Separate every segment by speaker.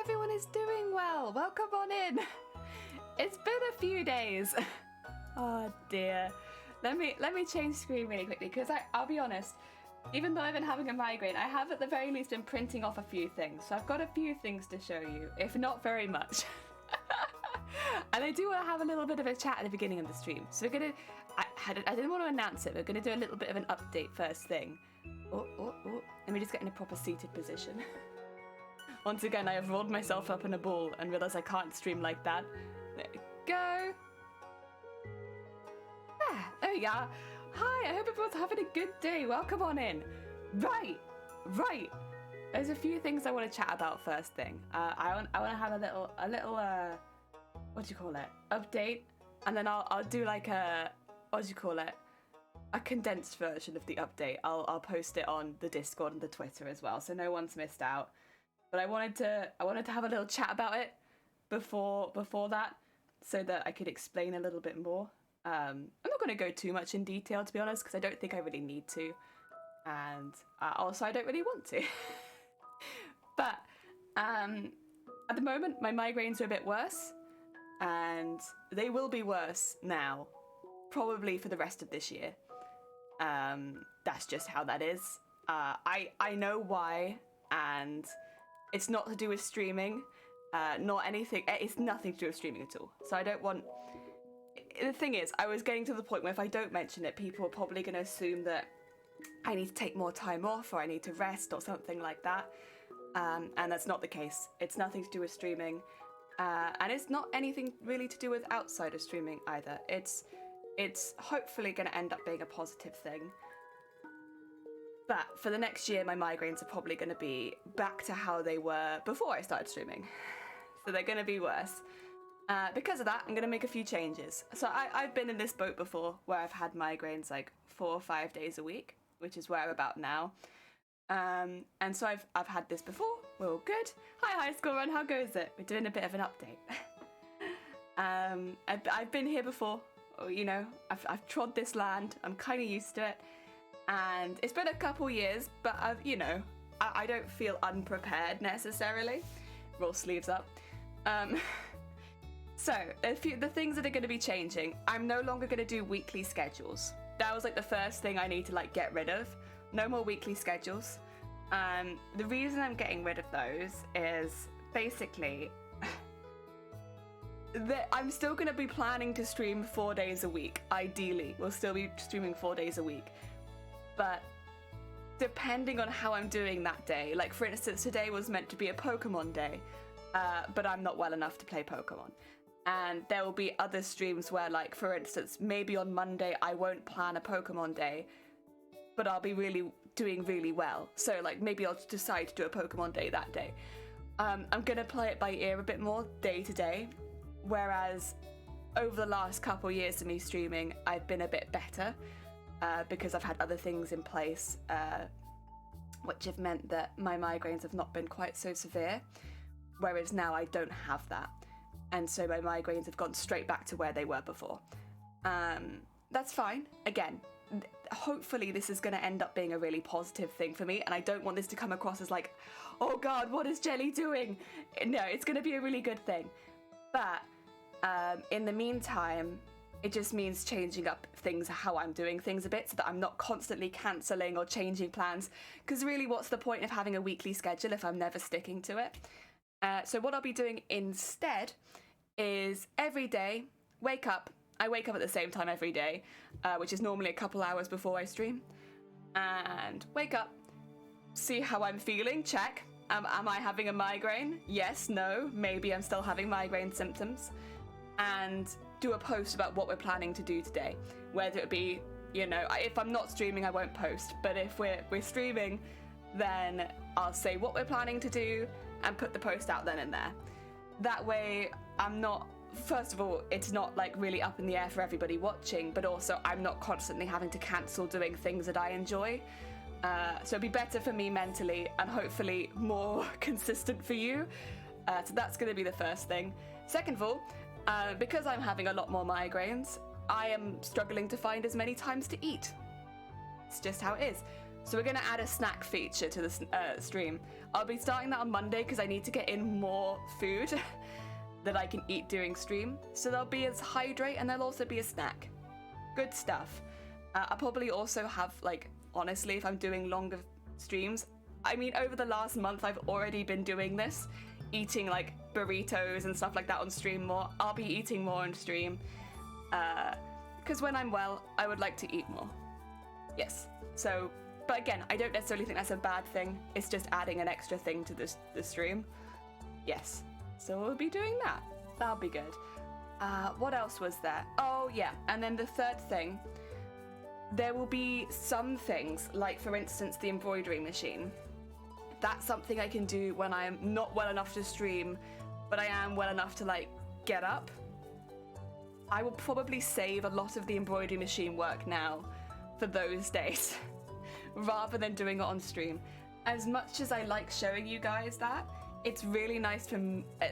Speaker 1: everyone is doing well. Welcome on in. It's been a few days. Oh dear. Let me change screen really quickly because I'll be honest, even though I've been having a migraine, I have at the very least been printing off a few things. So I've got a few things to show you, if not very much. And I do want to have a little bit of a chat at the beginning of the stream. So we're gonna, I didn't want to announce it, we're gonna do a little bit of an update first thing. Oh. Let me just get in a proper seated position. Once again, I have rolled myself up in a ball and realised I can't stream like that. There we go. Ah, there we are. Hi, I hope everyone's having a good day. Welcome on in. Right. There's a few things I want to chat about first thing. I want to have a little what do you call it? Update, and then I'll do like a, what do you call it? A condensed version of the update. I'll post it on the Discord and the Twitter as well, so no one's missed out. But I wanted to have a little chat about it before that, so that I could explain a little bit more. I'm not going to go too much in detail, to be honest, because I don't think I really need to, and also I don't really want to. But at the moment, my migraines are a bit worse, and they will be worse now, probably for the rest of this year. That's just how that is. I know why, and it's not to do with streaming, not anything. It's nothing to do with streaming at all. So I don't want. The thing is, I was getting to the point where if I don't mention it, people are probably going to assume that I need to take more time off or I need to rest or something like that. And that's not the case. It's nothing to do with streaming. And it's not anything really to do with outside of streaming either. It's hopefully going to end up being a positive thing. But for the next year, my migraines are probably going to be back to how they were before I started streaming. So they're going to be worse. Because of that, I'm going to make a few changes. So I've been in this boat before where I've had migraines like 4 or 5 days a week, which is where I'm about now. And so I've had this before. We're all good. Hi, High School Run. How goes it? We're doing a bit of an update. I've been here before. You know, I've trod this land. I'm kind of used to it. And it's been a couple years, but I don't feel unprepared necessarily. Roll sleeves up. So the things that are going to be changing. I'm no longer going to do weekly schedules. That was like the first thing I need to like get rid of. No more weekly schedules. The reason I'm getting rid of those is basically that I'm still going to be planning to stream 4 days a week. Ideally, we'll still be streaming 4 days a week. But depending on how I'm doing that day, like for instance, today was meant to be a Pokemon day, but I'm not well enough to play Pokemon. And there will be other streams where, like, for instance, maybe on Monday I won't plan a Pokemon day, but I'll be doing really well. So, like, maybe I'll decide to do a Pokemon day that day. I'm going to play it by ear a bit more day to day, whereas over the last couple of years of me streaming, I've been a bit better because I've had other things in place, which have meant that my migraines have not been quite so severe, whereas now I don't have that. And so my migraines have gone straight back to where they were before. That's fine. Again, hopefully this is going to end up being a really positive thing for me, and I don't want this to come across as like, oh god, what is Jelly doing? No, it's going to be a really good thing. But in the meantime, it just means changing up things, how I'm doing things a bit, so that I'm not constantly cancelling or changing plans, because really what's the point of having a weekly schedule if I'm never sticking to it? So what I'll be doing instead is every day, I wake up at the same time every day, which is normally a couple hours before I stream, and wake up, see how I'm feeling, check, am I having a migraine? Yes, no, maybe I'm still having migraine symptoms, and do a post about what we're planning to do today, whether it be, if I'm not streaming I won't post, but if we're streaming, then I'll say what we're planning to do and put the post out then and there. That way I'm not, first of all, it's not like really up in the air for everybody watching, but also I'm not constantly having to cancel doing things that I enjoy. So it'd be better for me mentally and hopefully more consistent for you. So that's going to be the first thing. Second of all, because I'm having a lot more migraines, I am struggling to find as many times to eat. It's just how it is. So we're going to add a snack feature to the stream. I'll be starting that on Monday because I need to get in more food that I can eat during stream. So there'll be a hydrate and there'll also be a snack. Good stuff. I'll probably also have, like, honestly, if I'm doing longer streams, I mean, over the last month, I've already been doing this, eating, like, burritos and stuff like that on stream more. I'll be eating more on stream. Because when I'm well, I would like to eat more. Yes. So, but again, I don't necessarily think that's a bad thing. It's just adding an extra thing to the stream. Yes. So we'll be doing that. That'll be good. What else was there? Oh, yeah. And then the third thing, there will be some things, like, for instance, the embroidery machine. That's something I can do when I am not well enough to stream, but I am well enough to, like, get up. I will probably save a lot of the embroidery machine work now for those days, rather than doing it on stream. As much as I like showing you guys that, it's really nice for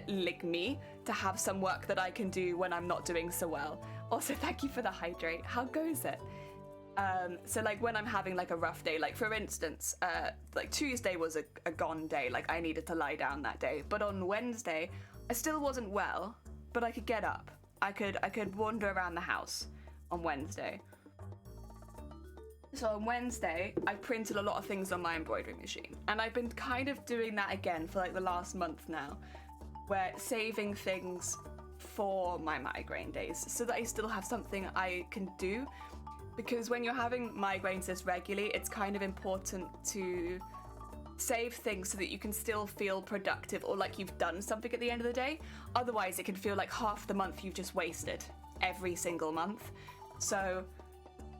Speaker 1: like me to have some work that I can do when I'm not doing so well. Also, thank you for the hydrate. How goes it? So like when I'm having like a rough day, like for instance, like Tuesday was a gone day, like I needed to lie down that day. But on Wednesday, I still wasn't well, but I could get up. I could wander around the house on Wednesday. So on Wednesday, I printed a lot of things on my embroidery machine. And I've been kind of doing that again for like the last month now, where saving things for my migraine days so that I still have something I can do. Because when you're having migraines this regularly, it's kind of important to save things so that you can still feel productive or like you've done something at the end of the day. Otherwise, it can feel like half the month you've just wasted every single month. So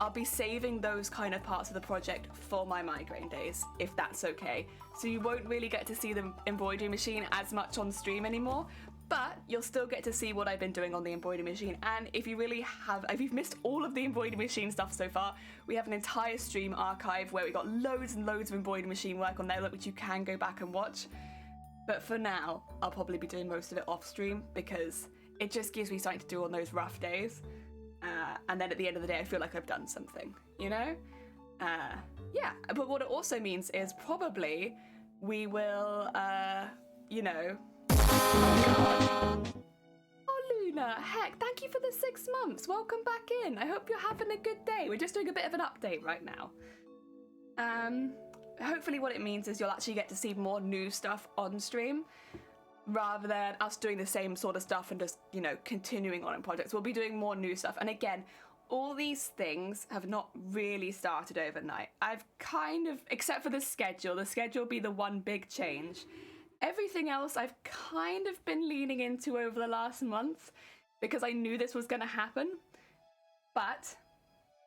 Speaker 1: I'll be saving those kind of parts of the project for my migraine days, if that's okay. So you won't really get to see the embroidery machine as much on stream anymore, but you'll still get to see what I've been doing on the embroidery machine. And if you've missed all of the embroidery machine stuff so far, we have an entire stream archive where we got loads and loads of embroidery machine work on there, which you can go back and watch. But for now, I'll probably be doing most of it off stream because it just gives me something to do on those rough days. And then at the end of the day, I feel like I've done something, you know? Yeah, but what it also means is probably we will, you know... Oh, God. Oh, Luna, heck, thank you for the 6 months. Welcome back in. I hope you're having a good day. We're just doing a bit of an update right now. Hopefully what it means is you'll actually get to see more new stuff on stream, rather than us doing the same sort of stuff and just, you know, continuing on in projects. We'll be doing more new stuff. And again, all these things have not really started overnight. I've kind of, except for the schedule will be the one big change. Everything else I've kind of been leaning into over the last month because I knew this was going to happen. But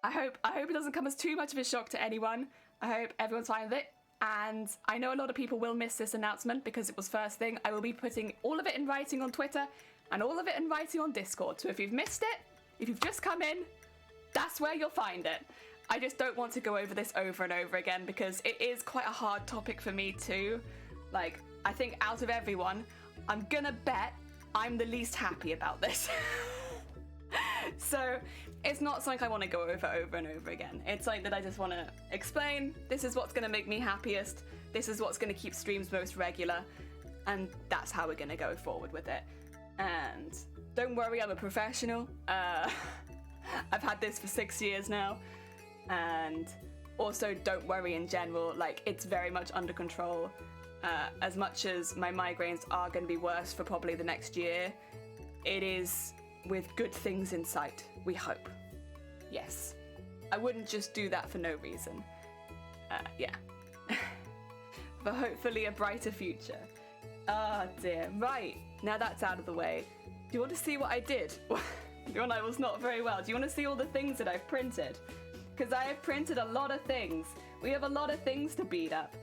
Speaker 1: I hope it doesn't come as too much of a shock to anyone. I hope everyone's fine with it. And I know a lot of people will miss this announcement because it was first thing. I will be putting all of it in writing on Twitter and all of it in writing on Discord. So if you've missed it, if you've just come in, that's where you'll find it. I just don't want to go over this over and over again because it is quite a hard topic for me too. Like, I think out of everyone, I'm gonna bet I'm the least happy about this. So it's not something I want to go over and over again. It's something that I just want to explain. This is what's going to make me happiest. This is what's going to keep streams most regular. And that's how we're going to go forward with it. And don't worry, I'm a professional. I've had this for 6 years now. And also don't worry in general, like it's very much under control. As much as my migraines are going to be worse for probably the next year, it is with good things in sight, we hope. Yes. I wouldn't just do that for no reason. Yeah. But hopefully a brighter future. Oh dear. Right, now that's out of the way. Do you want to see what I did when I was not very well? Do you want to see all the things that I've printed? Because I have printed a lot of things. We have a lot of things to beat up.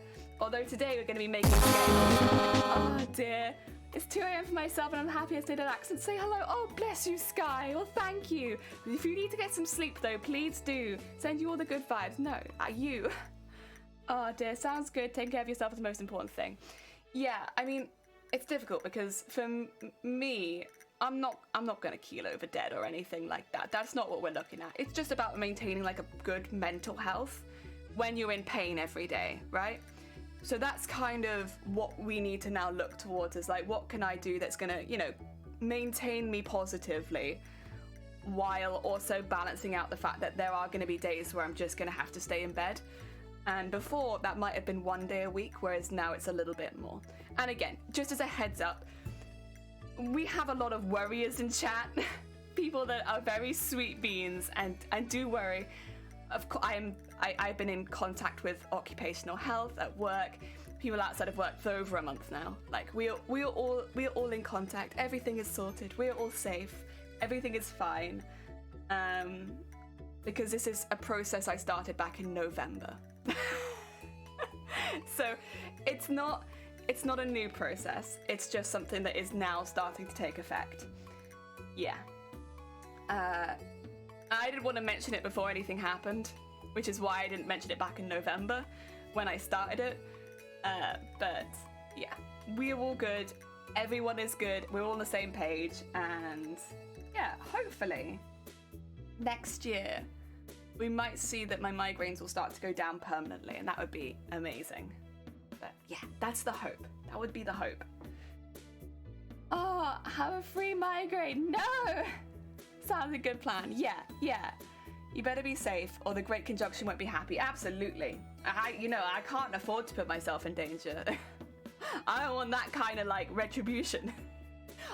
Speaker 1: Although today we're going to be making a game. Oh dear. It's 2 a.m. for myself and I'm the happiest I did accent. Say hello. Oh, bless you, Sky. Well, thank you. If you need to get some sleep, though, please do. Send you all the good vibes. No, you. Oh, dear. Sounds good. Taking care of yourself is the most important thing. Yeah, I mean, it's difficult because for me, I'm not going to keel over dead or anything like that. That's not what we're looking at. It's just about maintaining, like, a good mental health. when you're in pain every day, right? So that's kind of what we need to now look towards, is like, what can I do that's gonna, you know, maintain me positively while also balancing out the fact that there are gonna be days where I'm just gonna have to stay in bed. And before, that might have been 1 day a week, whereas now it's a little bit more. And again, just as a heads up, we have a lot of worriers in chat, people that are very sweet beans and do worry. Of course, I've been in contact with occupational health at work, people outside of work for over a month now. Like we're all in contact. Everything is sorted. We're all safe. Everything is fine. Because this is a process I started back in November. So it's not a new process. It's just something that is now starting to take effect. Yeah. I didn't want to mention it before anything happened, which is why I didn't mention it back in November when I started it. But yeah, we're all good. Everyone is good. We're all on the same page. And yeah, hopefully next year we might see that my migraines will start to go down permanently, and that would be amazing. But yeah, that's the hope. That would be the hope. Oh, have a free migraine. No! Sounds a good plan. Yeah. You better be safe, or the Great Conjunction won't be happy. Absolutely. I can't afford to put myself in danger. I don't want that kind of like retribution.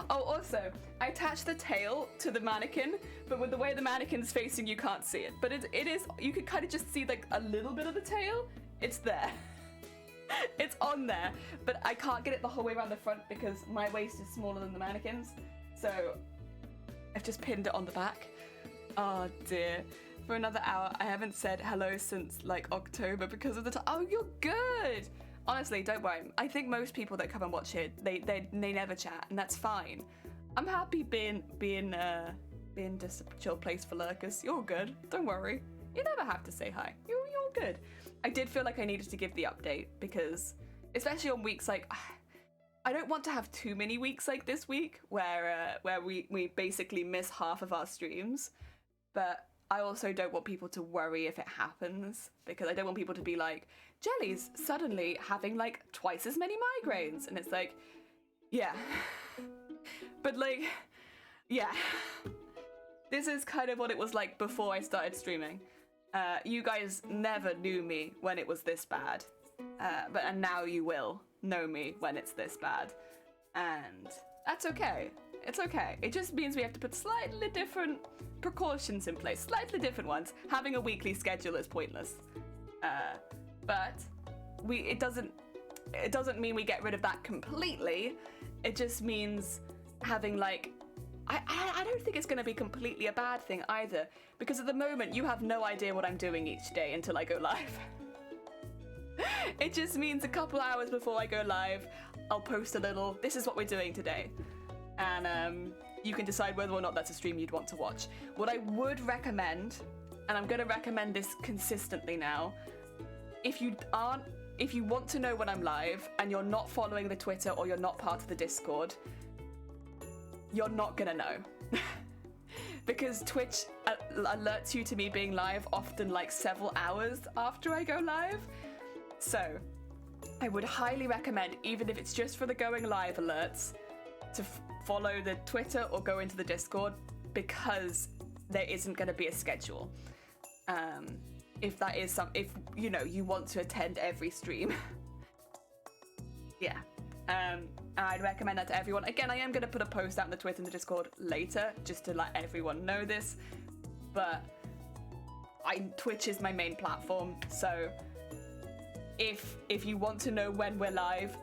Speaker 1: Oh, also, I attached the tail to the mannequin, but with the way the mannequin's facing, you can't see it. But it is, you could kind of just see like a little bit of the tail. It's there. It's on there, but I can't get it the whole way around the front because my waist is smaller than the mannequin's. So I've just pinned it on the back. Oh dear. For another hour, I haven't said hello since like October because of the time. Oh, you're good. Honestly, don't worry. I think most people that come and watch it, they never chat, and that's fine. I'm happy being just a chill place for lurkers. You're good. Don't worry. You never have to say hi. You're good. I did feel like I needed to give the update because, especially on weeks like, I don't want to have too many weeks like this week where we basically miss half of our streams, but I also don't want people to worry if it happens, because I don't want people to be like, Jelly's suddenly having like twice as many migraines, and it's like, yeah. But like, yeah. This is kind of what it was like before I started streaming. You guys never knew me when it was this bad, and now you will know me when it's this bad, and that's okay. It's okay. It just means we have to put slightly different precautions in place, slightly different ones. Having a weekly schedule is pointless, but it doesn't mean we get rid of that completely. It just means having like, I don't think it's going to be completely a bad thing either, because at the moment you have no idea what I'm doing each day until I go live. It just means a couple hours before I go live, I'll post a little, this is what we're doing today. And you can decide whether or not that's a stream you'd want to watch. What I would recommend, and I'm going to recommend this consistently now, if you want to know when I'm live and you're not following the Twitter or you're not part of the Discord, you're not going to know. Because Twitch alerts you to me being live often like several hours after I go live. So I would highly recommend, even if it's just for the going live alerts, to follow the Twitter or go into the Discord, because there isn't going to be a schedule. If that is if you want to attend every stream. Yeah. I'd recommend that to everyone. Again, I am going to put a post out in the Twitter and the Discord later, just to let everyone know this. But Twitch is my main platform, so if you want to know when we're live,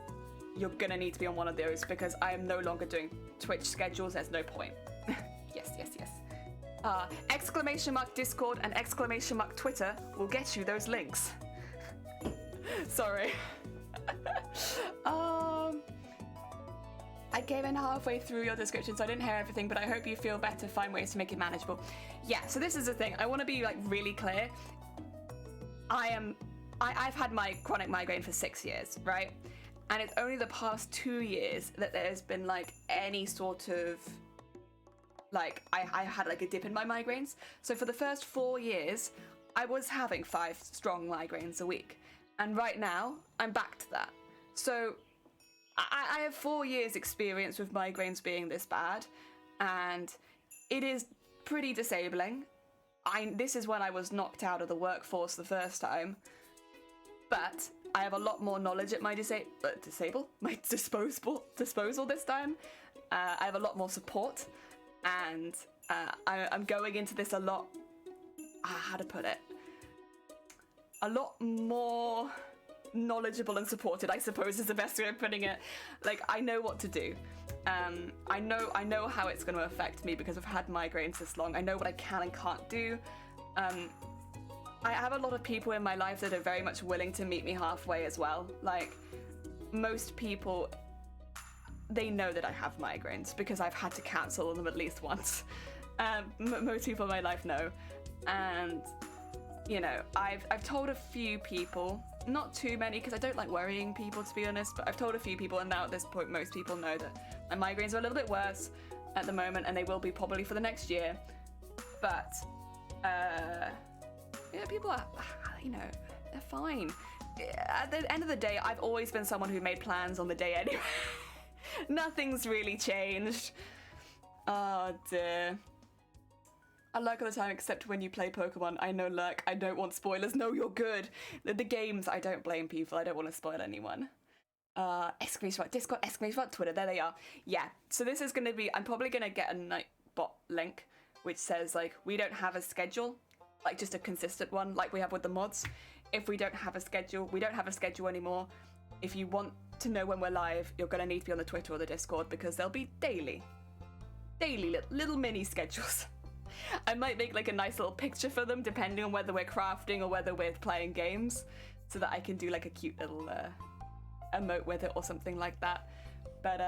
Speaker 1: you're gonna need to be on one of those, because I am no longer doing Twitch schedules. There's no point. Yes. Exclamation mark Discord and exclamation mark Twitter will get you those links. Sorry. I came in halfway through your description, so I didn't hear everything, but I hope you feel better, find ways to make it manageable. Yeah, so this is the thing. I want to be like really clear. I've had my chronic migraine for 6 years, right? And it's only the past 2 years that there's been like any sort of, like, I had like a dip in my migraines. So for the first 4 years, I was having 5 strong migraines a week, and right now I'm back to that. So I have 4 years experience with migraines being this bad, and it is pretty disabling. This is when I was knocked out of the workforce the first time, but I have a lot more knowledge at my disposal this time. I have a lot more support, and I'm going into this a lot, how to put it, a lot more knowledgeable and supported, I suppose is the best way of putting it. Like, I know what to do. I know how it's going to affect me because I've had migraines this long. I know what I can and can't do. I have a lot of people in my life that are very much willing to meet me halfway as well. Like, most people, they know that I have migraines because I've had to cancel them at least once. Most people in my life know. And, you know, I've told a few people, not too many because I don't like worrying people, to be honest, but I've told a few people, and now at this point most people know that my migraines are a little bit worse at the moment, and they will be probably for the next year. But yeah, people are, you know, they're fine. At the end of the day, I've always been someone who made plans on the day anyway. Nothing's really changed. Oh dear. I lurk all the time except when you play Pokemon. I know lurk. I don't want spoilers. No, you're good. The games, I don't blame people. I don't want to spoil anyone. Discord, Twitter. There they are. Yeah. So this is going to be, I'm probably going to get a Nightbot link which says, like, we don't have a schedule, like just a consistent one like we have with the mods. If we don't have a schedule, we don't have a schedule anymore. If you want to know when we're live, you're going to need to be on the Twitter or the Discord because there'll be daily little mini schedules. I might make like a nice little picture for them depending on whether we're crafting or whether we're playing games, so that I can do like a cute little emote with it or something like that. But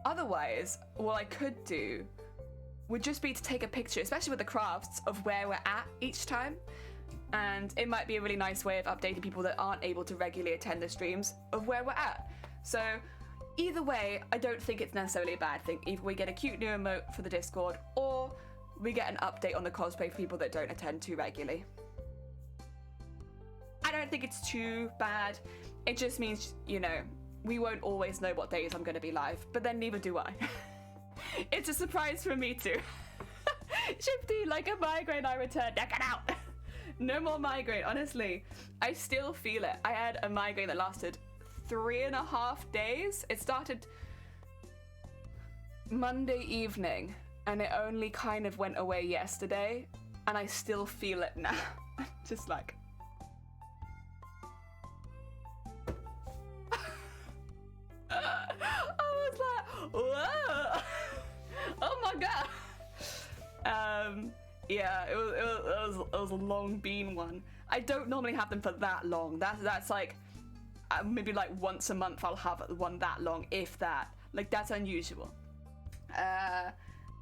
Speaker 1: otherwise, what I could do would just be to take a picture, especially with the crafts, of where we're at each time. And it might be a really nice way of updating people that aren't able to regularly attend the streams of where we're at. So either way, I don't think it's necessarily a bad thing. Either we get a cute new emote for the Discord, or we get an update on the cosplay for people that don't attend too regularly. I don't think it's too bad. It just means, you know, we won't always know what days I'm going to be live, but then neither do I. It's a surprise for me too. Shifty, like a migraine, I returned. Get out. No more migraine, honestly. I still feel it. I had a migraine that lasted 3.5 days. It started Monday evening, and it only kind of went away yesterday, and I still feel it now. Just like... I was like, whoa! Oh my god! Yeah, it was a long bean one. I don't normally have them for that long. That's like maybe like once a month I'll have one that long, if that. Like, that's unusual.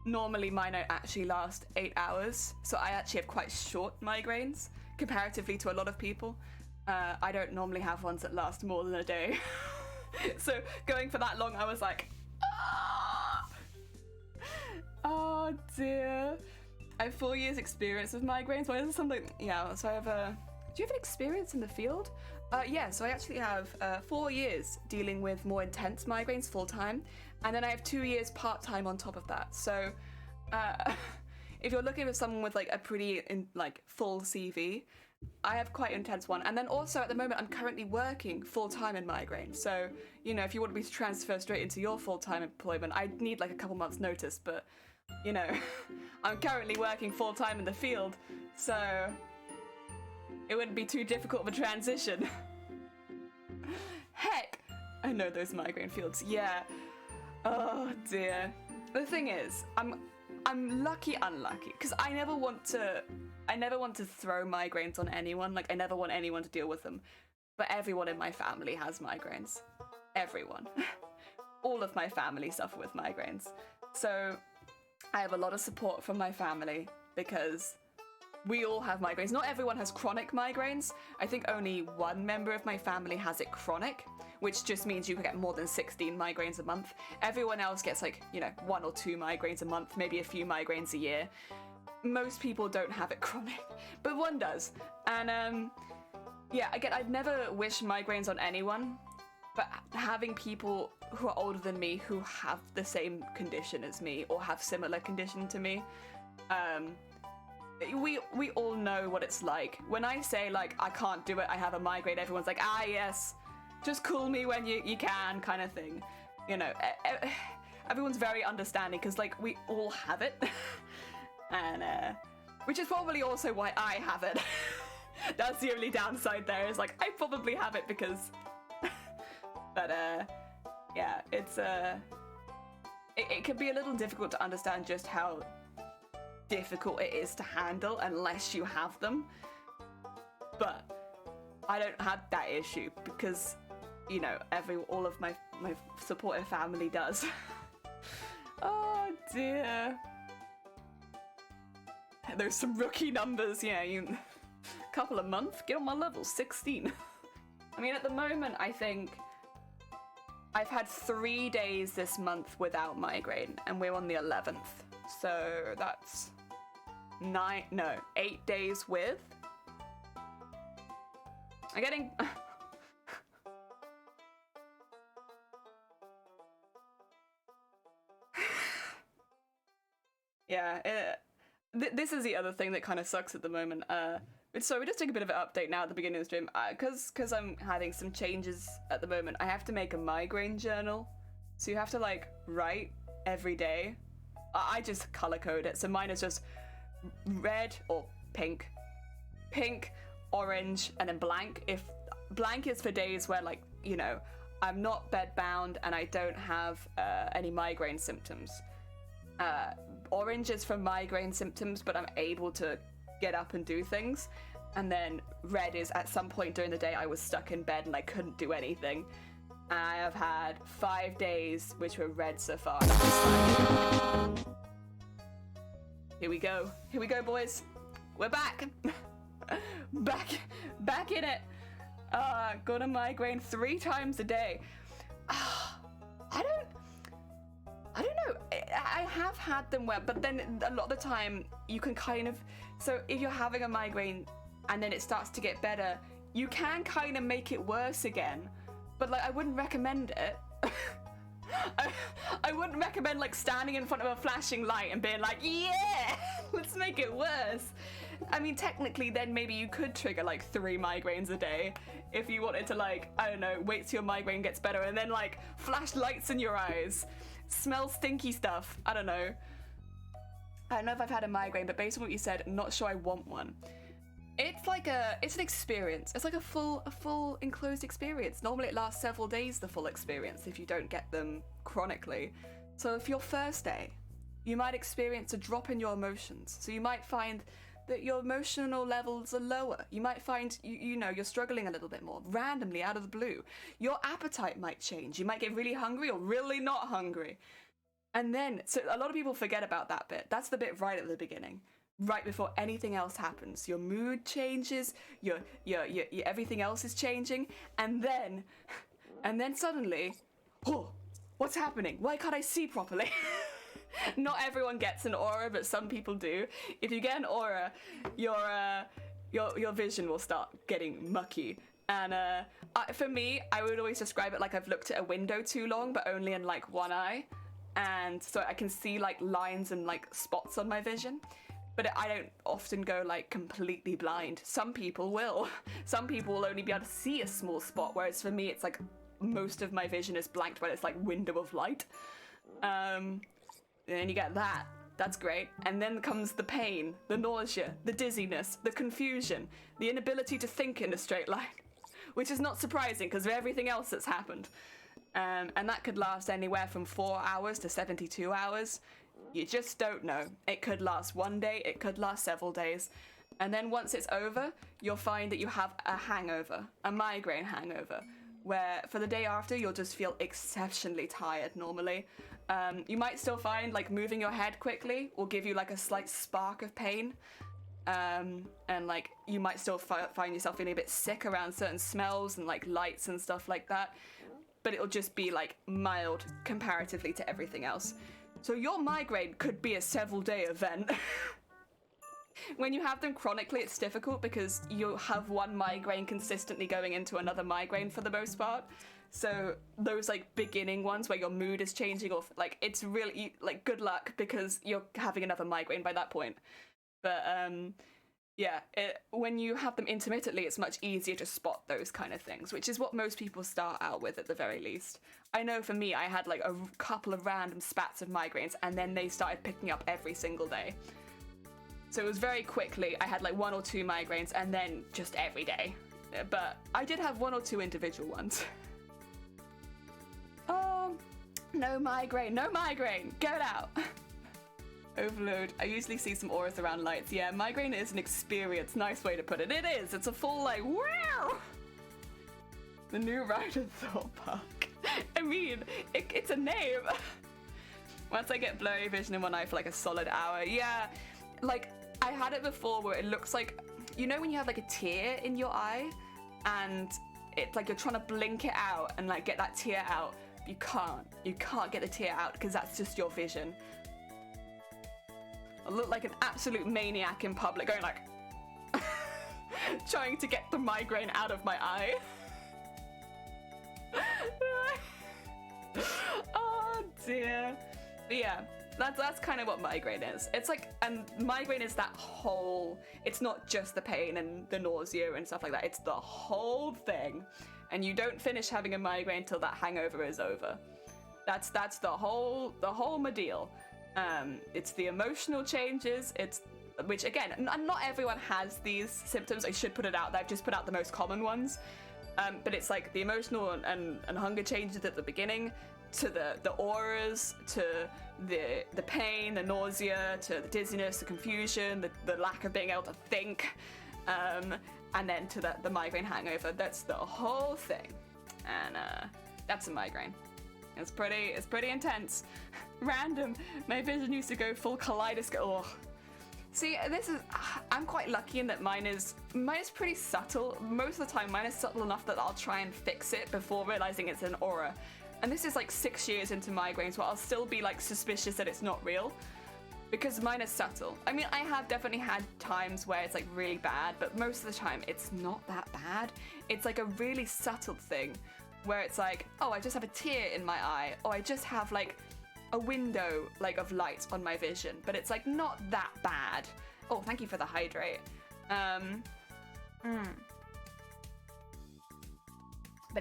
Speaker 1: Normally mine actually last 8 hours, so I actually have quite short migraines comparatively to a lot of people. I don't normally have ones that last more than a day. So going for that long, I was like, ah! Oh dear. I have 4 years experience with migraines. Why is this something? Yeah, so I have a... Do you have an experience in the field? Yeah, so I actually have 4 years dealing with more intense migraines full-time, and then I have 2 years part-time on top of that. So if you're looking for someone with like a pretty full CV, I have quite an intense one. And then also at the moment I'm currently working full-time in migraine. So, you know, if you want me to transfer straight into your full-time employment, I'd need like a couple months notice, but you know, I'm currently working full-time in the field, so it wouldn't be too difficult of a transition. Heck, I know those migraine fields, yeah. Oh dear. The thing is, I'm lucky unlucky, because I never want to throw migraines on anyone. Like, I never want anyone to deal with them. But everyone in my family has migraines. Everyone. All of my family suffer with migraines. So I have a lot of support from my family because we all have migraines. Not everyone has chronic migraines. I think only one member of my family has it chronic, which just means you can get more than 16 migraines a month. Everyone else gets like, you know, 1 or 2 migraines a month, maybe a few migraines a year. most people don't have it chronic, but one does. And yeah, again, I'd never wish migraines on anyone, but having people who are older than me who have the same condition as me or have similar condition to me, we all know what it's like. When I say like I can't do it, I have a migraine, everyone's like, ah yes, just call me when you can, kind of thing. You know, everyone's very understanding because like we all have it. And which is probably also why I have it. That's the only downside there, is like I probably have it because but yeah, it's it can be a little difficult to understand just how difficult it is to handle unless you have them. But I don't have that issue because, you know, all of my supportive family does. Oh dear. There's some rookie numbers, yeah, you couple of months, get on my level, 16. I mean, at the moment, I think I've had 3 days this month without migraine, and we're on the 11th. So that's 8 days with. I'm getting... yeah, this is the other thing that kind of sucks at the moment. So we just take a bit of an update now at the beginning of the stream. Because I'm having some changes at the moment, I have to make a migraine journal. So you have to like write every day. I just color code it. So mine is just red or pink, orange, and then blank. If blank is for days where, like, you know, I'm not bedbound and I don't have any migraine symptoms. Orange is for migraine symptoms, but I'm able to get up and do things. And then red is at some point during the day I was stuck in bed and I couldn't do anything. And I have had 5 days which were red so far. Here we go, boys. We're back. back in it. Got a migraine 3 times a day. I don't know. I have had them but then a lot of the time you can kind of... So if you're having a migraine and then it starts to get better, you can kind of make it worse again. But like, I wouldn't recommend it. I wouldn't recommend like standing in front of a flashing light and being like, yeah, let's make it worse. I mean, technically then maybe you could trigger like 3 migraines a day if you wanted to, like, I don't know, wait till your migraine gets better and then like flash lights in your eyes. Smell stinky stuff. I don't know. I don't know if I've had a migraine, but based on what you said, I'm not sure I want one. It's like it's an experience. It's like a full enclosed experience. Normally it lasts several days, the full experience, if you don't get them chronically. So if your first day, you might experience a drop in your emotions. So you might find that your emotional levels are lower. You might find, you know, you're struggling a little bit more, randomly, out of the blue. Your appetite might change. You might get really hungry or really not hungry. And then, so a lot of people forget about that bit. That's the bit right at the beginning, right before anything else happens. Your mood changes, your everything else is changing, and then suddenly, oh, what's happening? Why can't I see properly? Not everyone gets an aura, but some people do. If you get an aura, your vision will start getting mucky. And for me, I would always describe it like I've looked at a window too long, but only in like one eye. And so I can see like lines and like spots on my vision. But I don't often go like completely blind. Some people will. Some people will only be able to see a small spot, whereas for me, it's like most of my vision is blanked, where it's like window of light. And you get that. That's great. And then comes the pain, the nausea, the dizziness, the confusion, the inability to think in a straight line, which is not surprising because of everything else that's happened. And that could last anywhere from 4 hours to 72 hours. You just don't know. It could last one day, it could last several days. And then once it's over, you'll find that you have a hangover, a migraine hangover, where for the day after, you'll just feel exceptionally tired normally. You might still find like moving your head quickly will give you like a slight spark of pain. And like you might still find yourself feeling a bit sick around certain smells and like lights and stuff like that. But it'll just be like mild comparatively to everything else. So your migraine could be a several day event. when you have them chronically, it's difficult because you have one migraine consistently going into another migraine for the most part. So those like beginning ones where your mood is changing, or like it's really like good luck because you're having another migraine by that point. But yeah, when you have them intermittently, it's much easier to spot those kind of things, which is what most people start out with at the very least. I know for me, I had like a couple of random spats of migraines, and then they started picking up every single day. So it was very quickly, I had like 1 or 2 migraines, and then just every day. But I did have 1 or 2 individual ones. Oh, no migraine, get out. Overload. I usually see some auras around lights. Yeah, migraine is an experience. Nice way to put it. It is. It's a full like, wow! The new ride in Thought Park. I mean, it's a name. Once I get blurry vision in one eye for like a solid hour. Yeah, like I had it before where it looks like, you know when you have like a tear in your eye and it's like you're trying to blink it out and like get that tear out. You can't get the tear out because that's just your vision. I look like an absolute maniac in public going like trying to get the migraine out of my eye. Oh dear. But yeah, that's kind of what migraine is. It's like, and migraine is that whole, it's not just the pain and the nausea and stuff like that, it's the whole thing. And you don't finish having a migraine till that hangover is over. That's the whole medeal. It's the emotional changes, which again, not everyone has these symptoms. I should put it out there. I've just put out the most common ones. But it's like the emotional and hunger changes at the beginning, to the auras, to the pain, the nausea, to the dizziness, the confusion, the lack of being able to think, and then to the migraine hangover. That's the whole thing, and that's a migraine. It's pretty intense. Random. My vision used to go full kaleidoscope. Oh. See, I'm quite lucky in that mine is pretty subtle. Most of the time, mine is subtle enough that I'll try and fix it before realizing it's an aura. And this is like 6 years into migraines where I'll still be like suspicious that it's not real, because mine is subtle. I mean, I have definitely had times where it's like really bad, but most of the time it's not that bad. It's like a really subtle thing where it's like, oh, I just have a tear in my eye, or I just have like a window like of light on my vision, but it's like not that bad. Oh, thank you for the hydrate. But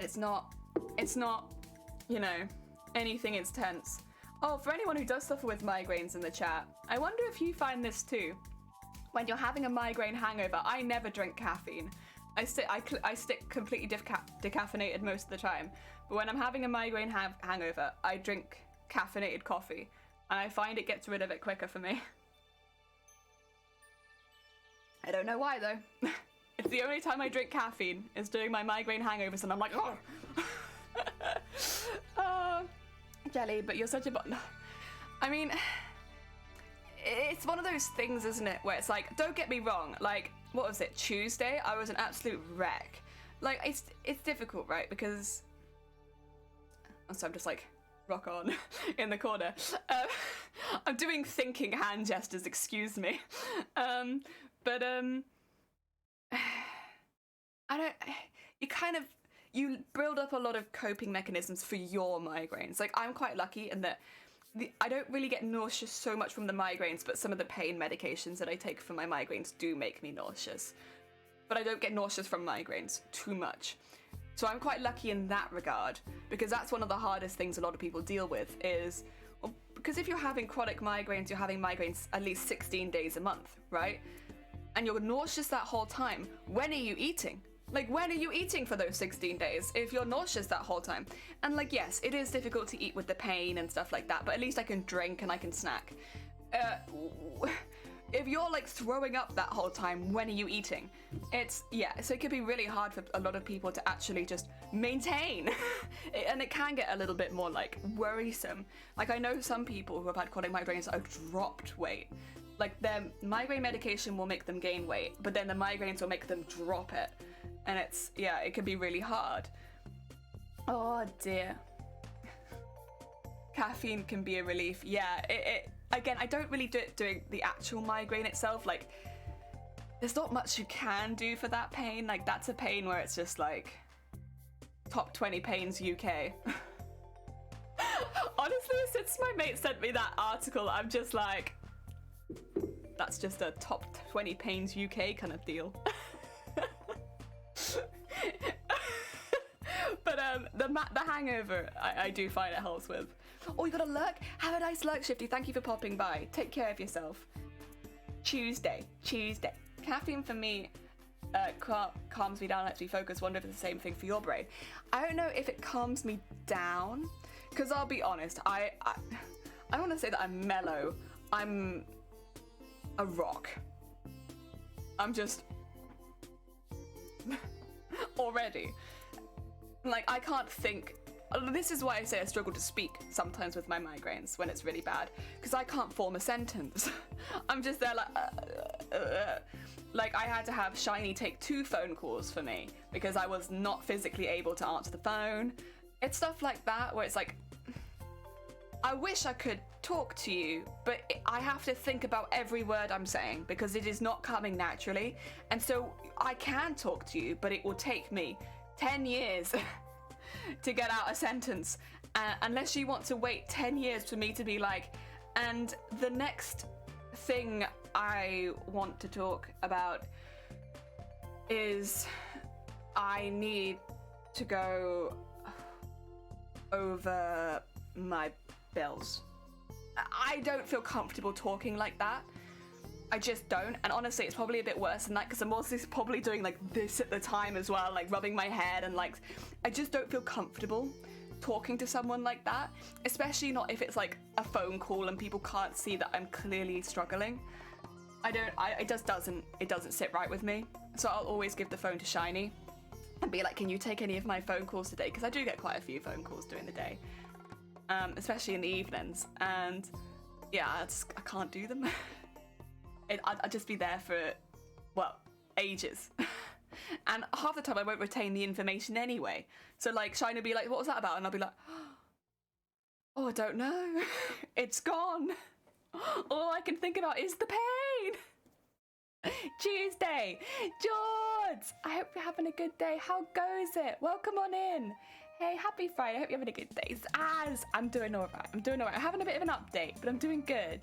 Speaker 1: it's not, you know, anything intense. Oh, for anyone who does suffer with migraines in the chat, I wonder if you find this too. When you're having a migraine hangover, I never drink caffeine. I stick completely decaffeinated most of the time. But when I'm having a migraine hangover, I drink caffeinated coffee, and I find it gets rid of it quicker for me. I don't know why though. It's the only time I drink caffeine is during my migraine hangovers, and I'm like, oh. Jelly, but you're such a I mean, it's one of those things, isn't it, where it's like, don't get me wrong, like, what was it, Tuesday? I was an absolute wreck. Like, it's difficult, right? Because so I'm just like rock on in the corner. I'm doing thinking hand gestures, excuse me. But I don't, you build up a lot of coping mechanisms for your migraines. Like, I'm quite lucky in that I don't really get nauseous so much from the migraines, but some of the pain medications that I take for my migraines do make me nauseous. But I don't get nauseous from migraines too much. So I'm quite lucky in that regard, because that's one of the hardest things a lot of people deal with is, well, because if you're having chronic migraines, you're having migraines at least 16 days a month, right? And you're nauseous that whole time. When are you eating? Like, when are you eating for those 16 days if you're nauseous that whole time? And like, yes, it is difficult to eat with the pain and stuff like that, but at least I can drink and I can snack. If you're like throwing up that whole time, when are you eating? So it could be really hard for a lot of people to actually just maintain. And it can get a little bit more like worrisome. Like, I know some people who have had chronic migraines that have dropped weight. Like, their migraine medication will make them gain weight, but then the migraines will make them drop it. And it can be really hard. Oh dear. Caffeine can be a relief. Yeah, again, I don't really do it doing the actual migraine itself. Like, there's not much you can do for that pain. Like, that's a pain where it's just like top 20 pains UK. Honestly, since my mate sent me that article, I'm just like, that's just a top 20 pains UK kind of deal. But the hangover, I do find it helps with. Oh, you got a lurk? Have a nice lurk, Shifty. Thank you for popping by. Take care of yourself. Tuesday. Caffeine for me calms me down, lets me focus. Wonder if it's the same thing for your brain. I don't know if it calms me down, because I'll be honest, I don't want to say that I'm mellow. I'm a rock. I'm just already. Like, I can't think. This is why I say I struggle to speak sometimes with my migraines when it's really bad, because I can't form a sentence. I'm just there like I had to have Shiny take 2 phone calls for me because I was not physically able to answer the phone. It's stuff like that where it's like, I wish I could talk to you, but I have to think about every word I'm saying because it is not coming naturally. And so I can talk to you, but it will take me 10 years to get out a sentence, unless you want to wait 10 years for me to be like, and the next thing I want to talk about is I need to go over my bills. I don't feel comfortable talking like that. I just don't, and honestly it's probably a bit worse than that because I'm also probably doing like this at the time as well, like rubbing my head, and like I just don't feel comfortable talking to someone like that, especially not if it's like a phone call and people can't see that I'm clearly struggling. It doesn't sit right with me. So I'll always give the phone to Shiny and be like, can you take any of my phone calls today? Because I do get quite a few phone calls during the day, especially in the evenings, and yeah, I can't do them. I'd just be there for, well, ages. And half the time I won't retain the information anyway. So like Shine will be like, what was that about? And I'll be like, oh, I don't know. It's gone. All I can think about is the pain. Tuesday. George, I hope you're having a good day. How goes it? Welcome on in. Hey, happy Friday. I hope you're having a good day. It's Az. I'm doing all right. I'm having a bit of an update, but I'm doing good.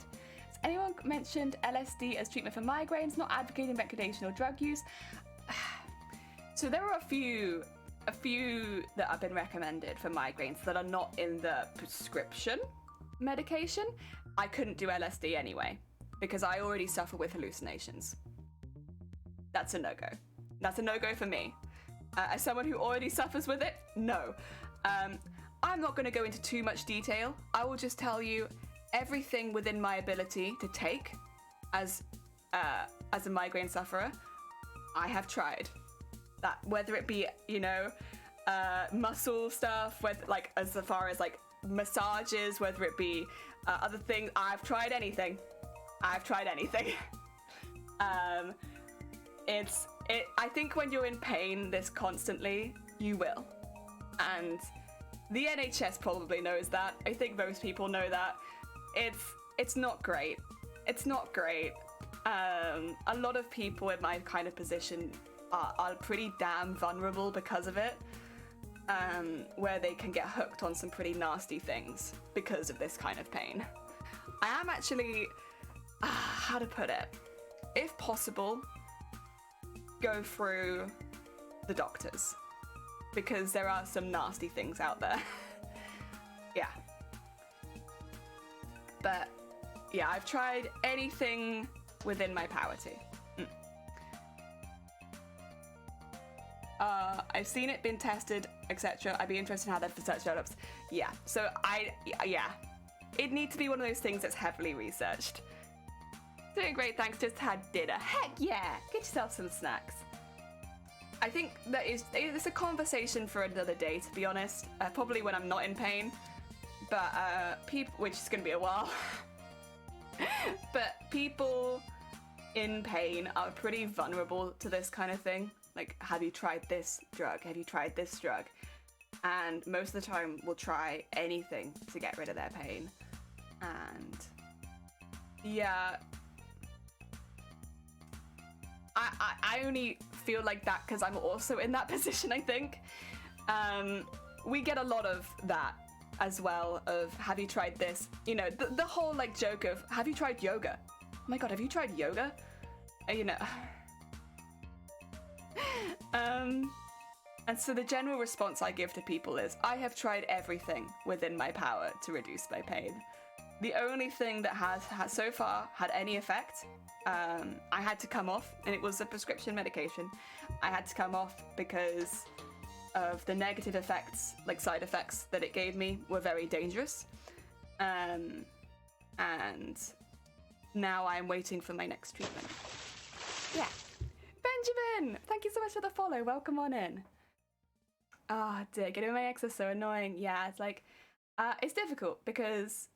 Speaker 1: Anyone mentioned LSD as treatment for migraines, not advocating recreational drug use. So there are a few that have been recommended for migraines that are not in the prescription medication. I couldn't do LSD anyway because I already suffer with hallucinations. That's a no-go. That's a no-go for me. As someone who already suffers with it, no. I'm not going to go into too much detail. I will just tell you everything within my ability to take as a migraine sufferer, I have tried. That, whether it be, muscle stuff, whether like as far as like massages, whether it be other things, I've tried anything. I think when you're in pain this constantly, you will. And the NHS probably knows that. I think most people know that. It's not great. It's not great. A lot of people in my kind of position are pretty damn vulnerable because of it, where they can get hooked on some pretty nasty things because of this kind of pain. I am actually, how to put it, if possible, go through the doctors, because there are some nasty things out there. Yeah. But yeah, I've tried anything within my power to. I've seen it, been tested, etc. I'd be interested in how that research develops. Yeah, so it needs to be one of those things that's heavily researched. Doing great, thanks, just had dinner. Heck yeah, get yourself some snacks. I think that it's a conversation for another day, to be honest. Probably when I'm not in pain, but which is gonna be a while. But people in pain are pretty vulnerable to this kind of thing. Like, have you tried this drug? Have you tried this drug? And most of the time will try anything to get rid of their pain. And yeah, I only feel like that because I'm also in that position, I think. We get a lot of that as well, of have you tried this? You know, the whole like joke of, have you tried yoga? Oh my god, have you tried yoga? You know. And so the general response I give to people is, I have tried everything within my power to reduce my pain. The only thing that has so far had any effect, I had to come off, and it was a prescription medication. I had to come off because of the negative effects, like side effects that it gave me were very dangerous. And now I'm waiting for my next treatment. Yeah. Benjamin, thank you so much for the follow. Welcome on in. Ah, dear, getting my ex is so annoying. Yeah, it's like, it's difficult because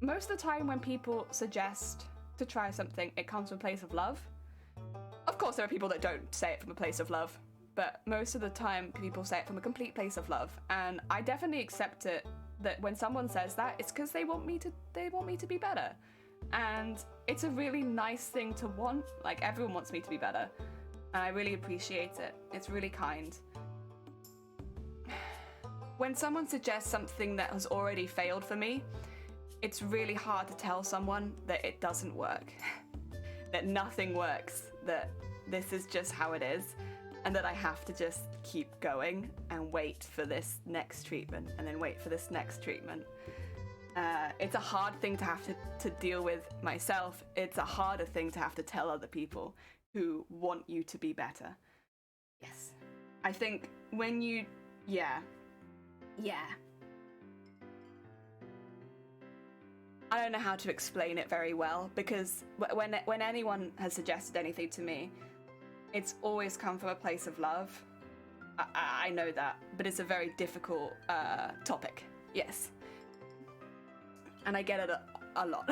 Speaker 1: most of the time when people suggest to try something, it comes from a place of love. Of course, there are people that don't say it from a place of love, but most of the time people say it from a complete place of love. And I definitely accept it, that when someone says that, it's because they want me to be better. And it's a really nice thing to want. Like, everyone wants me to be better. And I really appreciate it. It's really kind. When someone suggests something that has already failed for me, it's really hard to tell someone that it doesn't work, that nothing works, that this is just how it is, and that I have to just keep going and wait for this next treatment, and then wait for this next treatment. It's a hard thing to have to deal with myself. It's a harder thing to have to tell other people who want you to be better. Yes. I think when you... Yeah. I don't know how to explain it very well, because when anyone has suggested anything to me, it's always come from a place of love. I know that, but it's a very difficult topic. Yes. And I get it a lot.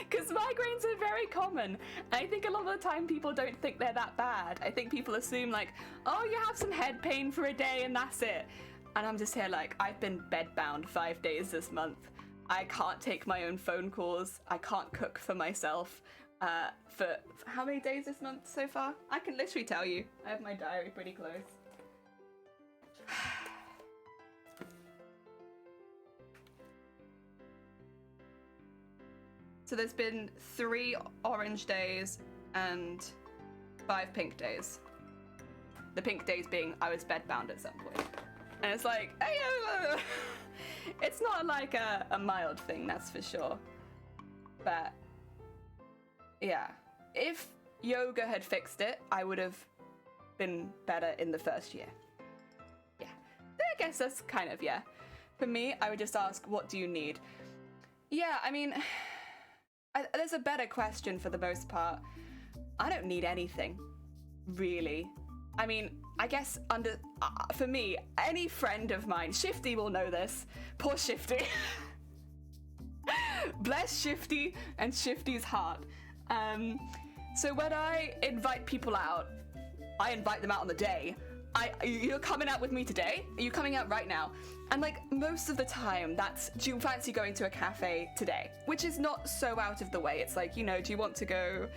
Speaker 1: Because migraines are very common. And I think a lot of the time people don't think they're that bad. I think people assume like, oh, you have some head pain for a day and that's it. And I'm just here like, I've been bedbound 5 days this month. I can't take my own phone calls. I can't cook for myself for how many days this month so far? I can literally tell you. I have my diary pretty close. So there's been 3 orange days and 5 pink days. The pink days being I was bedbound at some point. And it's like, hey, it's not like a mild thing, that's for sure. But yeah, if yoga had fixed it, I would have been better in the first year. Yeah, I guess that's kind of, yeah. For me, I would just ask, what do you need? Yeah, I mean... there's a better question for the most part. I don't need anything, really. I mean, I guess for me, any friend of mine, Shifty will know this. Poor Shifty. Bless Shifty and Shifty's heart. So when I invite people out, I invite them out on the day. You're coming out with me today? Are you coming out right now? And like most of the time that's, do you fancy going to a cafe today? Which is not so out of the way. It's like, you know, do you want to go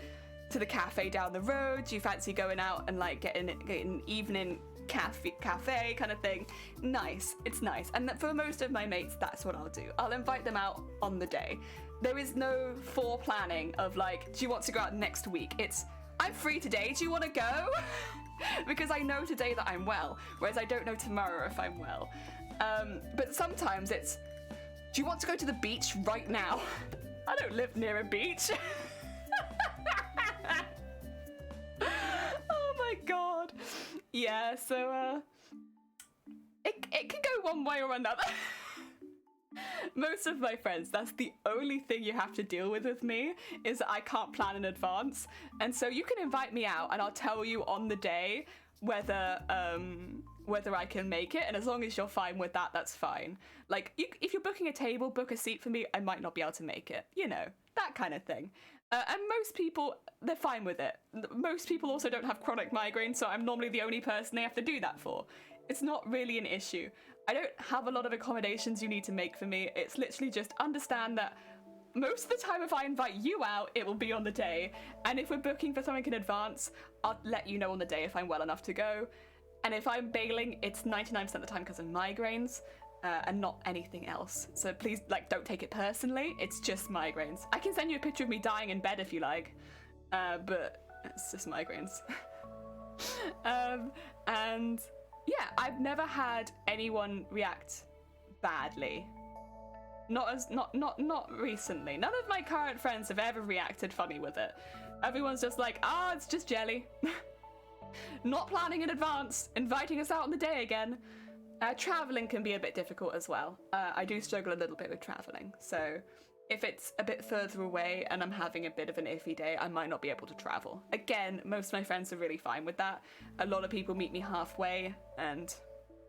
Speaker 1: to the cafe down the road? Do you fancy going out and like getting an evening cafe kind of thing? Nice, it's nice. And for most of my mates, that's what I'll do. I'll invite them out on the day. There is no planning of like, do you want to go out next week? It's, I'm free today, do you want to go? Because I know today that I'm well, whereas I don't know tomorrow if I'm well. But sometimes it's, do you want to go to the beach right now? I don't live near a beach. Oh my god. Yeah, so it can go one way or another. Most of my friends, that's the only thing you have to deal with me, is that I can't plan in advance. And so you can invite me out and I'll tell you on the day whether I can make it, and as long as you're fine with that, that's fine. Like, if you're booking a table, book a seat for me, I might not be able to make it. You know, that kind of thing. And most people, they're fine with it. Most people also don't have chronic migraine, so I'm normally the only person they have to do that for. It's not really an issue. I don't have a lot of accommodations you need to make for me. It's literally just understand that most of the time if I invite you out, it will be on the day. And if we're booking for something in advance, I'll let you know on the day if I'm well enough to go. And if I'm bailing, it's 99% of the time because of migraines and not anything else. So please, like, don't take it personally. It's just migraines. I can send you a picture of me dying in bed if you like, but it's just migraines. And yeah, I've never had anyone react badly. Not recently. None of my current friends have ever reacted funny with it. Everyone's just like, it's just jelly. Not planning in advance, inviting us out on the day again. Traveling can be a bit difficult as well. I do struggle a little bit with traveling. So if it's a bit further away and I'm having a bit of an iffy day, I might not be able to travel. Again, most of my friends are really fine with that. A lot of people meet me halfway and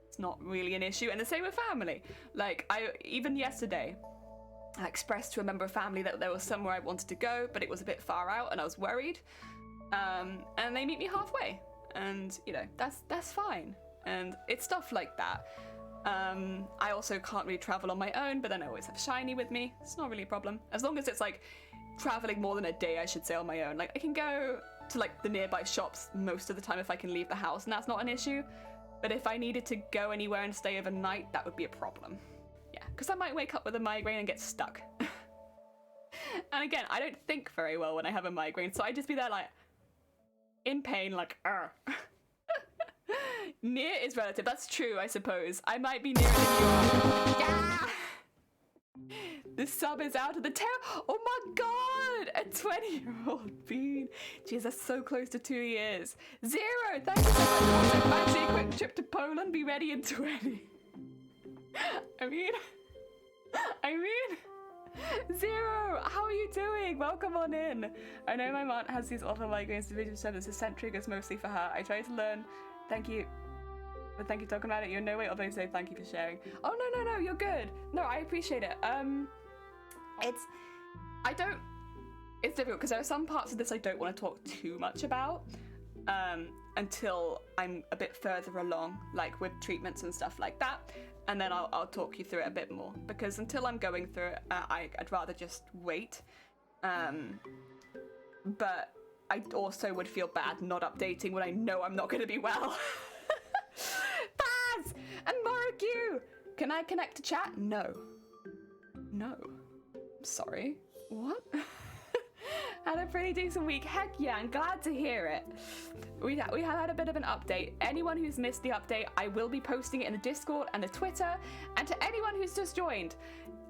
Speaker 1: it's not really an issue. And the same with family. Like, even yesterday, I expressed to a member of family that there was somewhere I wanted to go, but it was a bit far out and I was worried. And they meet me halfway. And, you know, that's fine. And it's stuff like that. I also can't really travel on my own, but then I always have Shiny with me. It's not really a problem. As long as it's like traveling more than a day, I should say, on my own. Like, I can go to like the nearby shops most of the time if I can leave the house, and that's not an issue. But if I needed to go anywhere and stay overnight, that would be a problem. Yeah, because I might wake up with a migraine and get stuck. And again, I don't think very well when I have a migraine, so I just be there like, in pain, like, Near is relative. That's true, I suppose. I might be nearer than you are. Yeah! The sub is out of the tail. Oh my god! A 20-year-old bean. Jeez, that's so close to 2 years. Zero! Thank you so much. Fancy a quick trip to Poland. Be ready in 20. I mean... Zero! How are you doing? Welcome on in. I know my mom has these awful migraines. The video said the scent triggers mostly for her. I try to learn. Thank you. But thank you for talking about it. You're no way of say thank you for sharing. Oh, no, you're good. No, I appreciate it. It's difficult because there are some parts of this I don't want to talk too much about until I'm a bit further along, like with treatments and stuff like that. And then I'll talk you through it a bit more, because until I'm going through it, I'd rather just wait. But I also would feel bad not updating when I know I'm not going to be well. Baz and Morogu, can I connect to chat? No. Sorry. What? Had a pretty decent week. Heck yeah, I'm glad to hear it. We have had a bit of an update. Anyone who's missed the update, I will be posting it in the Discord and the Twitter. And to anyone who's just joined,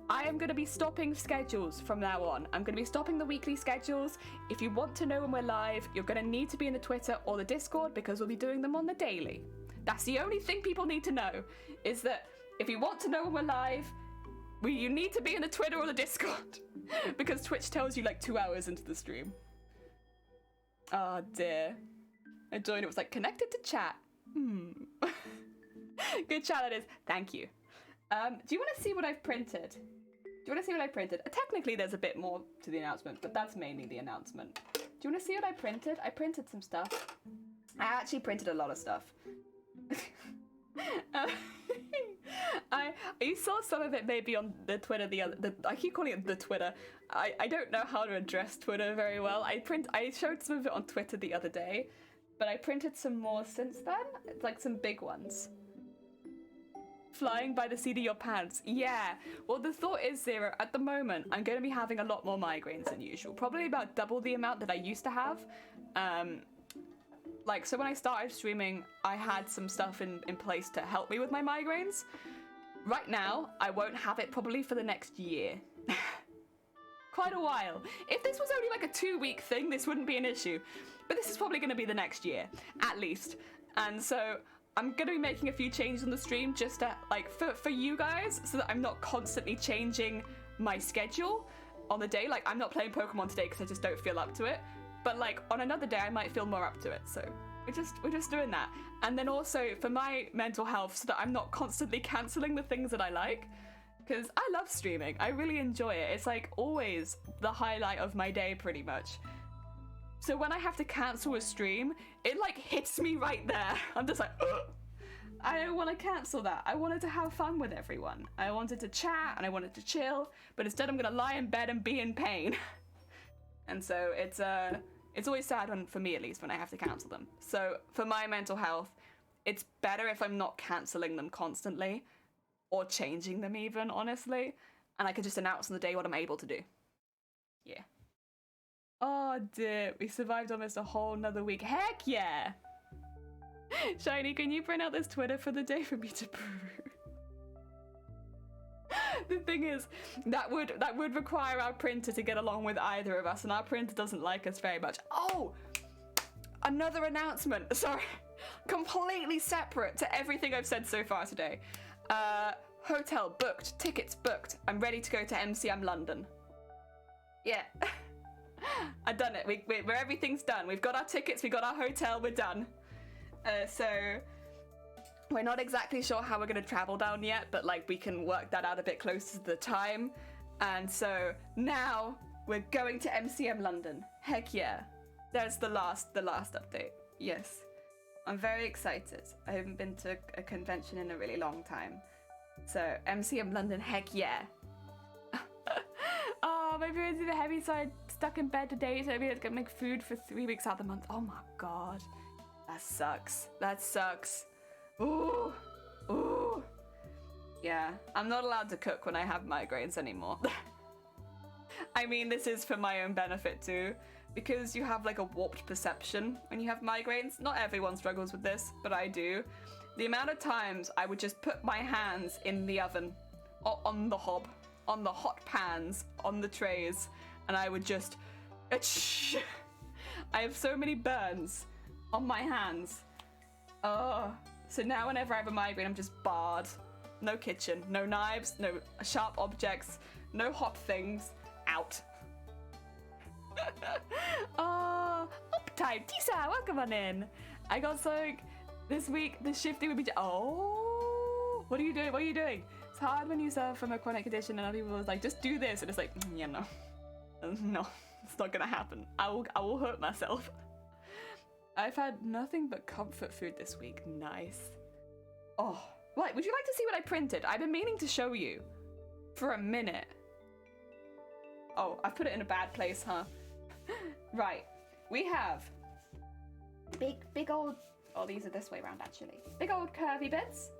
Speaker 1: I am going to be stopping schedules from now on. I'm going to be stopping the weekly schedules. If you want to know when we're live, you're going to need to be in the Twitter or the Discord, because we'll be doing them on the daily. That's the only thing people need to know, is that if you want to know when we're live, you need to be in the Twitter or the Discord, because Twitch tells you like 2 hours into the stream. Oh dear. I joined, it was like connected to chat. Good chat that is. Thank you. Do you want to see what I've printed? Technically there's a bit more to the announcement, but that's mainly the announcement. Do you want to see what I printed? I printed some stuff. I actually printed a lot of stuff. You saw some of it maybe on the Twitter, I keep calling it the Twitter. I don't know how to address Twitter very well. I showed some of it on Twitter the other day, but I printed some more since then. It's like some big ones. Flying by the seat of your pants. Yeah. Well, the thought is, Zero, at the moment, I'm going to be having a lot more migraines than usual. Probably about double the amount that I used to have. So when I started streaming, I had some stuff in place to help me with my migraines. Right now, I won't have it probably for the next year. Quite a while. If this was only like a 2-week thing, this wouldn't be an issue. But this is probably going to be the next year, at least. And so I'm going to be making a few changes on the stream just to, for you guys, so that I'm not constantly changing my schedule on the day. Like, I'm not playing Pokemon today because I just don't feel up to it. But on another day, I might feel more up to it. So we're just doing that. And then also for my mental health, so that I'm not constantly canceling the things that I like, because I love streaming. I really enjoy it. It's like always the highlight of my day, pretty much. So when I have to cancel a stream, it hits me right there. I'm just like, ugh. I don't want to cancel that. I wanted to have fun with everyone. I wanted to chat and I wanted to chill, but instead I'm gonna lie in bed and be in pain. And so it's always sad for me at least when I have to cancel them. So for my mental health, it's better if I'm not canceling them constantly or changing them even, honestly. And I can just announce on the day what I'm able to do. Yeah. Oh dear, we survived almost a whole nother week. Heck yeah! Shiny, can you print out this Twitter for the day for me to peruse? The thing is, that would require our printer to get along with either of us, and our printer doesn't like us very much. Oh! Another announcement. Sorry. Completely separate to everything I've said so far today. Hotel booked, tickets booked. I'm ready to go to MCM London. Yeah. I've done it. We're everything's done. We've got our tickets, we got our hotel, we're done. So we're not exactly sure how we're going to travel down yet, but like we can work that out a bit closer to the time. And so now we're going to MCM London. Heck yeah. There's the last update. Yes. I'm very excited. I haven't been to a convention in a really long time. So MCM London, heck yeah. Oh, my parents are the heavy side, stuck in bed today, so maybe I can make food for 3 weeks out of the month. Oh my god. That sucks. That sucks. Ooh. Ooh. Yeah, I'm not allowed to cook when I have migraines anymore. I mean, this is for my own benefit too, because you have like a warped perception when you have migraines. Not everyone struggles with this, but I do. The amount of times I would just put my hands in the oven, or on the hob, on the hot pans, on the trays, and I would just... I have so many burns on my hands. Oh, so now whenever I have a migraine, I'm just barred. No kitchen, no knives, no sharp objects, no hot things. Out. Oh, uptime. Tisa, welcome on in. I got so this week the shifty would be. Oh, what are you doing? What are you doing? It's hard when you suffer from a chronic condition and other people are like, just do this, and it's like, yeah, no, it's not gonna happen. I will hurt myself. I've had nothing but comfort food this week. Nice. Oh, right. Would you like to see what I printed? I've been meaning to show you for a minute. Oh, I've put it in a bad place, huh? Right. We have big old... Oh, these are this way around, actually. Big old curvy bits.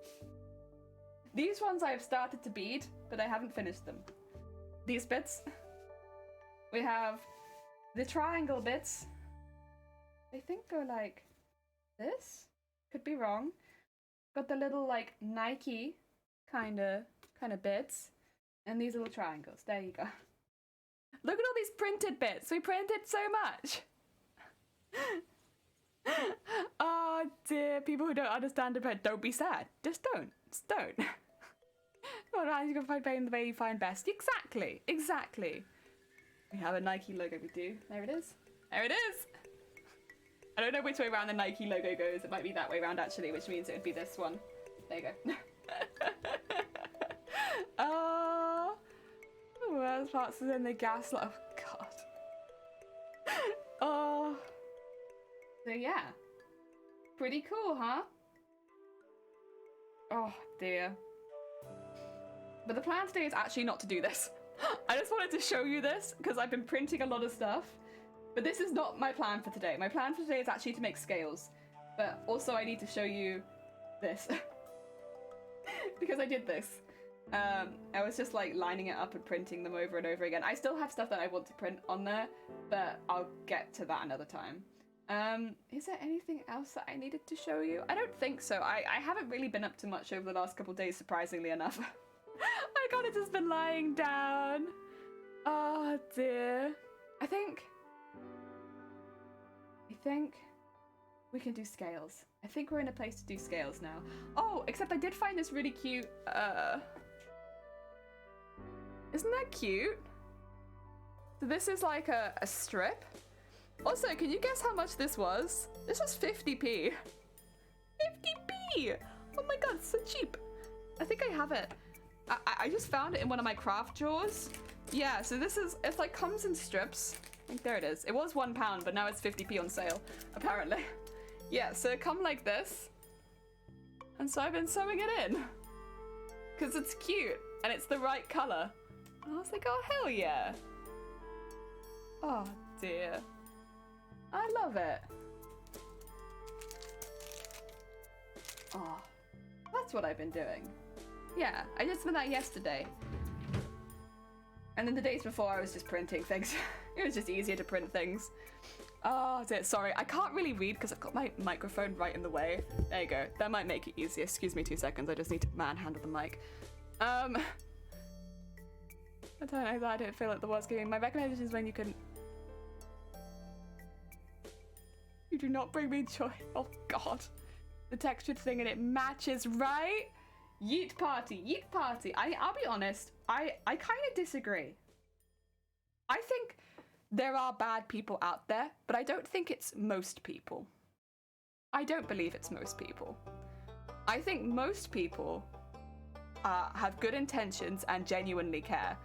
Speaker 1: These ones I have started to bead, but I haven't finished them. These bits. We have the triangle bits. I think go like this. Could be wrong. Got the little like Nike kind of bits, and these little triangles. There you go. Look at all these printed bits. We printed so much. Oh dear, people who don't understand the print, don't be sad. Just don't. Just don't. Well, you can find pain the way you find best. Exactly. Exactly. We have a Nike logo. We do. There it is. There it is. I don't know which way around the Nike logo goes. It might be that way around actually, which means it would be this one. There you go. Oh, where's parts in the gas? Oh god. Oh. So yeah, pretty cool, huh? Oh dear. But the plan today is actually not to do this. I just wanted to show you this because I've been printing a lot of stuff. But this is not my plan for today. My plan for today is actually to make scales. But also I need to show you this. Because I did this. I was just like lining it up and printing them over and over again. I still have stuff that I want to print on there, but I'll get to that another time. Is there anything else that I needed to show you? I don't think so. I haven't really been up to much over the last couple of days, surprisingly enough. I kind of just been lying down. Oh dear. I think we can do scales. I think we're in a place to do scales now. Oh, except I did find this really cute, isn't that cute? So this is like a strip. Also, can you guess how much this was? This was 50p. 50p! Oh my god, it's so cheap. I think I have it. I just found it in one of my craft drawers. Yeah, so this is, it's like comes in strips. I think there it is. It was £1, but now it's 50p on sale, apparently. Yeah, so it come like this. And so I've been sewing it in. Because it's cute, and it's the right colour. And I was like, oh, hell yeah. Oh, dear. I love it. Oh, that's what I've been doing. Yeah, I just spent that yesterday. And then the days before, I was just printing things. It was just easier to print things. Oh, dear. Sorry, I can't really read because I've got my microphone right in the way. There you go. That might make it easier. Excuse me 2 seconds. I just need to manhandle the mic. I don't know. I don't feel like the word's giving. My recommendation is when you can... You do not bring me joy. Oh, God. The textured thing and it matches, right? Yeet party. Yeet party. I'll be honest. I kind of disagree. I think there are bad people out there, but I don't think it's most people. I don't believe it's most people. I think most people have good intentions and genuinely care.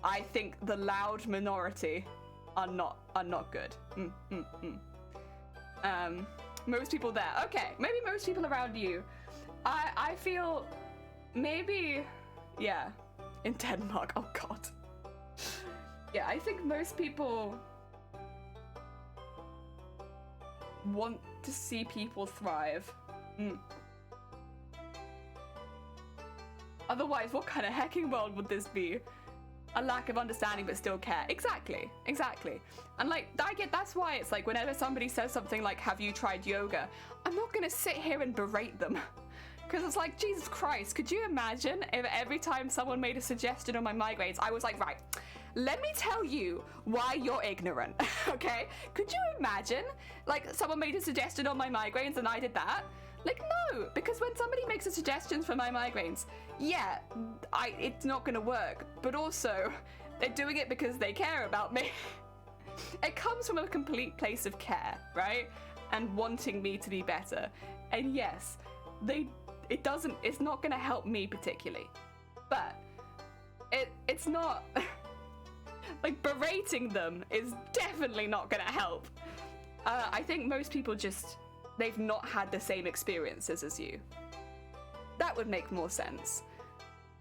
Speaker 1: I think the loud minority are not good. Most people there. Okay, maybe most people around you. I feel maybe, yeah, in Denmark. Oh God. Yeah, I think most people want to see people thrive. Otherwise, what kind of hecking world would this be? A lack of understanding but still care. Exactly. And like, that's why it's like whenever somebody says something like, have you tried yoga? I'm not gonna sit here and berate them. Because it's like, Jesus Christ, could you imagine if every time someone made a suggestion on my migraines, I was like, right, let me tell you why you're ignorant, okay? Could you imagine, like, someone made a suggestion on my migraines and I did that? Like, no, because when somebody makes a suggestion for my migraines, yeah, it's not gonna work, but also, they're doing it because they care about me. It comes from a complete place of care, right? And wanting me to be better. And yes, it's not gonna help me particularly, but it's not, like, berating them is definitely not gonna help. I think most people they've not had the same experiences as you. That would make more sense.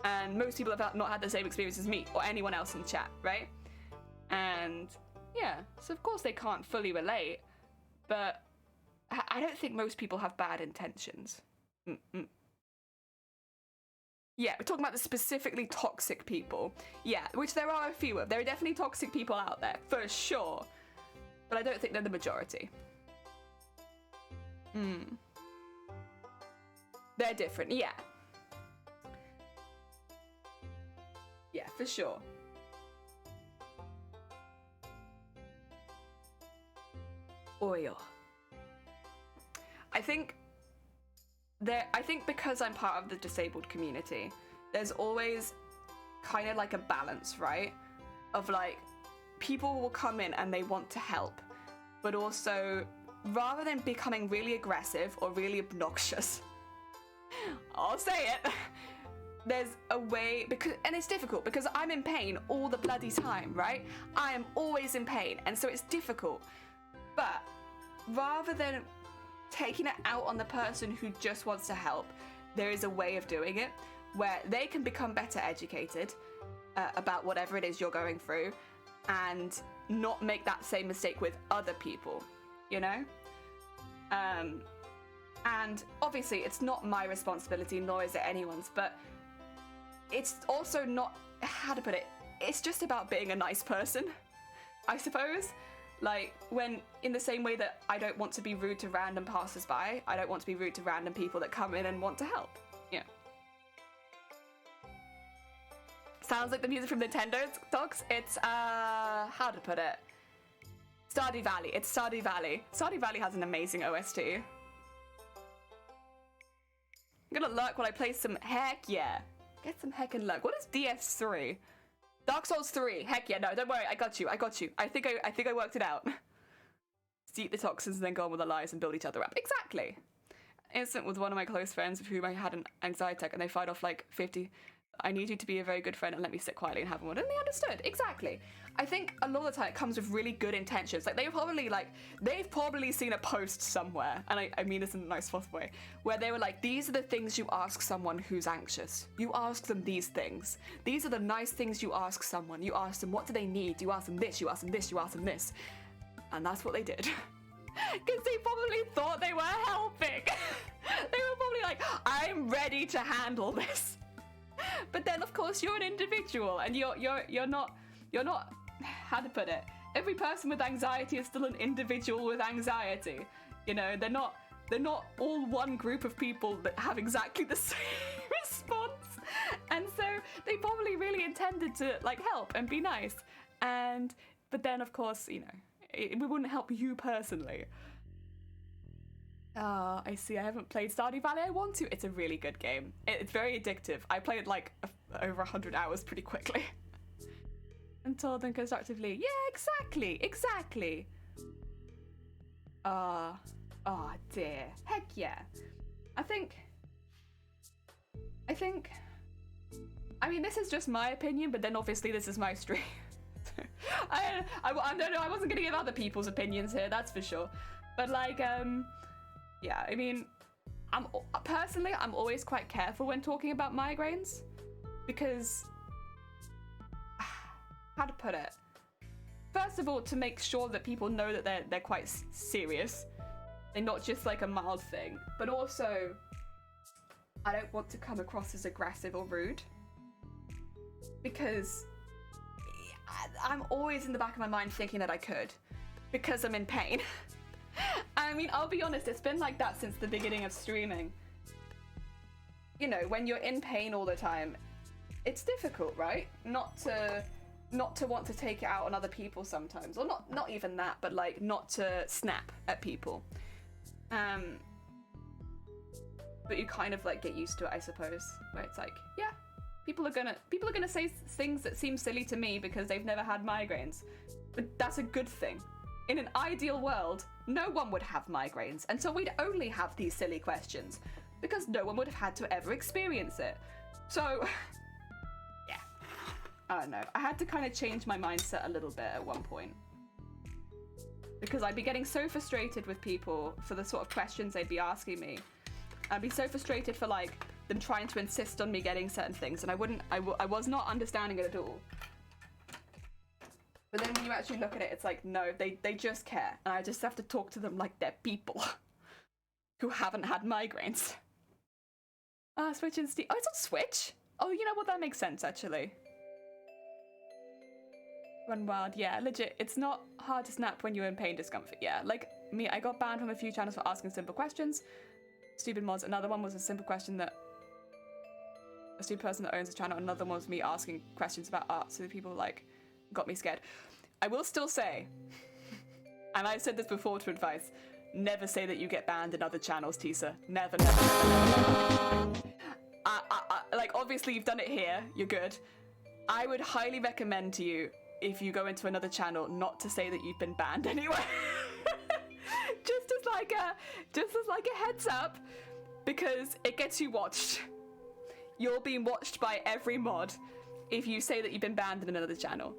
Speaker 1: And most people have not had the same experience as me or anyone else in the chat, right? And yeah, so of course they can't fully relate, but I don't think most people have bad intentions. Yeah, we're talking about the specifically toxic people. Yeah, which there are a few of. There are definitely toxic people out there, for sure. But I don't think they're the majority. They're different, yeah. Yeah, for sure. Oil. I think because I'm part of the disabled community, there's always kind of like a balance, right? Of like, people will come in and they want to help, but also, rather than becoming really aggressive or really obnoxious, I'll say it, there's a way, and it's difficult because I'm in pain all the bloody time, right? I am always in pain, and so it's difficult. But rather than taking it out on the person who just wants to help, there is a way of doing it where they can become better educated about whatever it is you're going through and not make that same mistake with other people, you know? And obviously it's not my responsibility, nor is it anyone's, but it's also not, how to put it, it's just about being a nice person, I suppose. Like, when, in the same way that I don't want to be rude to random passers-by, I don't want to be rude to random people that come in and want to help. Yeah. Sounds like the music from Nintendo's dogs. It's, how to put it? Stardew Valley. It's Stardew Valley. Stardew Valley has an amazing OST. I'm gonna lurk while I play some, heck yeah. Get some heckin' lurk. What is DS3? Dark Souls 3. Heck yeah, no, don't worry, I got you. I think I worked it out. Eat the toxins and then go on with our lives and build each other up. Exactly. Instant with one of my close friends with whom I had an anxiety attack and they fired off like 50 I need you to be a very good friend and let me sit quietly and have one. And they understood, exactly. I think a lot of the time it comes with really good intentions. Like, they've probably seen a post somewhere, and I mean this in a nice possible way, where they were like, these are the things you ask someone who's anxious. You ask them these things. These are the nice things you ask someone. You ask them, what do they need? You ask them this, you ask them this, you ask them this. And that's what they did. Because they probably thought they were helping. They were probably like, I'm ready to handle this. But then, of course, you're an individual, and you're not, how to put it? Every person with anxiety is still an individual with anxiety. You know, they're not all one group of people that have exactly the same response. And so they probably really intended to like help and be nice. But then, of course, you know, we wouldn't help you personally. I see. I haven't played Stardew Valley. I want to. It's a really good game. It's very addictive. I played like over 100 hours pretty quickly. And told them constructively. Yeah, exactly. Oh dear. Heck yeah. I mean, this is just my opinion, but then obviously this is my stream. I don't know. I wasn't gonna give other people's opinions here. That's for sure. But like, yeah, I mean, I'm always quite careful when talking about migraines, because, how to put it? First of all, to make sure that people know that they're quite serious, and not just like a mild thing. But also, I don't want to come across as aggressive or rude, because I'm always in the back of my mind thinking that I could, because I'm in pain. I mean, I'll be honest, it's been like that since the beginning of streaming. You know, when you're in pain all the time, it's difficult, right? Not to want to take it out on other people sometimes, or not even that, but like not to snap at people. But you kind of like get used to it, I suppose, where it's like, yeah, people are gonna say things that seem silly to me because they've never had migraines, but that's a good thing. In an ideal world, no one would have migraines, and so we'd only have these silly questions, because no one would have had to ever experience it. So, yeah, I don't know. I had to kind of change my mindset a little bit at one point, because I'd be getting so frustrated with people for the sort of questions they'd be asking me. I'd be so frustrated for like them trying to insist on me getting certain things, and I was not understanding it at all. But then when you actually look at it, it's like, no, they just care. And I just have to talk to them like they're people who haven't had migraines. Switch and Steam. Oh, it's on Switch? Oh, you know what? That makes sense, actually. Run Wild. Yeah, legit. It's not hard to snap when you're in pain discomfort. Yeah, like me, I got banned from a few channels for asking simple questions. Stupid mods. Another one was a simple question that a stupid person that owns a channel. Another one was me asking questions about art. So the people like got me scared. I will still say, and I've said this before to advice, never say that you get banned in other channels, Tisa. Never. Like, obviously you've done it here, you're good. I would highly recommend to you, if you go into another channel, not to say that you've been banned anyway. just as like a heads up, because it gets you watched. You're being watched by every mod if you say that you've been banned in another channel.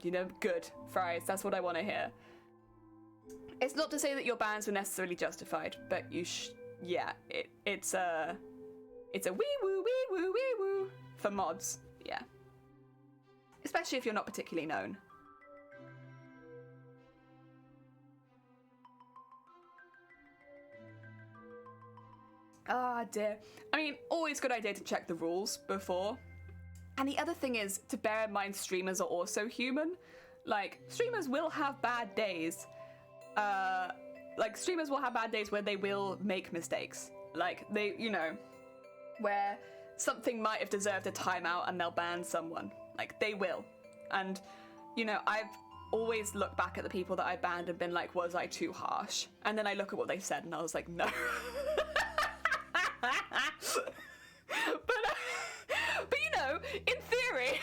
Speaker 1: You know, good, fries, that's what I want to hear. It's not to say that your bans were necessarily justified, but yeah, it's a wee woo for mods, yeah. Especially if you're not particularly known. Ah, dear. I mean, always good idea to check the rules before. And the other thing is to bear in mind streamers are also human. Like, streamers will have bad days. Like, streamers will have bad days where they will make mistakes. Like, they, you know, where something might have deserved a timeout and they'll ban someone. Like, they will. And, you know, I've always looked back at the people that I banned and been like, was I too harsh? And then I look at what they said and I was like, no. But you know, in theory,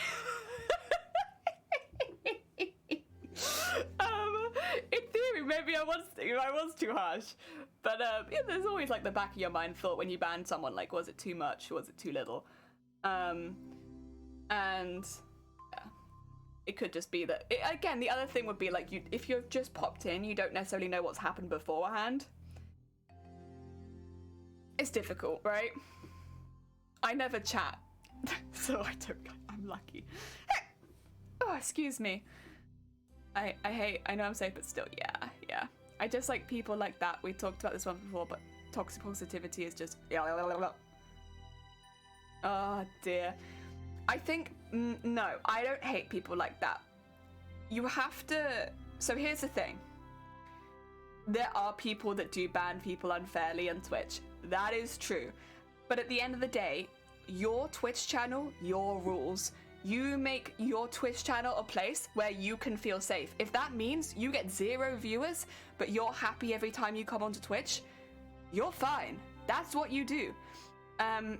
Speaker 1: maybe I was too harsh. But yeah, there's always like the back of your mind thought when you ban someone, like, was it too much? Was it too little? And yeah, it could just be that again, the other thing would be like, if you've just popped in, you don't necessarily know what's happened beforehand. It's difficult, right? I never chat, so I'm lucky. Oh, excuse me. I know I'm safe, but still, yeah. I just like people like that. We talked about this one before, but toxic positivity is just, oh dear. I think, no, I don't hate people like that. You have to, so here's the thing. There are people that do ban people unfairly on Twitch. That is true. But at the end of the day, your Twitch channel, your rules. You make your Twitch channel a place where you can feel safe. If that means you get 0 viewers, but you're happy every time you come onto Twitch, you're fine. That's what you do. At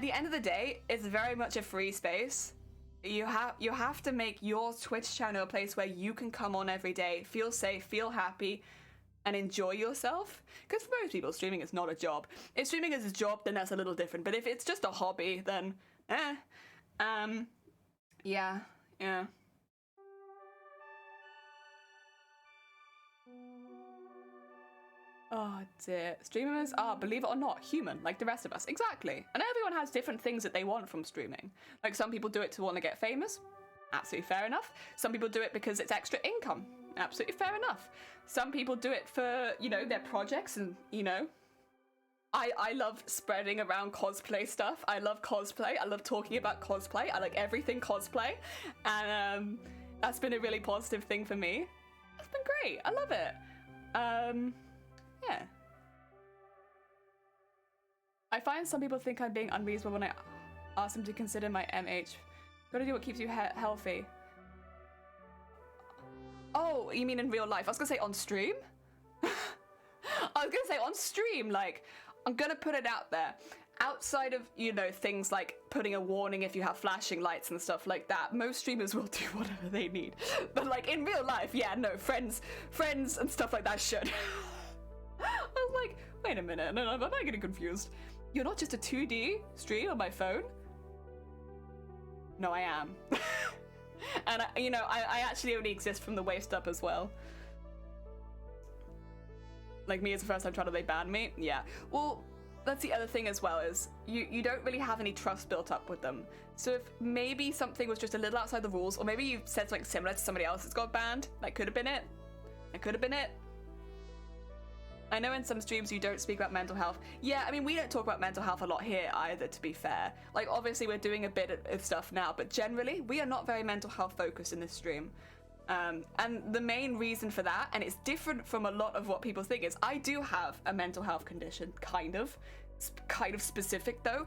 Speaker 1: the end of the day, it's very much a free space. You have to make your Twitch channel a place where you can come on every day, feel safe, feel happy, and enjoy yourself. Because for most people, streaming is not a job. If streaming is a job, then that's a little different. But if it's just a hobby, then yeah. Oh dear. Streamers are, believe it or not, human, like the rest of us. Exactly. And everyone has different things that they want from streaming. Like some people do it to want to get famous. Absolutely fair enough. Some people do it because it's extra income. Absolutely fair enough. Some people do it for, their projects and, I love spreading around cosplay stuff. I love cosplay. I love talking about cosplay. I like everything cosplay. And that's been a really positive thing for me. It's been great. I love it. Yeah. I find some people think I'm being unreasonable when I ask them to consider my MH. Gotta do what keeps you healthy. Oh, you mean in real life? I was gonna say on stream? I was gonna say on stream, like, I'm gonna put it out there. Outside of, things like putting a warning if you have flashing lights and stuff like that, most streamers will do whatever they need. But like in real life, yeah, no, friends and stuff like that should. I was like, wait a minute, no, I'm not getting confused. You're not just a 2D stream on my phone? No, I am. And I actually only exist from the waist up as well. Like me, it's the first time trying to, they ban me. Yeah. Well, that's the other thing as well, is you don't really have any trust built up with them. So if maybe something was just a little outside the rules, or maybe you said something similar to somebody else that's got banned, that could have been it. That could have been it. I know in some streams you don't speak about mental health. Yeah, I mean, we don't talk about mental health a lot here either, to be fair. Like, obviously we're doing a bit of stuff now, but generally we are not very mental health focused in this stream. And the main reason for that, and it's different from a lot of what people think, is I do have a mental health condition, kind of specific though.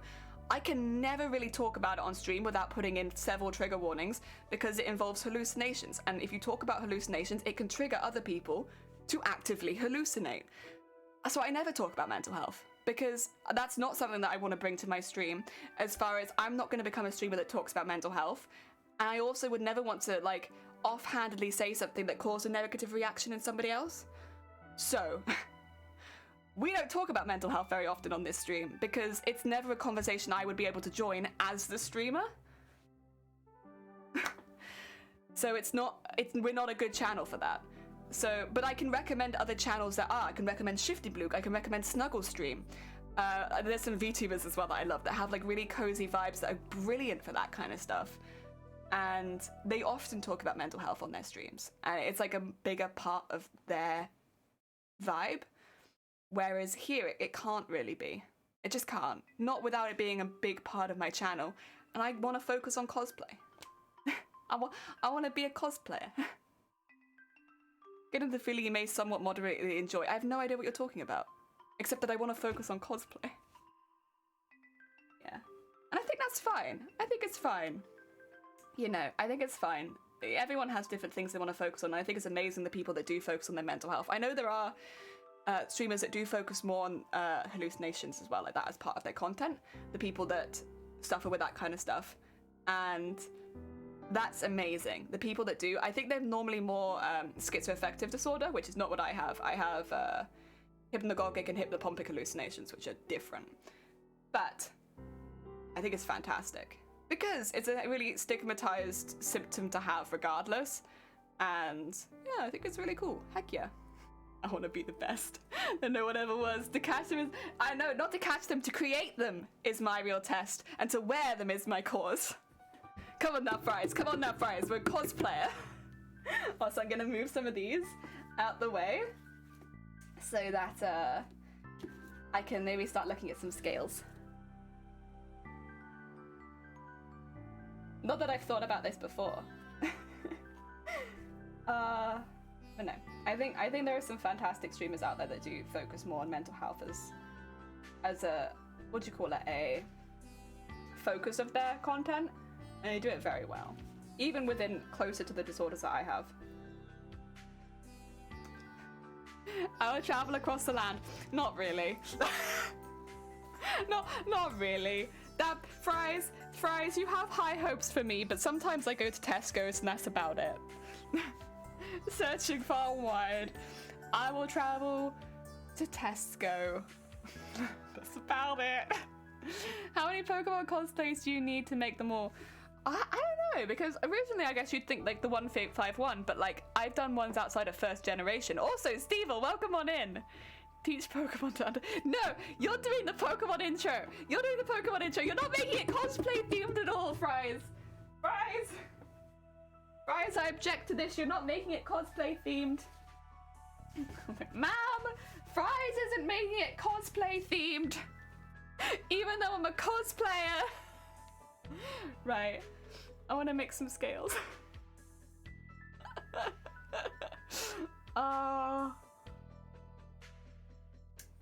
Speaker 1: I can never really talk about it on stream without putting in several trigger warnings, because it involves hallucinations. And if you talk about hallucinations, it can trigger other people to actively hallucinate. So I never talk about mental health, because that's not something that I want to bring to my stream, as far as I'm not going to become a streamer that talks about mental health. And I also would never want to, like, offhandedly say something that caused a negative reaction in somebody else. So we don't talk about mental health very often on this stream, because it's never a conversation I would be able to join as the streamer. So we're not a good channel for that. So, but I can recommend other channels that are. I can recommend Shifty Blue, I can recommend Snuggle Stream. There's some VTubers as well that I love that have like really cozy vibes that are brilliant for that kind of stuff. And they often talk about mental health on their streams. And it's like a bigger part of their vibe. Whereas here, it can't really be. It just can't. Not without it being a big part of my channel. And I want to focus on cosplay. I want to be a cosplayer. Getting the feeling you may somewhat moderately enjoy. I have no idea what you're talking about. Except that I want to focus on cosplay. Yeah. And I think that's fine. I think it's fine. I think it's fine. Everyone has different things they want to focus on. And I think it's amazing the people that do focus on their mental health. I know there are streamers that do focus more on hallucinations as well, like that as part of their content. The people that suffer with that kind of stuff. And that's amazing. The people that do, I think they're normally more schizoaffective disorder, which is not what I have. I have hypnagogic and hypnopompic hallucinations, which are different. But I think it's fantastic. Because it's a really stigmatized symptom to have regardless. And yeah, I think it's really cool. Heck yeah. I want to be the best that no one ever was. To catch them is, I know, not to catch them, to create them is my real test. And to wear them is my cause. Come on now, Fries. Come on now, Fries. We're a cosplayer. Also, I'm going to move some of these out the way so that I can maybe start looking at some scales. Not that I've thought about this before. But no, I think there are some fantastic streamers out there that do focus more on mental health as a, what do you call it, a focus of their content, and they do it very well, even within closer to the disorders that I have. I will travel across the land. Not really. Not really. That Fries, you have high hopes for me, but sometimes I go to Tesco's and that's about it. Searching far and wide. I will travel to Tesco. That's about it. How many Pokemon cosplays do you need to make them all? I don't know, because originally I guess you'd think like the 151, but like I've done ones outside of first generation. Also, Stevel, welcome on in. Teach Pokemon to under. No, you're doing the Pokemon intro. You're doing the Pokemon intro. You're not making it cosplay themed at all, Fries. Fries, I object to this. You're not making it cosplay themed. Ma'am, Fries isn't making it cosplay themed. Even though I'm a cosplayer. Right. I want to mix some scales.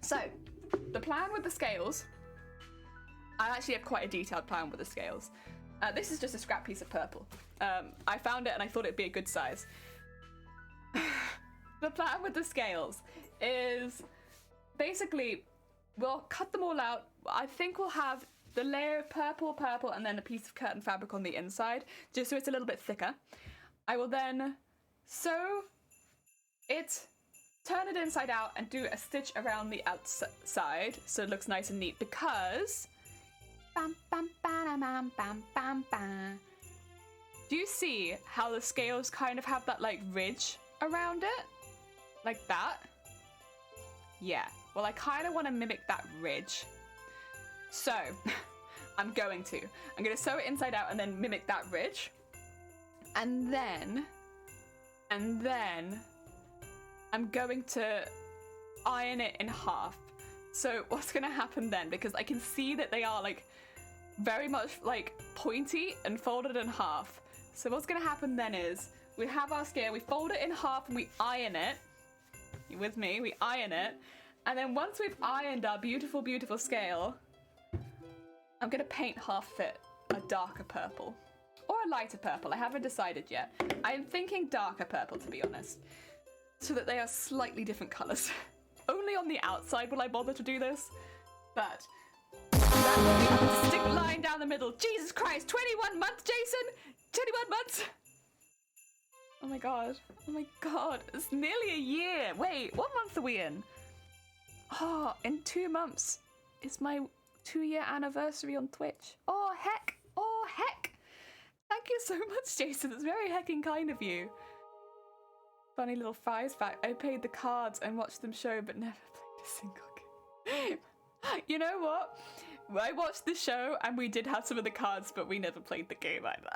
Speaker 1: So, the plan with the scales, I actually have quite a detailed plan with the scales. This is just a scrap piece of purple. I found it and I thought it'd be a good size. The plan with the scales is basically, we'll cut them all out. I think we'll have the layer of purple, and then a piece of curtain fabric on the inside, just so it's a little bit thicker. I will then sew it, turn it inside out, and do a stitch around the outside so it looks nice and neat, because... Do you see how the scales kind of have that like ridge around it? Like that? Yeah. Well, I kind of want to mimic that ridge. So, I'm going to sew it inside out and then mimic that ridge. And then I'm going to iron it in half. So what's going to happen then, because I can see that they are like very much like pointy and folded in half. So what's going to happen then is we have our scale, we fold it in half and we iron it. You with me? We iron it. And then once we've ironed our beautiful, beautiful scale, I'm going to paint half of it a darker purple or a lighter purple. I haven't decided yet. I'm thinking darker purple, to be honest, so that they are slightly different colors. Only on the outside will I bother to do this, but that will be a distinct line down the middle. Jesus Christ, 21 months, Jason! 21 months! Oh my god. Oh my god. It's nearly a year. Wait, what month are we in? Oh, in 2 months. It's my 2-year anniversary on Twitch. Oh, heck. Oh, heck. Thank you so much, Jason. It's very hecking kind of you. Funny little Fries fact. I played the cards and watched them show, but never played a single game. You know what? I watched the show and we did have some of the cards, but we never played the game either.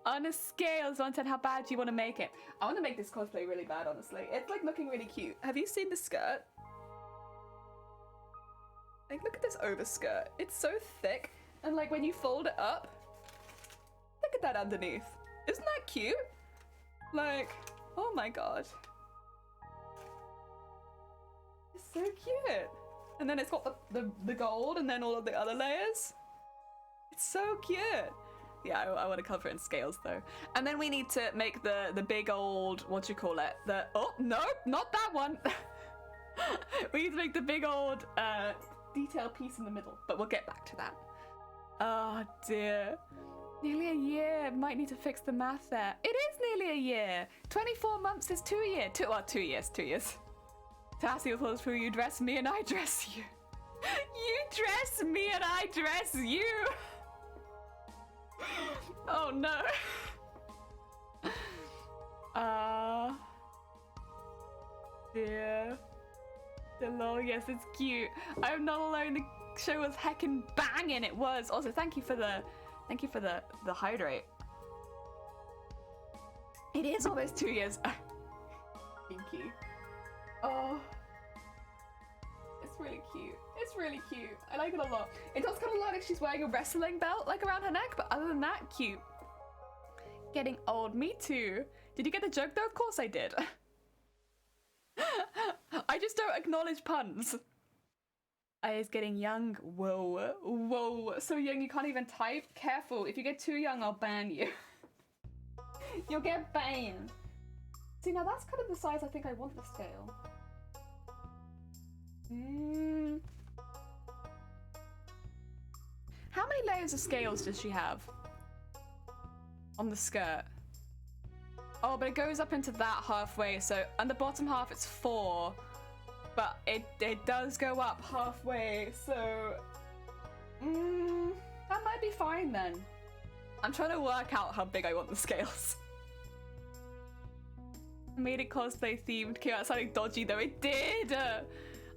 Speaker 1: On a scale of 1 to 10, how bad do you want to make it? I want to make this cosplay really bad, honestly. It's like looking really cute. Have you seen the skirt? Like, look at this overskirt. It's so thick, and like when you fold it up, look at that underneath. Isn't that cute? Like, oh my god. It's so cute. And then it's got the gold and then all of the other layers. It's so cute. Yeah, I want to cover it in scales though. And then we need to make the big old, what do you call it? Oh, no, not that one. We need to make the big old detail piece in the middle, but we'll get back to that. Oh dear. Nearly a year. Might need to fix the math there. It is nearly a year. 24 months is 2 years. 2 years. Tassie was who you dress me and I dress you. You dress me and I dress you. Oh no. Dear. Lol, yes, it's cute. I'm not alone. The show was heckin' banging. It was. Also, thank you for the hydrate. It is almost 2 years. Thank you. Oh, it's really cute. It's really cute. I like it a lot. It does kind of look like she's wearing a wrestling belt like around her neck, but other than that, cute. Getting old, me too. Did you get the joke though? Of course I did. I just don't acknowledge puns. I is getting young. Whoa, whoa, so young you can't even type. Careful, if you get too young, I'll ban you. You'll get banned. See, now that's kind of the size I think I want the scale. How many layers of scales does she have on the skirt? Oh, but it goes up into that halfway, so on the bottom half it's 4, but it does go up halfway, so that might be fine then. I'm trying to work out how big I want the scales. Made it cosplay themed. Came out sounding dodgy though. It did.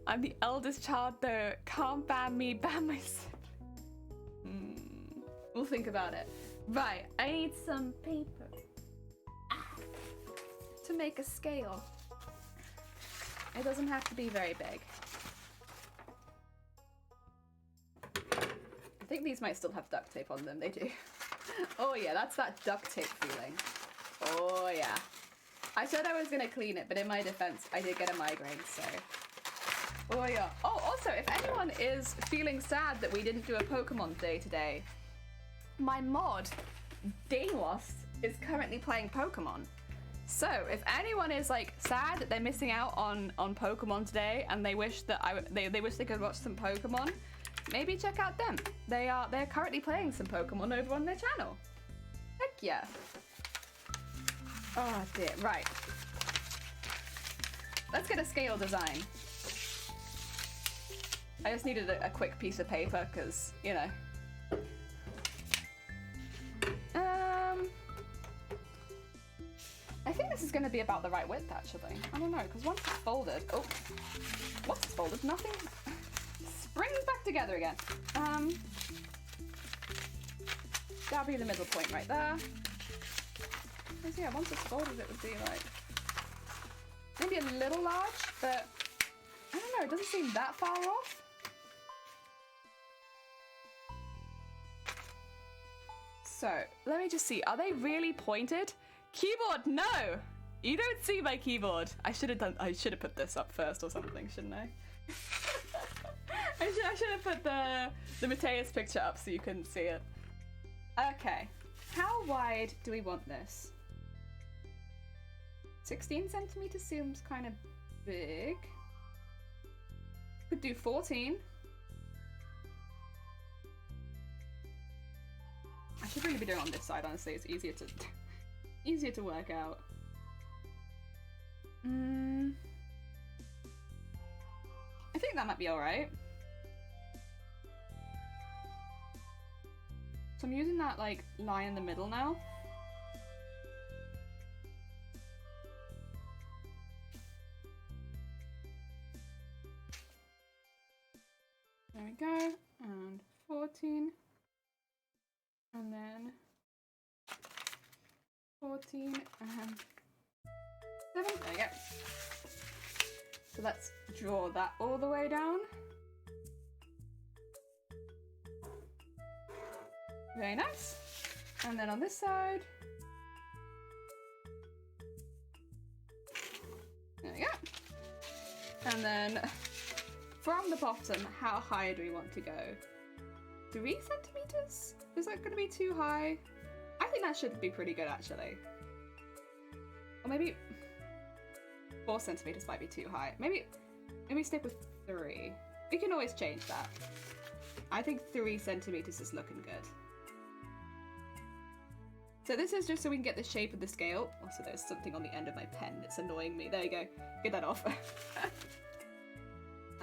Speaker 1: I'm the eldest child though. Can't ban me. Ban my sibling. We'll think about it. Right. I need some paper to make a scale. It doesn't have to be very big. I think these might still have duct tape on them. They do. Oh yeah, that's that duct tape feeling. Oh yeah. I said I was gonna clean it, but in my defense, I did get a migraine, so. Oh yeah. Oh, also, if anyone is feeling sad that we didn't do a Pokemon day today, my mod, Dingwas, is currently playing Pokemon. So, if anyone is like sad that they're missing out on Pokemon today, and they wish that they wish they could watch some Pokemon, maybe check out them. They're currently playing some Pokemon over on their channel. Heck yeah. Oh dear, right. Let's get a scale design. I just needed a quick piece of paper because, you know. I think this is going to be about the right width actually. I don't know, because once it's folded, once it's folded, nothing springs back together again. That'll be the middle point right there. Because yeah, once it's folded it would be like, maybe a little large, but I don't know, it doesn't seem that far off. So, let me just see, are they really pointed? Keyboard, no! You don't see my keyboard. I should have put this up first or something, shouldn't I? I should have put the Mateus picture up so you couldn't see it. Okay, how wide do we want this? 16 centimeters seems kind of big. Could do 14. I should really be doing it on this side, honestly. It's easier to work out. I think that might be alright. So I'm using that like line in the middle now. There we go, and 14, and then 14 and 7, there we go. So let's draw that all the way down. Very nice. And then on this side, there we go. And then from the bottom, how high do we want to go? 3 centimeters? Is that going to be too high? I think that should be pretty good actually. Or maybe 4 centimeters might be too high. Maybe stick with 3. We can always change that. I think 3 centimeters is looking good. So this is just so we can get the shape of the scale. Also, there's something on the end of my pen that's annoying me. There you go. Get that off.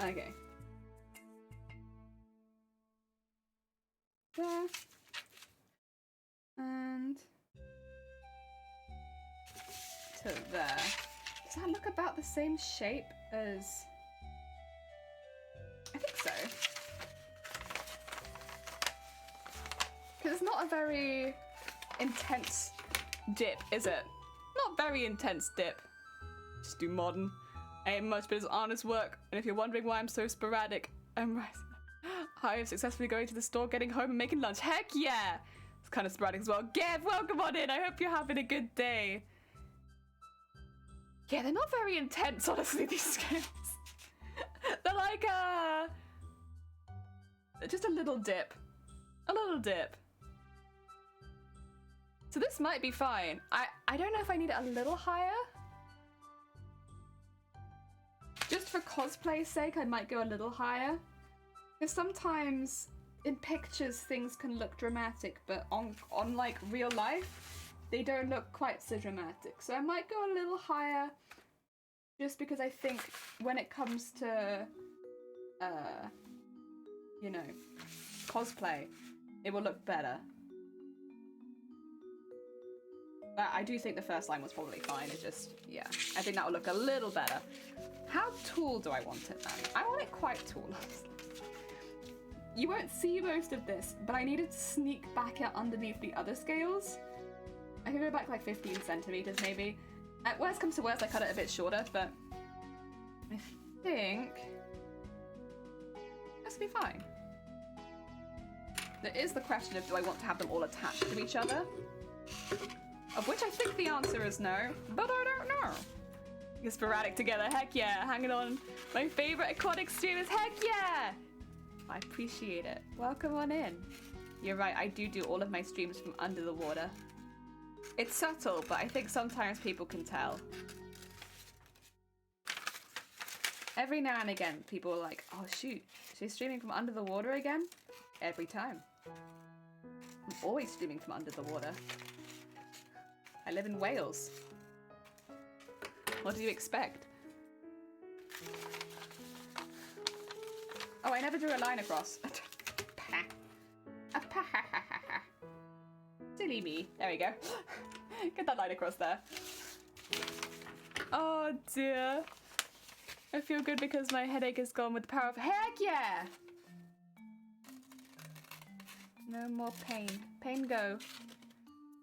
Speaker 1: Okay. there. And to there. Does that look about the same shape as... I think so. Because it's not a very intense dip, is it? Not very intense dip. Just do modern. Ain't much but it's honest work. And if you're wondering why I'm so sporadic, I am successfully going to the store, getting home and making lunch. Heck yeah! It's kind of sporadic as well. Gav, welcome on in. I hope you're having a good day. Yeah, they're not very intense, honestly, these scales. They're like, just a little dip. A little dip. So this might be fine. I don't know if I need it a little higher. Just for cosplay's sake, I might go a little higher. Because sometimes in pictures things can look dramatic, but on like real life, they don't look quite so dramatic. So I might go a little higher, just because I think when it comes to, you know, cosplay, it will look better. But I do think the first line was probably fine. It just, yeah, I think that will look a little better. How tall do I want it then? I want it quite tall. You won't see most of this, but I need it to sneak back out underneath the other scales. I can go back like 15 centimeters maybe. At worst comes to worst, I cut it a bit shorter, but I think this will be fine. There is the question of, do I want to have them all attached to each other? Of which I think the answer is no, but I don't know. You're sporadic together, heck yeah, hanging on. My favorite aquatic stream is heck yeah! I appreciate it. Welcome on in. You're right, I do all of my streams from under the water. It's subtle, but I think sometimes people can tell. Every now and again, people are like, oh shoot, she's streaming from under the water again? Every time. I'm always streaming from under the water. I live in Wales. What do you expect? Oh, I never drew a line across. Silly me. There we go. Get that line across there. Oh dear. I feel good because my headache is gone with the power of heck yeah! No more pain. Pain go.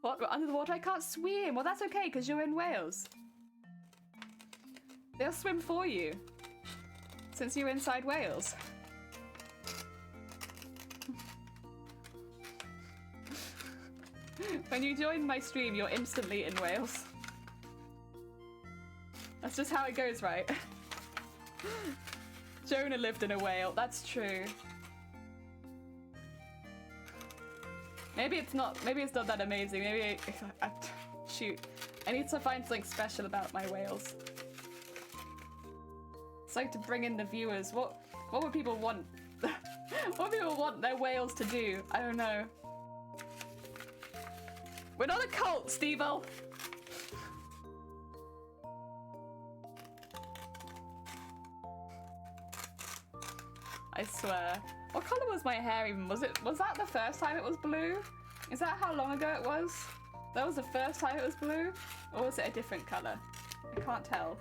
Speaker 1: What? We're under the water? I can't swim. Well, that's okay because you're in Wales. They'll swim for you. Since you're inside Wales. When you join my stream, you're instantly in Wales. That's just how it goes, right? Jonah lived in a whale. That's true. Maybe it's not that amazing. Maybe shoot. I need to find something special about my whales. It's like to bring in the viewers. What would people want? What do people want their whales to do? I don't know. We're not a cult, Steve-O. I swear. What colour was my hair even? Was that the first time it was blue? Is that how long ago it was? That was the first time it was blue? Or was it a different colour? I can't tell.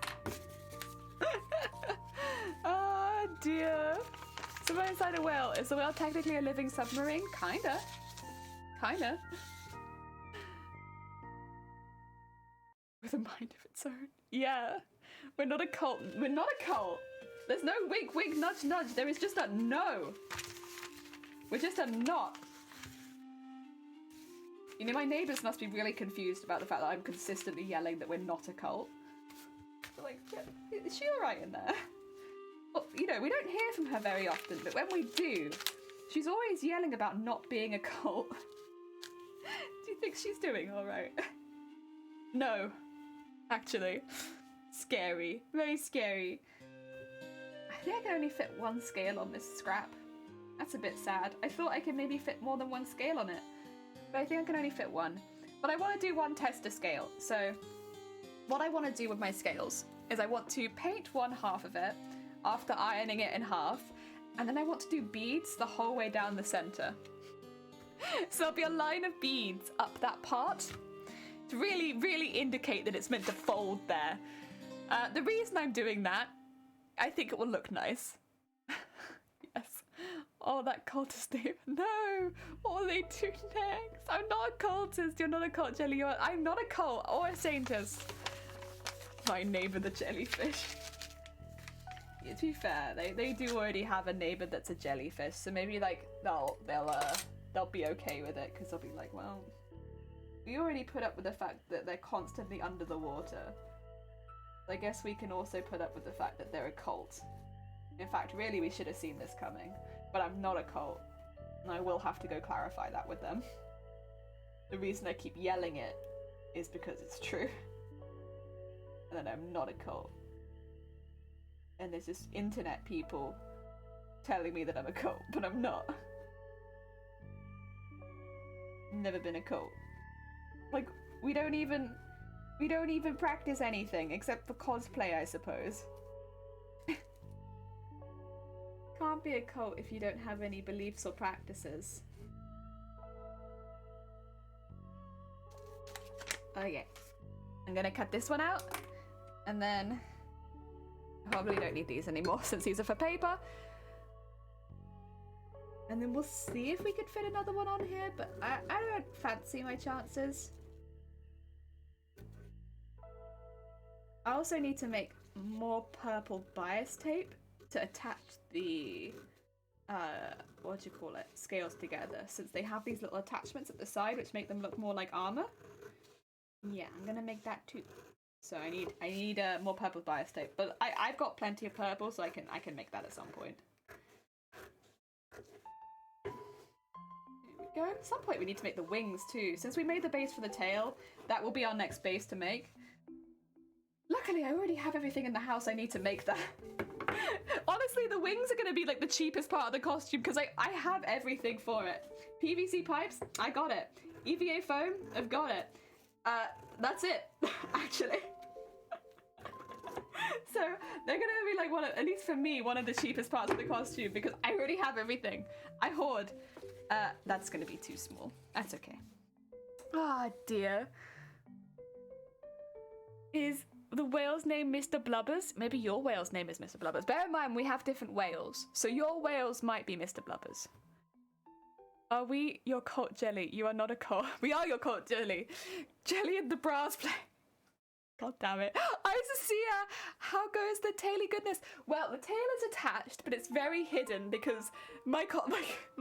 Speaker 1: Oh dear. So we're inside a whale. Is the whale technically a living submarine? Kinda. Kinda. With a mind of its own. Yeah. We're not a cult. We're not a cult. There's no wink, wink, nudge, nudge. There is just a no. We're just a not. You know, my neighbours must be really confused about the fact that I'm consistently yelling that we're not a cult. They're like, is she alright in there? Well, you know, we don't hear from her very often, but when we do, she's always yelling about not being a cult. Do you think she's doing alright? No. Actually. Scary. Very scary. I think I can only fit one scale on this scrap. That's a bit sad. I thought I could maybe fit more than one scale on it, but I think I can only fit one. But I want to do one tester scale. So what I want to do with my scales is I want to paint one half of it after ironing it in half, and then I want to do beads the whole way down the center. So there'll be a line of beads up that part to really, really indicate that it's meant to fold there. The reason I'm doing that, I think it will look nice. Yes. Oh, that cultist name. No! What will they do next? I'm not a cultist. You're not a cult, Jelly. I'm not a cult or a saintess. My neighbor, the jellyfish. Yeah, to be fair, they do already have a neighbor that's a jellyfish, so maybe like they'll be okay with it, because they'll be like, well, we already put up with the fact that they're constantly under the water. I guess we can also put up with the fact that they're a cult. In fact, really, we should have seen this coming. But I'm not a cult, and I will have to go clarify that with them. The reason I keep yelling it is because it's true. And that I'm not a cult. And there's just internet people telling me that I'm a cult, but I'm not. Never been a cult. Like, we don't even practice anything except for cosplay, I suppose. Can't be a cult if you don't have any beliefs or practices. Okay, I'm gonna cut this one out, and then I probably don't need these anymore since these are for paper. And then we'll see if we could fit another one on here, but I don't fancy my chances. I also need to make more purple bias tape to attach the what do you call it, scales together, since they have these little attachments at the side which make them look more like armor. Yeah, I'm gonna make that too. So I need more purple bias tape, but I've got plenty of purple, so I can make that at some point. There we go. At some point we need to make the wings too. Since we made the base for the tail, that will be our next base to make. Luckily, I already have everything in the house I need to make that. Honestly, the wings are going to be like the cheapest part of the costume because I have everything for it. PVC pipes, I got it. EVA foam, I've got it. That's it, actually. So they're going to be like at least for me, one of the cheapest parts of the costume because I already have everything. I hoard. That's going to be too small. That's okay. Ah, dear. Is the whale's name Mr. Blubbers? Maybe your whale's name is Mr. Blubbers. Bear in mind, we have different whales, so your whales might be Mr. Blubbers. Are we your cult, Jelly? You are not a cult. We are your cult, Jelly. Jelly and the brass play. God damn it. Isacia, how goes the taily goodness? Well, the tail is attached, but it's very hidden because my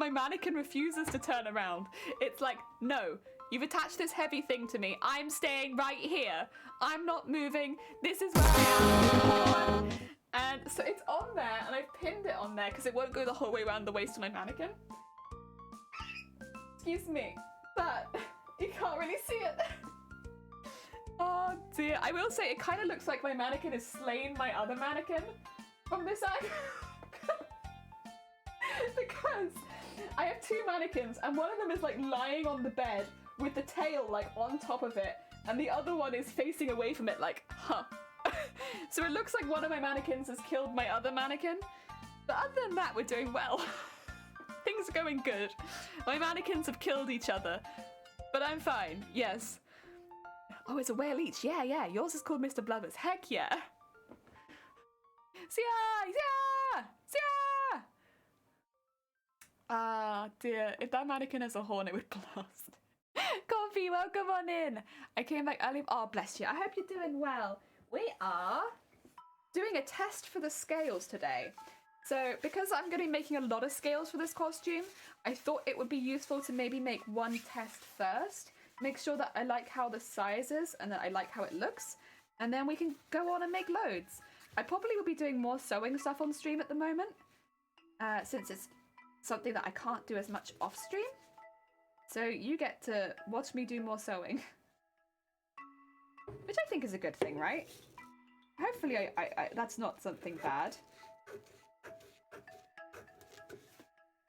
Speaker 1: mannequin refuses to turn around. It's like, no. You've attached this heavy thing to me. I'm staying right here. I'm not moving. This is where I am. And so it's on there, and I've pinned it on there because it won't go the whole way around the waist of my mannequin. Excuse me, but you can't really see it. Oh dear. I will say it kind of looks like my mannequin has slain my other mannequin from this angle. Because I have two mannequins, and one of them is like lying on the bed with the tail like on top of it, and the other one is facing away from it like, huh. So it looks like one of my mannequins has killed my other mannequin, but other than that, we're doing well. Things are going good. My mannequins have killed each other, but I'm fine, yes. Oh, it's a whale each. Yeah. Yours is called Mr. Blubbers. Heck yeah. Sia! Ah, dear. If that mannequin has a horn, it would blast. Coffee, welcome on in. I came back early. Oh, bless you. I hope you're doing well. We are doing a test for the scales today. So, because I'm going to be making a lot of scales for this costume, I thought it would be useful to maybe make one test first. Make sure that I like how the size is and that I like how it looks. And then we can go on and make loads. I probably will be doing more sewing stuff on stream at the moment. Since it's something that I can't do as much off stream. So you get to watch me do more sewing. Which I think is a good thing, right? Hopefully I that's not something bad.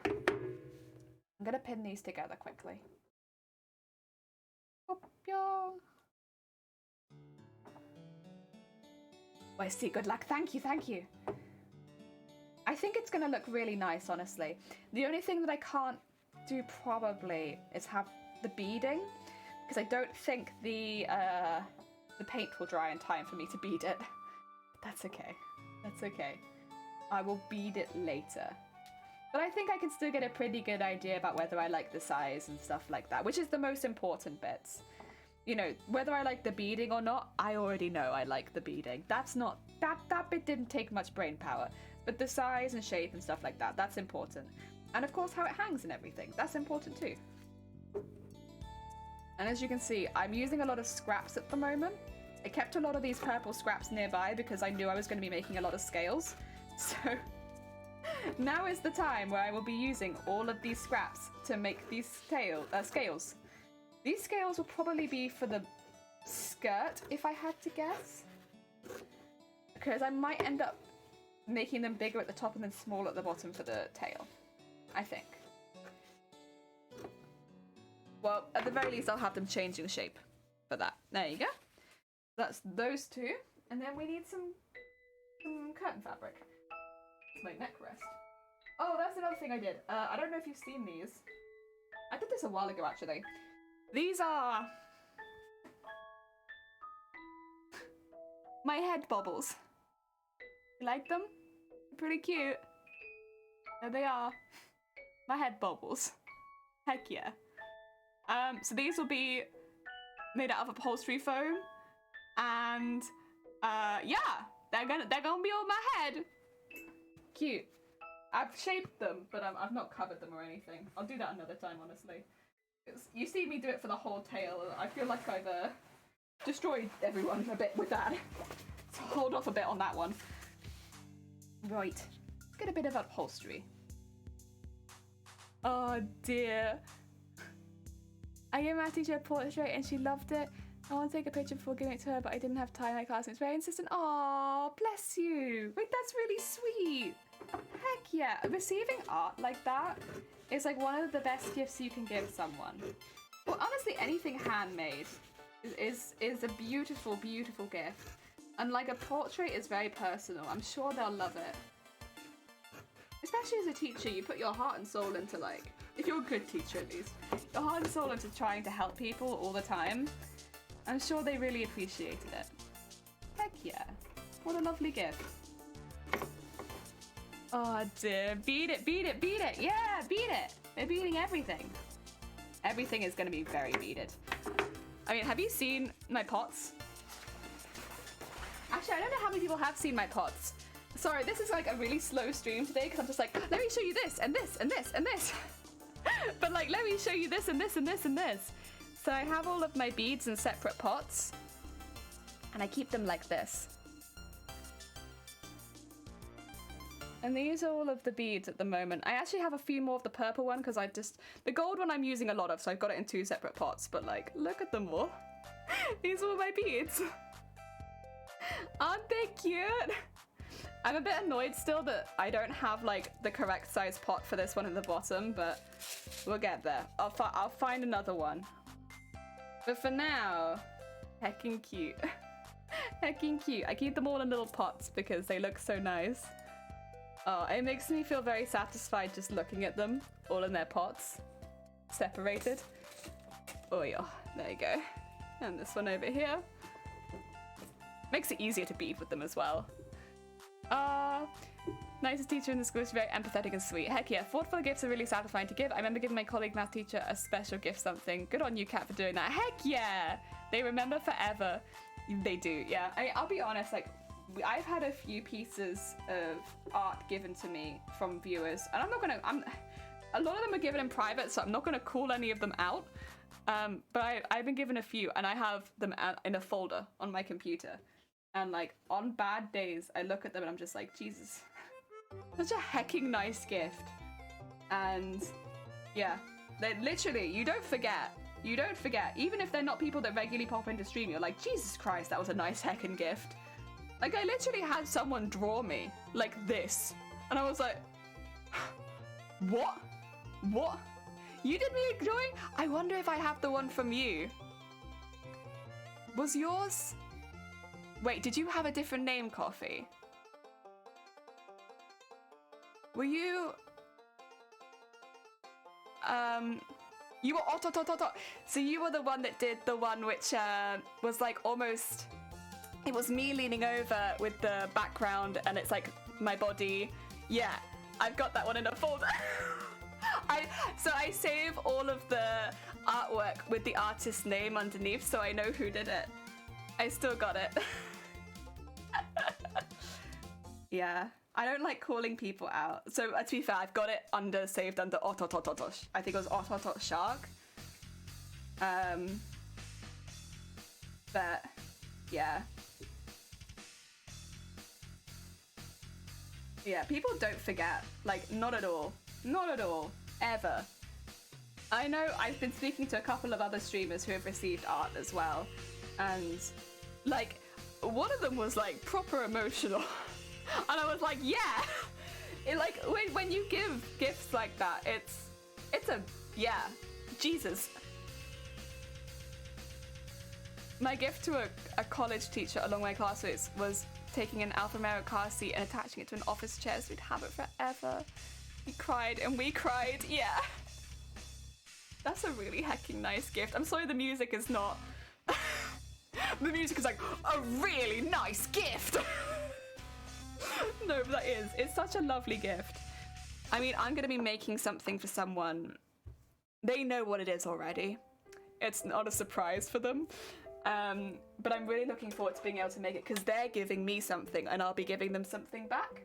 Speaker 1: I'm gonna pin these together quickly. Oh, I see. Good luck. Thank you. I think it's gonna look really nice, honestly. The only thing that I can't do probably is have the beading, because I don't think the paint will dry in time for me to bead it. That's okay. That's okay. I will bead it later. But I think I can still get a pretty good idea about whether I like the size and stuff like that, which is the most important bits. You know, whether I like the beading or not, I already know I like the beading. That's not, that bit didn't take much brain power. But the size and shape and stuff like that, that's important. And of course how it hangs and everything, that's important too. And as you can see, I'm using a lot of scraps at the moment. I kept a lot of these purple scraps nearby because I knew I was going to be making a lot of scales. So now is the time where I will be using all of these scraps to make these scales. These scales will probably be for the skirt, if I had to guess. Because I might end up making them bigger at the top and then smaller at the bottom for the tail. I think. Well, at the very least, I'll have them changing shape for that. There you go. That's those two. And then we need some curtain fabric. It's my neck rest. Oh, that's another thing I did. I don't know if you've seen these. I did this a while ago, actually. These are my head bobbles. You like them? Pretty cute. There they are. My head bobbles. Heck yeah. So these will be made out of upholstery foam, and yeah, they're gonna be on my head. Cute. I've shaped them, but I've not covered them or anything. I'll do that another time, honestly. You see me do it for the whole tail. I feel like I've destroyed everyone a bit with that. So hold off a bit on that one. Right, let's get a bit of upholstery. Oh dear. I gave my teacher a portrait and she loved it. I want to take a picture before giving it to her, but I didn't have time in my class. It's very insistent. Oh, bless you. Wait, that's really sweet. Heck yeah. Receiving art like that is like one of the best gifts you can give someone. Well, honestly, anything handmade is a beautiful, beautiful gift. And like a portrait is very personal. I'm sure they'll love it. Especially as a teacher, you put your heart and soul into like, if you're a good teacher at least, your heart and soul into trying to help people all the time. I'm sure they really appreciated it. Heck yeah. What a lovely gift. Oh dear, beat it, beat it, beat it. Yeah, beat it. They're beating everything. Everything is going to be very beaded. I mean, have you seen my pots? Actually, I don't know how many people have seen my pots. Sorry, this is like a really slow stream today because I'm just like, let me show you this and this and this and this. But like, let me show you this and this and this and this. So I have all of my beads in separate pots and I keep them like this. And these are all of the beads at the moment. I actually have a few more of the purple one because the gold one I'm using a lot of, so I've got it in 2 separate pots, but like, look at them all. These are all my beads. Aren't they cute? I'm a bit annoyed still that I don't have like the correct size pot for this one at the bottom, but we'll get there. I'll find another one. But for now, heckin' cute. Heckin' cute. I keep them all in little pots because they look so nice. Oh, it makes me feel very satisfied just looking at them, all in their pots, separated. Oh yeah, there you go. And this one over here. Makes it easier to bead with them as well. Nicest teacher in the school is very empathetic and sweet. Heck yeah, thoughtful gifts are really satisfying to give. I remember giving my colleague math teacher a special gift something. Good on you, Kat, for doing that. Heck yeah! They remember forever. They do, yeah. I'll be honest, like, I've had a few pieces of art given to me from viewers, and a lot of them are given in private, so I'm not gonna call any of them out. But I've been given a few, and I have them in a folder on my computer. And like, on bad days, I look at them and I'm just like, Jesus, such a hecking nice gift. And yeah, they literally, you don't forget, even if they're not people that regularly pop into stream, you're like, Jesus Christ, that was a nice heckin' gift. Like, I literally had someone draw me like this, and I was like, what? What? You did me a drawing? I wonder if I have the one from you. Was yours? Wait, did you have a different name, Coffee? Were you... you were so you were the one that did the one which was like almost, it was me leaning over with the background and it's like my body. Yeah, I've got that one in a folder. So I save all of the artwork with the artist's name underneath so I know who did it. I still got it. Yeah, I don't like calling people out. So to be fair, I've got it saved under Ototototosh. I think it was Ototot Shark. But yeah. Yeah, people don't forget. Like, not at all. Not at all. Ever. I know I've been speaking to a couple of other streamers who have received art as well. And, like, one of them was, like, proper emotional. And I was like, yeah! It, like, when you give gifts like that, it's a, yeah, Jesus. My gift to a college teacher along my classmates was taking an alphanumeric car seat and attaching it to an office chair so we'd have it forever. He cried and we cried, yeah. That's a really hecking nice gift. I'm sorry the music is not... The music is like, a really nice gift! No, but that is. It's such a lovely gift. I mean, I'm going to be making something for someone. They know what it is already. It's not a surprise for them. But I'm really looking forward to being able to make it because they're giving me something and I'll be giving them something back.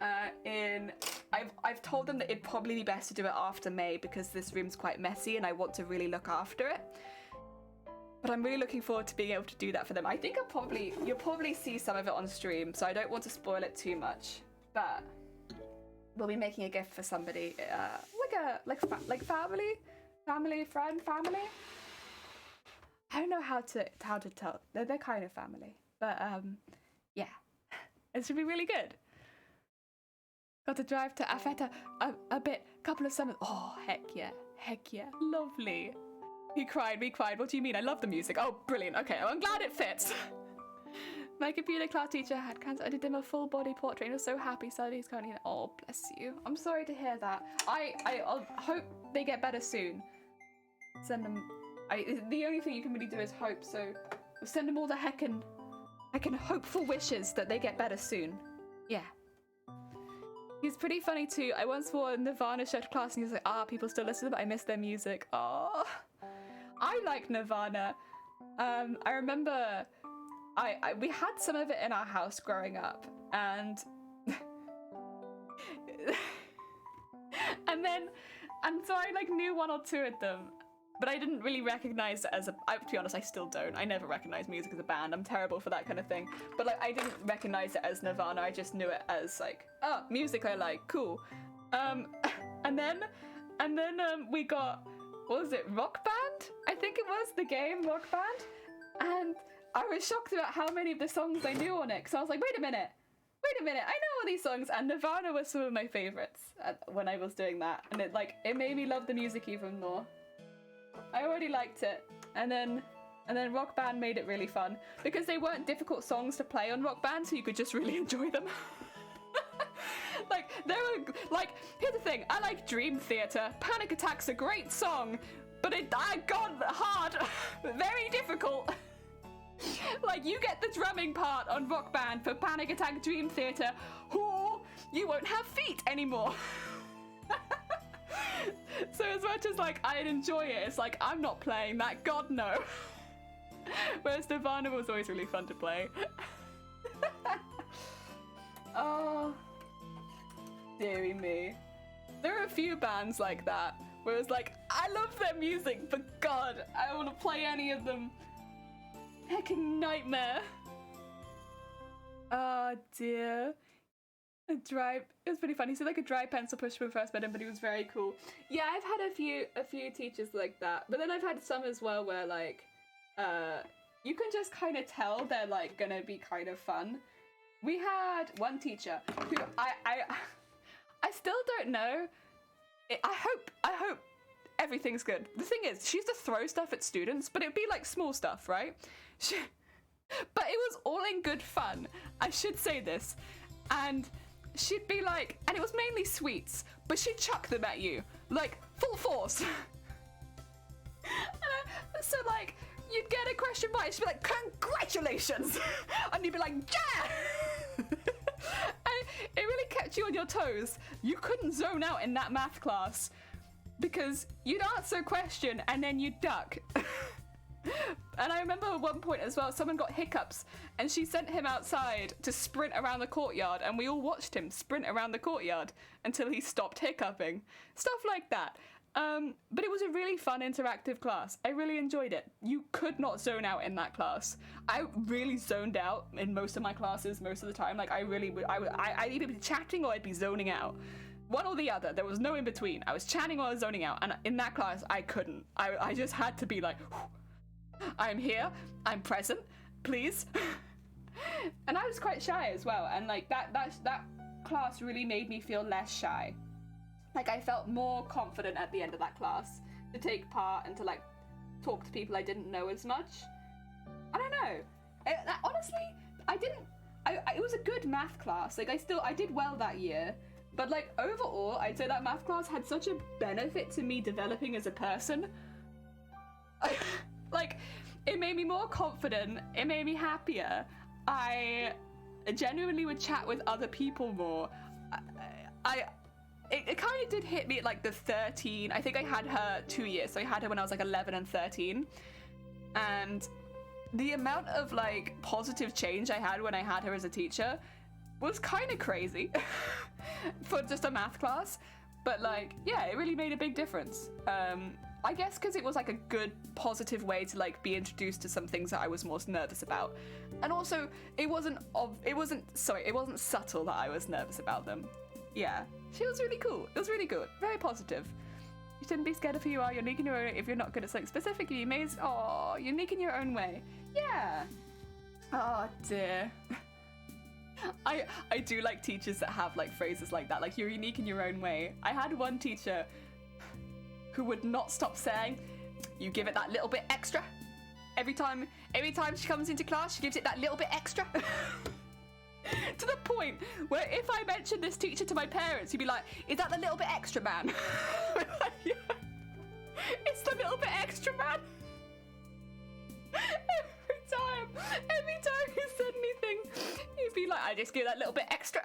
Speaker 1: I've told them that it'd probably be best to do it after May because this room's quite messy and I want to really look after it. But I'm really looking forward to being able to do that for them. I think you'll probably see some of it on stream, so I don't want to spoil it too much. But we'll be making a gift for somebody, like family, friend. I don't know how to tell. They're kind of family, but yeah, it should be really good. Got to drive to Afeta a couple of summers. Oh heck yeah, lovely. We cried. What do you mean? I love the music. Oh, brilliant. Okay, well, I'm glad it fits. My computer class teacher had cancer. I did him a full body portrait and was so happy. So he's currently, oh, bless you. I'm sorry to hear that. I'll hope they get better soon. Send them, the only thing you can really do is hope, so send them all the heckin' hopeful wishes that they get better soon. Yeah. He's pretty funny too. I once wore a Nirvana shirt to class and he was like, people still listen to them, but I miss their music. Oh. I like Nirvana. I remember we had some of it in our house growing up, and so I like knew one or two of them, but I didn't really recognize it as to be honest, I still don't. I never recognize music as a band. I'm terrible for that kind of thing. But like I didn't recognize it as Nirvana. I just knew it as like, oh, music I like, cool. And then we got, what was it, Rock Band? I think it was the game Rock Band. And I was shocked about how many of the songs I knew on it. Because I was like, wait a minute, I know all these songs. And Nirvana was some of my favorites when I was doing that. And it made me love the music even more. I already liked it. And then Rock Band made it really fun. Because they weren't difficult songs to play on Rock Band, so you could just really enjoy them. Here's the thing, I like Dream Theater. Panic Attack's a great song, but I got hard, very difficult. Like, you get the drumming part on Rock Band for Panic Attack Dream Theater, or you won't have feet anymore. So as much as, like, I'd enjoy it, it's like, I'm not playing that, God no. Whereas Nirvana was always really fun to play. Oh... dearie me. There are a few bands like that, where it's like, I love their music, but God, I don't want to play any of them. Hecking nightmare. Oh dear. It was pretty funny. He said like a dry pencil push when we first met him, but he was very cool. Yeah, I've had a few teachers like that, but then I've had some as well where like, you can just kind of tell they're like gonna be kind of fun. We had one teacher who I still don't know. I hope everything's good. The thing is, she used to throw stuff at students, but it'd be like small stuff, right? But it was all in good fun. I should say this. And she'd be like, and it was mainly sweets, but she'd chuck them at you. Like, full force. So like, you'd get a question right, she'd be like, congratulations! And you'd be like, yeah! And it really kept you on your toes. You couldn't zone out in that math class because you'd answer a question and then you'd duck. And I remember at one point as well, someone got hiccups and she sent him outside to sprint around the courtyard, and we all watched him sprint around the courtyard until he stopped hiccuping. Stuff like that. But it was a really fun interactive class. I really enjoyed it. You could not zone out in that class. I really zoned out in most of my classes most of the time. Like, I really would, I'd either be chatting or I'd be zoning out. One or the other. There was no in between. I was chatting or I was zoning out. And in that class, I couldn't. I just had to be like, I'm here, I'm present, please. And I was quite shy as well. And like that class really made me feel less shy. Like, I felt more confident at the end of that class to take part and to, like, talk to people I didn't know as much. I don't know. Honestly, it was a good math class. Like, I did well that year. But, like, overall, I'd say that math class had such a benefit to me developing as a person. Like, it made me more confident. It made me happier. I genuinely would chat with other people more. It kind of did hit me at like the 13. I think I had her 2 years. So I had her when I was like 11 and 13. And the amount of like positive change I had when I had her as a teacher was kind of crazy for just a math class. But like, yeah, it really made a big difference. I guess because it was like a good positive way to like be introduced to some things that I was most nervous about. And also it wasn't subtle that I was nervous about them. Yeah, she was really cool. It was really good. Very positive. You shouldn't be scared of who you are. You're unique in your own way. If you're not good at something specifically, you may unique in your own way. Yeah. Oh dear. I do like teachers that have like phrases like that, like you're unique in your own way. I had one teacher who would not stop saying, you give it that little bit extra. Every time she comes into class, she gives it that little bit extra. To the point where if I mentioned this teacher to my parents, he'd be like, is that the little bit extra man? Yeah. It's the little bit extra man. Every time he said anything, he'd be like, I just give that little bit extra.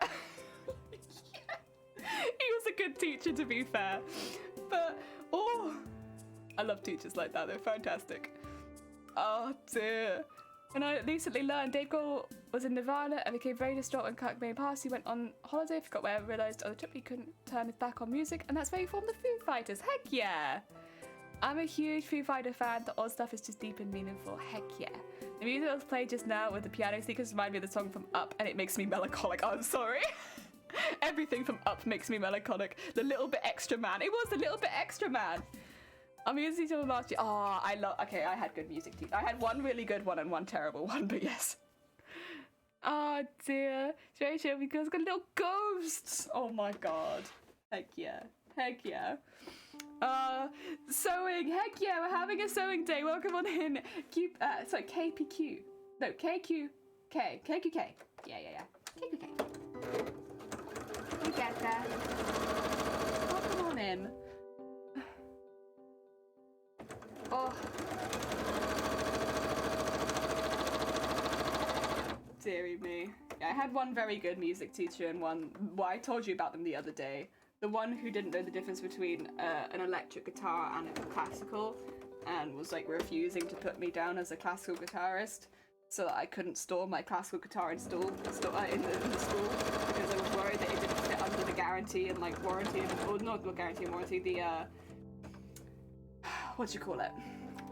Speaker 1: Yeah. He was a good teacher, to be fair. But, I love teachers like that. They're fantastic. Oh dear. And I recently learned Dave Grohl was in Nirvana and became very distraught when Kurt Cobain passed. He went on holiday, forgot where, realised on the trip he couldn't turn his back on music, and that's where he formed the Foo Fighters. Heck yeah! I'm a huge Foo Fighter fan. The odd stuff is just deep and meaningful. Heck yeah. The music that was played just now with the piano sequence reminded me of the song from Up, and it makes me melancholic. Oh, I'm sorry. Everything from Up makes me melancholic. The little bit extra man. It was the little bit extra man. Our music teacher last year. Okay, I had good music teachers. I had one really good one and one terrible one, but yes. Oh dear. Very chill because it's got little ghosts. Oh my god. Heck yeah. Heck yeah. Sewing. Heck yeah, we're having a sewing day. Welcome on in. KPQ. No, KQK. KQK. Yeah. KQK. You get that. Welcome on in. Oh. Deary me. Yeah, I had one very good music teacher and one, well, I told you about them the other day. The one who didn't know the difference between an electric guitar and a classical, and was like refusing to put me down as a classical guitarist so that I couldn't store my classical guitar in the school because I was worried that it didn't fit under the guarantee and like warranty, or not guarantee and warranty, the what do you call it?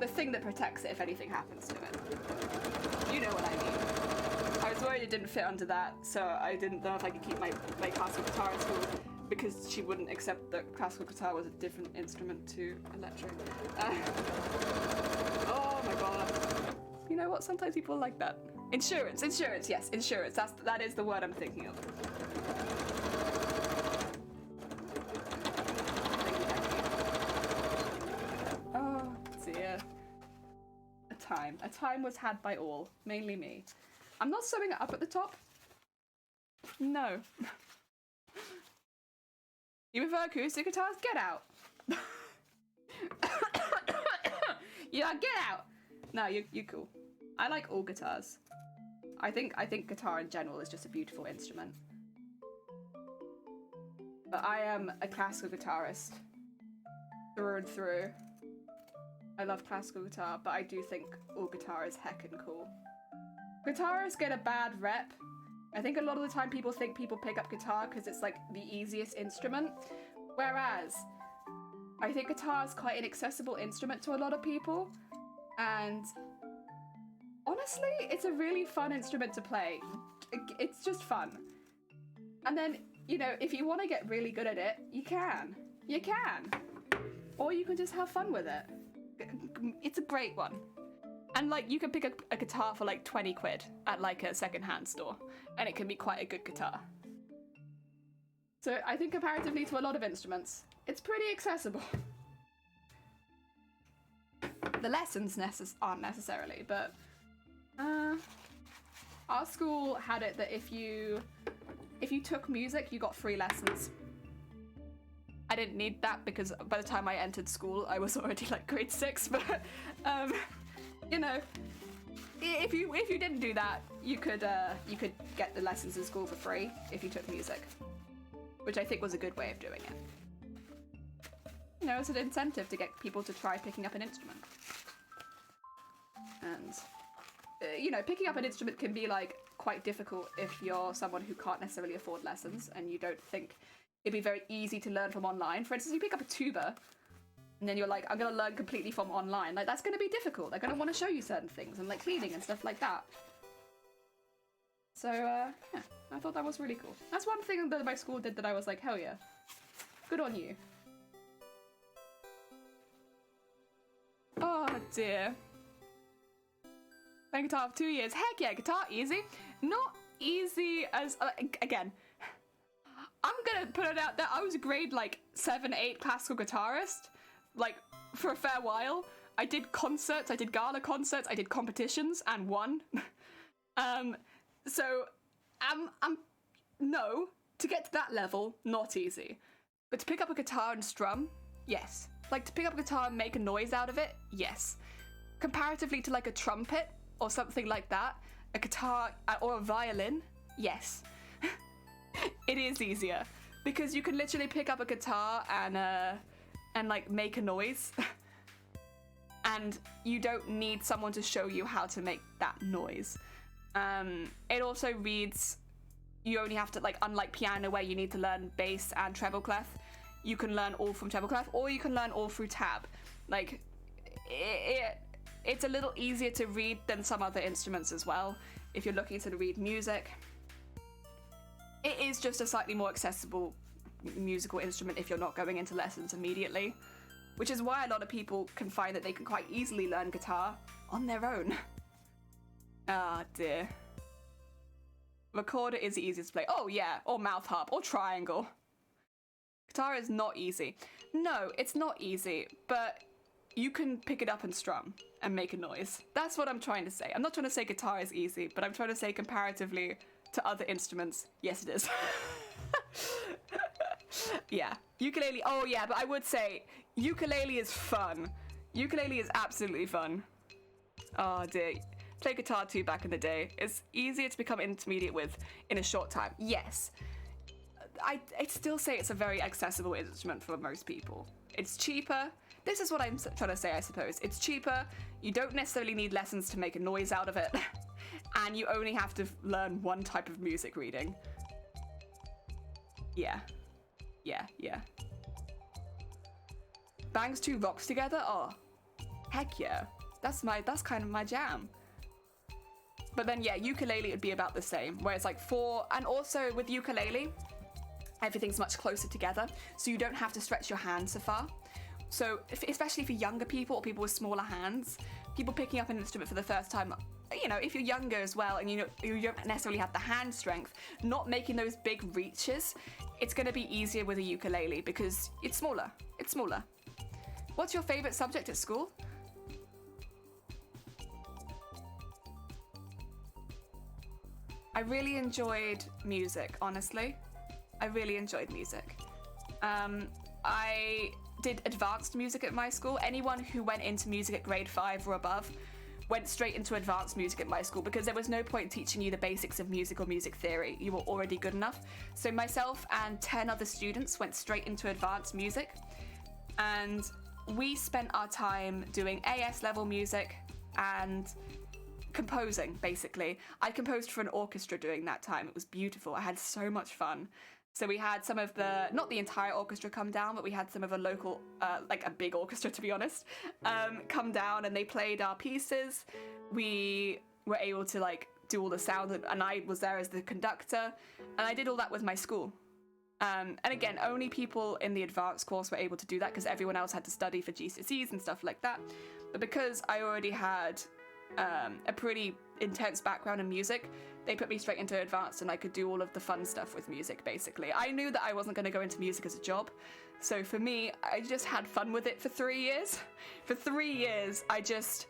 Speaker 1: The thing that protects it if anything happens to it. You know what I mean. I was worried it didn't fit under that, so I didn't know if I could keep my classical guitar in school because she wouldn't accept that classical guitar was a different instrument to electric. Oh my god. You know what? Sometimes people are like that. Insurance, yes, insurance. That is the word I'm thinking of. A time was had by all, mainly me. I'm not sewing it up at the top. No. You prefer acoustic guitars? Get out. Yeah, get out. No, you're cool. I like all guitars. I think guitar in general is just a beautiful instrument. But I am a classical guitarist through and through. I love classical guitar, but I do think all guitar is heckin' cool. Guitarists get a bad rep. I think a lot of the time people think people pick up guitar because it's like the easiest instrument, whereas I think guitar is quite an accessible instrument to a lot of people, and honestly, it's a really fun instrument to play. It's just fun. And then, you know, if you want to get really good at it, you can. You can. Or you can just have fun with it. It's a great one. And like, you can pick a guitar for like 20 quid at like a secondhand store, and it can be quite a good guitar. So I think comparatively to a lot of instruments, it's pretty accessible. The lessons aren't necessarily, but our school had it that if you took music, you got free lessons. I didn't need that because by the time I entered school, I was already like grade 6, but you know, if you didn't do that, you could get the lessons in school for free if you took music, which I think was a good way of doing it. You know, it's an incentive to get people to try picking up an instrument. And you know, picking up an instrument can be like quite difficult if you're someone who can't necessarily afford lessons and you don't think it'd be very easy to learn from online. For instance, you pick up a tuba and then you're like, I'm gonna learn completely from online. Like, that's gonna be difficult. They're gonna want to show you certain things and like cleaning and stuff like that. So yeah, I thought that was really cool. That's one thing that my school did that I was like, hell yeah, good on you. Oh dear. Playing guitar for 2 years. Heck yeah, guitar easy. Not easy as, again, I'm gonna put it out there, I was a grade like 7, 8 classical guitarist, like for a fair while. I did concerts, I did gala concerts, I did competitions and won. So no, to get to that level, not easy. But to pick up a guitar and strum, yes. Like to pick up a guitar and make a noise out of it, yes. Comparatively to like a trumpet or something like that, a guitar or a violin, yes. It is easier because you can literally pick up a guitar and like make a noise and you don't need someone to show you how to make that noise. It also reads, you only have to, like, unlike piano where you need to learn bass and treble clef, you can learn all from treble clef or you can learn all through tab. Like, it's a little easier to read than some other instruments as well if you're looking to read music. It is just a slightly more accessible musical instrument if you're not going into lessons immediately, which is why a lot of people can find that they can quite easily learn guitar on their own. Ah dear. Recorder is the easiest to play. Oh yeah, or mouth harp, or triangle. Guitar is not easy. No, it's not easy, but you can pick it up and strum and make a noise. That's what I'm trying to say. I'm not trying to say guitar is easy, but I'm trying to say comparatively to other instruments, yes it is. Yeah, ukulele, oh yeah, but I would say ukulele is fun. Ukulele is absolutely fun. Oh dear. Play guitar too back in the day. It's easier to become intermediate with in a short time. Yes. I'd still say it's a very accessible instrument for most people. It's cheaper. This is what I'm trying to say, I suppose. It's cheaper. You don't necessarily need lessons to make a noise out of it. And you only have to learn one type of music reading. Yeah. Yeah, yeah. Bangs two rocks together? Oh, heck yeah. That's kind of my jam. But then yeah, ukulele would be about the same, where it's like and also with ukulele, everything's much closer together, so you don't have to stretch your hands so far. So especially for younger people or people with smaller hands, people picking up an instrument for the first time, you know, if you're younger as well and you don't necessarily have the hand strength, not making those big reaches, it's going to be easier with a ukulele because it's smaller. It's smaller. What's your favorite subject at school? I really enjoyed music, honestly. I really enjoyed music. I did advanced music at my school. Anyone who went into music at grade 5 or above went straight into advanced music at my school because there was no point teaching you the basics of music or music theory. You were already good enough. So myself and 10 other students went straight into advanced music, and we spent our time doing AS level music and composing, basically. I composed for an orchestra during that time. It was beautiful. I had so much fun. So we had some of the, not the entire orchestra come down, but we had some of a local, like a big orchestra to be honest, come down, and they played our pieces. We were able to like do all the sound, and I was there as the conductor, and I did all that with my school. And again, only people in the advanced course were able to do that because everyone else had to study for GCSEs and stuff like that. But because I already had a pretty intense background in music, they put me straight into advanced, and I could do all of the fun stuff with music, basically. I knew that I wasn't going to go into music as a job, so for me, I just had fun with it for 3 years. For 3 years, I just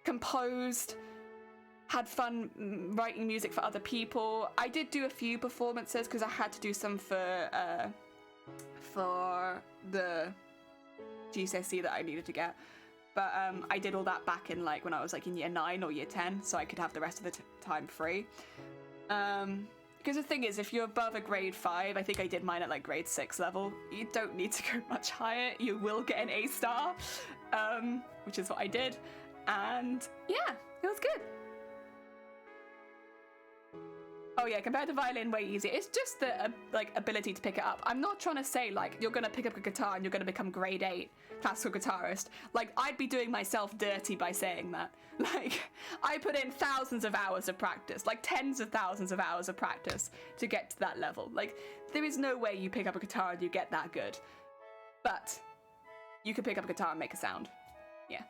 Speaker 1: composed, had fun writing music for other people. I did do a few performances because I had to do some for the GCSE that I needed to get. But I did all that back in like when I was like in year 9 or year 10, so I could have the rest of the time free. Because the thing is, if you're above a grade 5, I think I did mine at like grade 6 level, you don't need to go much higher. You will get an A star, which is what I did. And yeah, it was good. Oh yeah, compared to violin, way easier. It's just the like ability to pick it up. I'm not trying to say like you're gonna pick up a guitar and you're gonna become grade 8 classical guitarist. Like I'd be doing myself dirty by saying that. Like I put in thousands of hours of practice, like tens of thousands of hours of practice to get to that level. Like there is no way you pick up a guitar and you get that good. But you can pick up a guitar and make a sound. Yeah.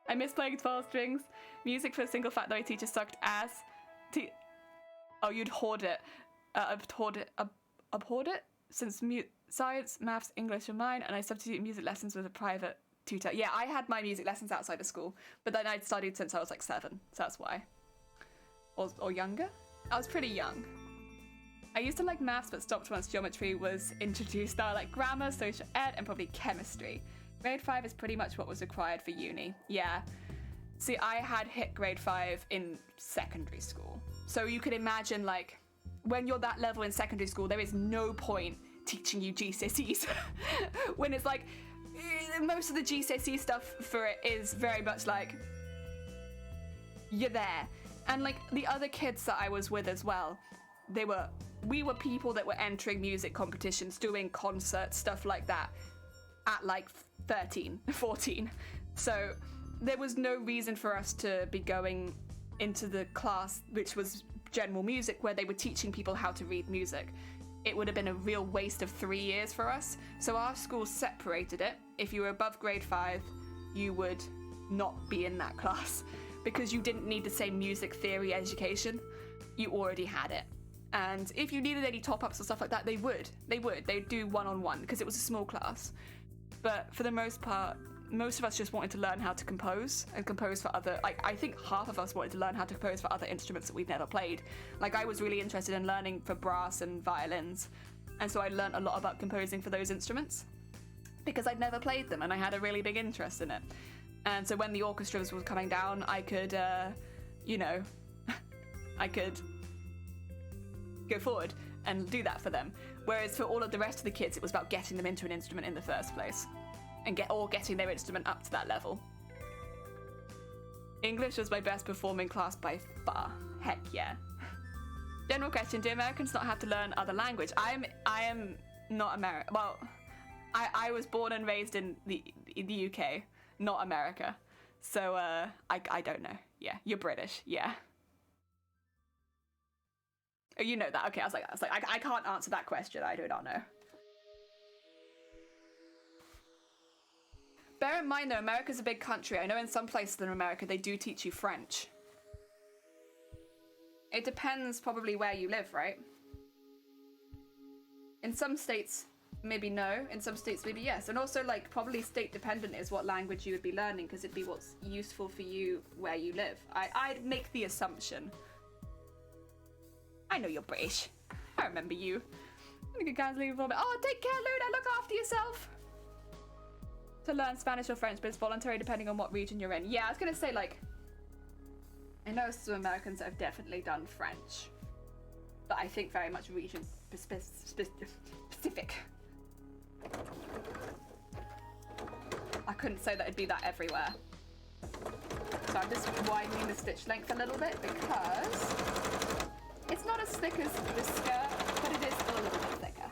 Speaker 1: I miss playing 12 strings. Music for a single fact that my teacher sucked ass. Oh, you'd hoard it. Abhorred it? Since science, maths, English are mine, and I substitute music lessons with a private tutor. Yeah, I had my music lessons outside of school, but then I'd studied since I was like 7, so that's why. Or younger? I was pretty young. I used to like maths, but stopped once geometry was introduced. Now I like grammar, social ed, and probably chemistry. Grade 5 is pretty much what was required for uni. Yeah. See, I had hit grade 5 in secondary school. So you could imagine, like, when you're that level in secondary school, there is no point teaching you GCSEs. When it's like, most of the GCSE stuff for it is very much like, you're there. And like the other kids that I was with as well, we were people that were entering music competitions, doing concerts, stuff like that, at like 13, 14. So there was no reason for us to be going into the class which was general music, where they were teaching people how to read music. It would have been a real waste of 3 years for us. So our school separated it. If you were above grade 5, you would not be in that class because you didn't need the same music theory education. You already had it. And if you needed any top-ups or stuff like that, they'd do one-on-one because it was a small class. But for the most part, most of us just wanted to learn how to compose and compose for other, like, I think half of us wanted to learn how to compose for other instruments that we'd never played. Like, I was really interested in learning for brass and violins, and so I learned a lot about composing for those instruments because I'd never played them and I had a really big interest in it. And so when the orchestras were coming down, I could, I could go forward and do that for them. Whereas for all of the rest of the kids, it was about getting them into an instrument in the first place. And getting their instrument up to that level. English was my best performing class by far. Heck yeah. General question, do Americans not have to learn other language? I am not American. Well, I was born and raised in the UK, not America. So I don't know. Yeah, you're British, yeah. Oh, you know that. Okay, I was like, I can't answer that question. I do not know. Bear in mind, though, America's a big country. I know in some places in America, they do teach you French. It depends probably where you live, right? In some states, maybe no. In some states, maybe yes. And also, like, probably state dependent is what language you would be learning, because it'd be what's useful for you where you live. I'd make the assumption. I know you're British. I remember you. I'm gonna leave a little bit. Oh, take care, Luna. Look after yourself. to learn Spanish or French, but it's voluntary depending on what region you're in. Yeah, I was gonna say, like, I know some Americans that have definitely done French, but I think very much region specific. I couldn't say that it'd be that everywhere. So I'm just widening the stitch length a little bit because it's not as thick as the skirt, but it is still a little bit thicker.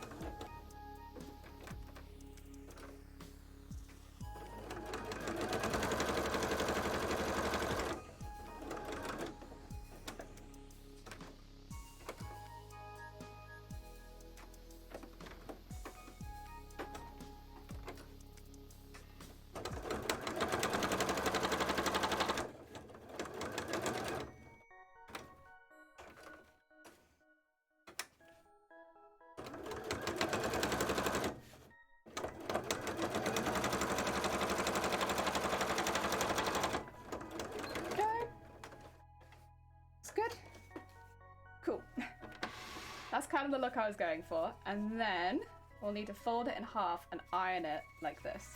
Speaker 1: That's kind of the look I was going for. And then we'll need to fold it in half and iron it like this,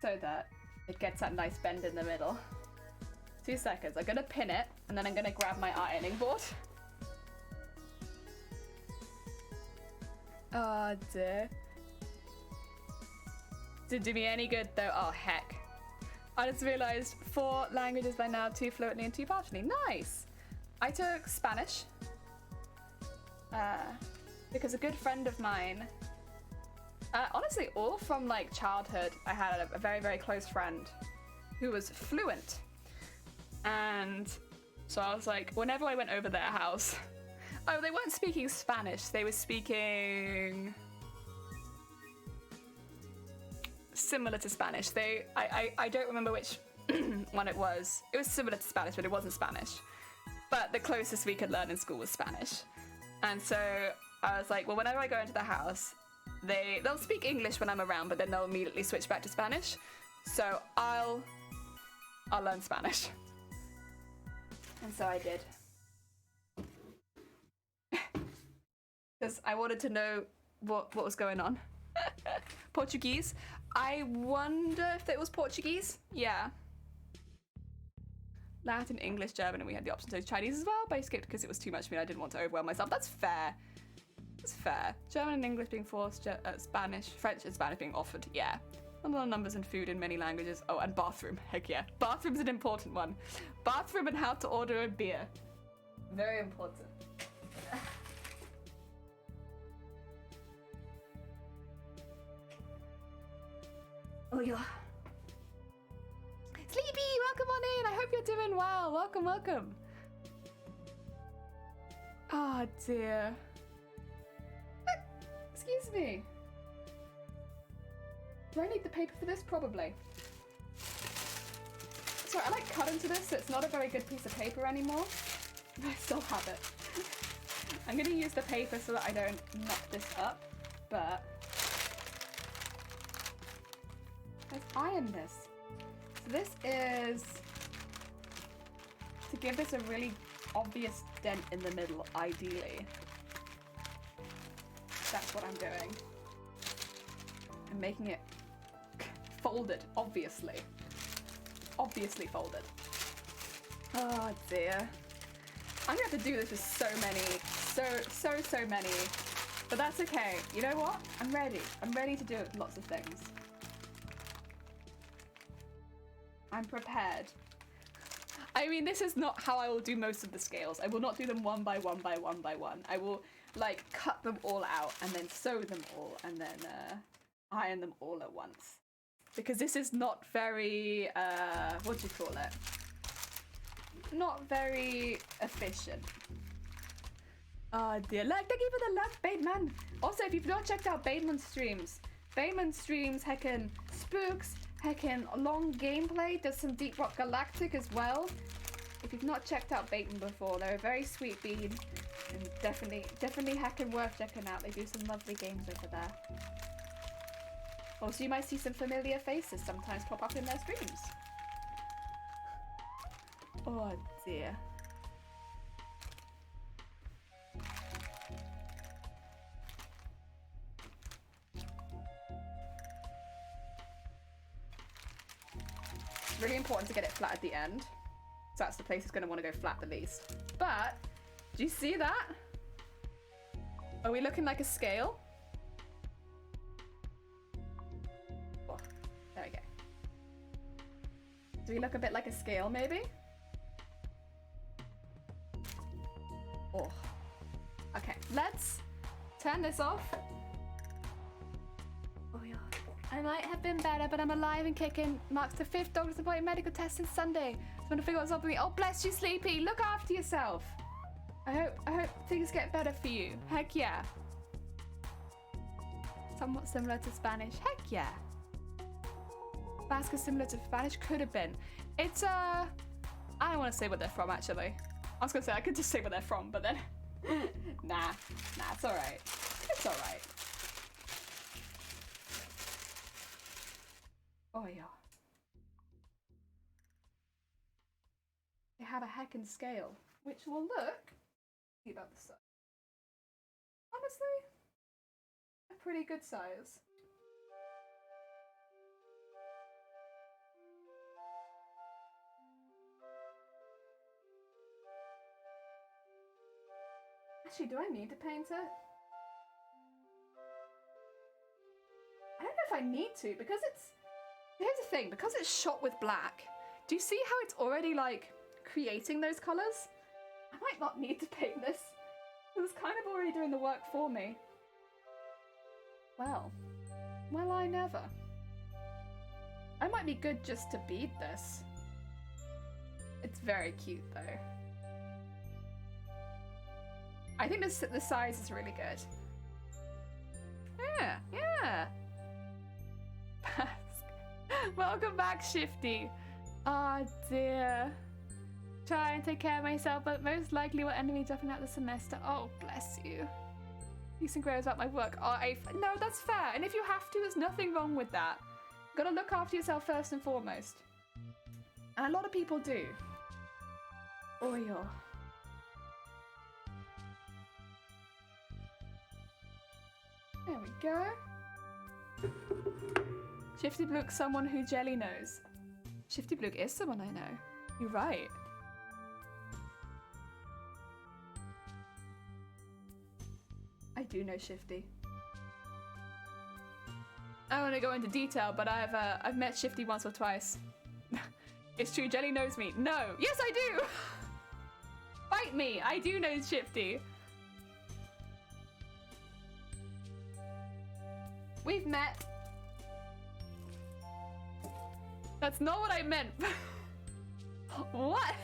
Speaker 1: so that it gets that nice bend in the middle. 2 seconds. I'm gonna pin it and then I'm gonna grab my ironing board. Oh dear. Didn't do me any good though. Oh heck. I just realized 4 languages by now, 2 fluently and 2 partially. Nice. I took Spanish. Because a good friend of mine, honestly, all from like childhood, I had a very, very close friend who was fluent. And so I was like, whenever I went over their house, oh, they weren't speaking Spanish, they were speaking similar to Spanish. I don't remember which one it was. It was similar to Spanish, but it wasn't Spanish. But the closest we could learn in school was Spanish. And so I was like, well, whenever I go into the house, they'll speak English when I'm around, but then they'll immediately switch back to Spanish. So I'll learn Spanish. And so I did. Because I wanted to know what was going on. Portuguese. I wonder if it was Portuguese. Yeah. Latin, English, German, and we had the option to Chinese as well, but I skipped because it was too much for me and I didn't want to overwhelm myself. That's fair. That's fair. German and English being forced, Spanish, French and Spanish being offered, yeah. A lot of numbers and food in many languages. Oh, and bathroom, heck yeah. Bathroom's an important one. Bathroom and how to order a beer. Very important. Oh, yeah. Sleepy, welcome on in. I hope you're doing well. Welcome, welcome. Oh dear. Excuse me. Do I need the paper for this? Probably. Sorry, I like cut into this, so it's not a very good piece of paper anymore. But I still have it. I'm gonna use the paper so that I don't knock this up, but let's iron this. So this is to give this a really obvious dent in the middle, ideally. That's what I'm doing. I'm making it folded, obviously. Obviously folded. Oh dear. I'm gonna have to do this with so many. But that's okay. You know what? I'm ready. I'm ready to do it with lots of things. I'm prepared. I mean, this is not how I will do most of the scales. I will not do them one by one by one by one. I will, like, cut them all out and then sew them all and then iron them all at once. Because this is not very, what do you call it? Not very efficient. Oh dear. Like, thank you for the love, Bateman. Also, if you've not checked out Bateman's streams, heckin' spooks, heckin' long gameplay, does some Deep Rock Galactic as well. If you've not checked out Bateman before, they're a very sweet bean. And definitely heckin' worth checking out. They do some lovely games over there. Also, you might see some familiar faces sometimes pop up in their streams. Oh dear. really important to get it flat at the end. So that's the place it's going to want to go flat the least. But, do you see that? Are we looking like a scale? Oh, there we go. Do we look a bit like a scale, maybe? Oh. Okay, let's turn this off. Oh yeah. I might have been better, but I'm alive and kicking. Marks the 5th doctor's appointment medical test since Sunday. Just want to figure out what's up with me. Oh, bless you, Sleepy. Look after yourself. I hope things get better for you. Heck yeah. Somewhat similar to Spanish. Heck yeah. Basque is similar to Spanish. Could have been. It's I don't want to say what they're from actually. I was gonna say I could just say where they're from, but then nah, it's alright. It's alright. Oh yeah. They have a heckin' scale, which will look see about the size. Honestly, a pretty good size. Actually, do I need to paint it? I don't know if I need to, because it's... Here's the thing, because it's shot with black, do you see how it's already, like, creating those colours? I might not need to paint this. It was kind of already doing the work for me. Well, I never. I might be good just to bead this. It's very cute, though. I think the size is really good. Yeah. Welcome back, Shifty. Oh dear. Try and take care of myself, but most likely will end me dropping out the semester. Oh, bless you. Peace and grows out my work. Oh, no, that's fair. And if you have to, there's nothing wrong with that. You gotta look after yourself first and foremost. And a lot of people do. Oh, yeah. There we go. Shifty Blook, someone who Jelly knows. Shifty Blook is someone I know. You're right. I do know Shifty. I don't want to go into detail, but I've met Shifty once or twice. It's true, Jelly knows me. No, yes I do. Fight me, I do know Shifty. We've met. That's not what I meant. What?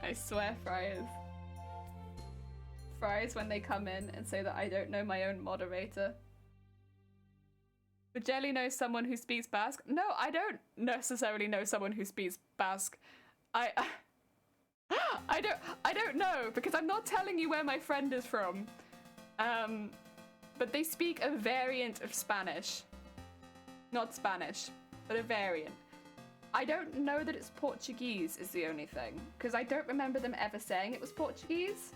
Speaker 1: I swear, Friars. Friars when they come in and say that I don't know my own moderator. But Jelly knows someone who speaks Basque. No, I don't necessarily know someone who speaks Basque. I don't know, because I'm not telling you where my friend is from. But they speak a variant of Spanish. Not Spanish, but a variant. I don't know that it's Portuguese is the only thing, because I don't remember them ever saying it was Portuguese.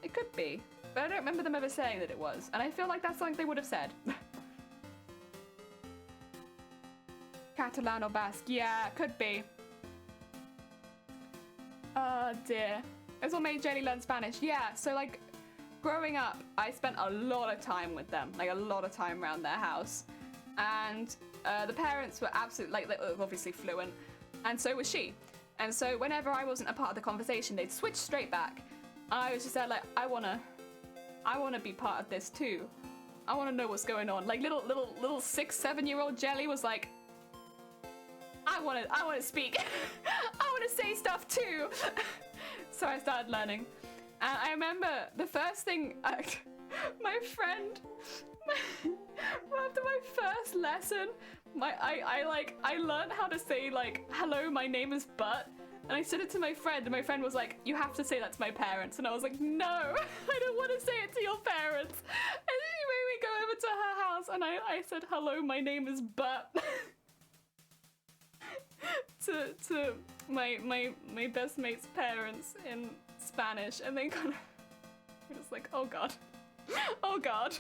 Speaker 1: It could be, but I don't remember them ever saying that it was, and I feel like that's something they would have said. Catalan or Basque, yeah, could be. Oh dear. That's what made Jelly learn Spanish. Yeah, so like, growing up, I spent a lot of time with them, like a lot of time around their house. And the parents were absolutely, like, they were obviously fluent, and so was she. And so whenever I wasn't a part of the conversation, they'd switch straight back. I was just there like, I wanna be part of this too. I wanna know what's going on. Like little 6-7-year-old Jelly was like, I wanna speak. I wanna say stuff too. So I started learning. And I remember the first thing, my friend, after my first lesson, I learned how to say like, hello, my name is Butt. And I said it to my friend, and my friend was like, you have to say that to my parents. And I was like, no, I don't want to say it to your parents. And she made me go over to her house, and I said, hello, my name is Butt. to my best mate's parents in Spanish, and they kind of were just like, oh god. Oh god.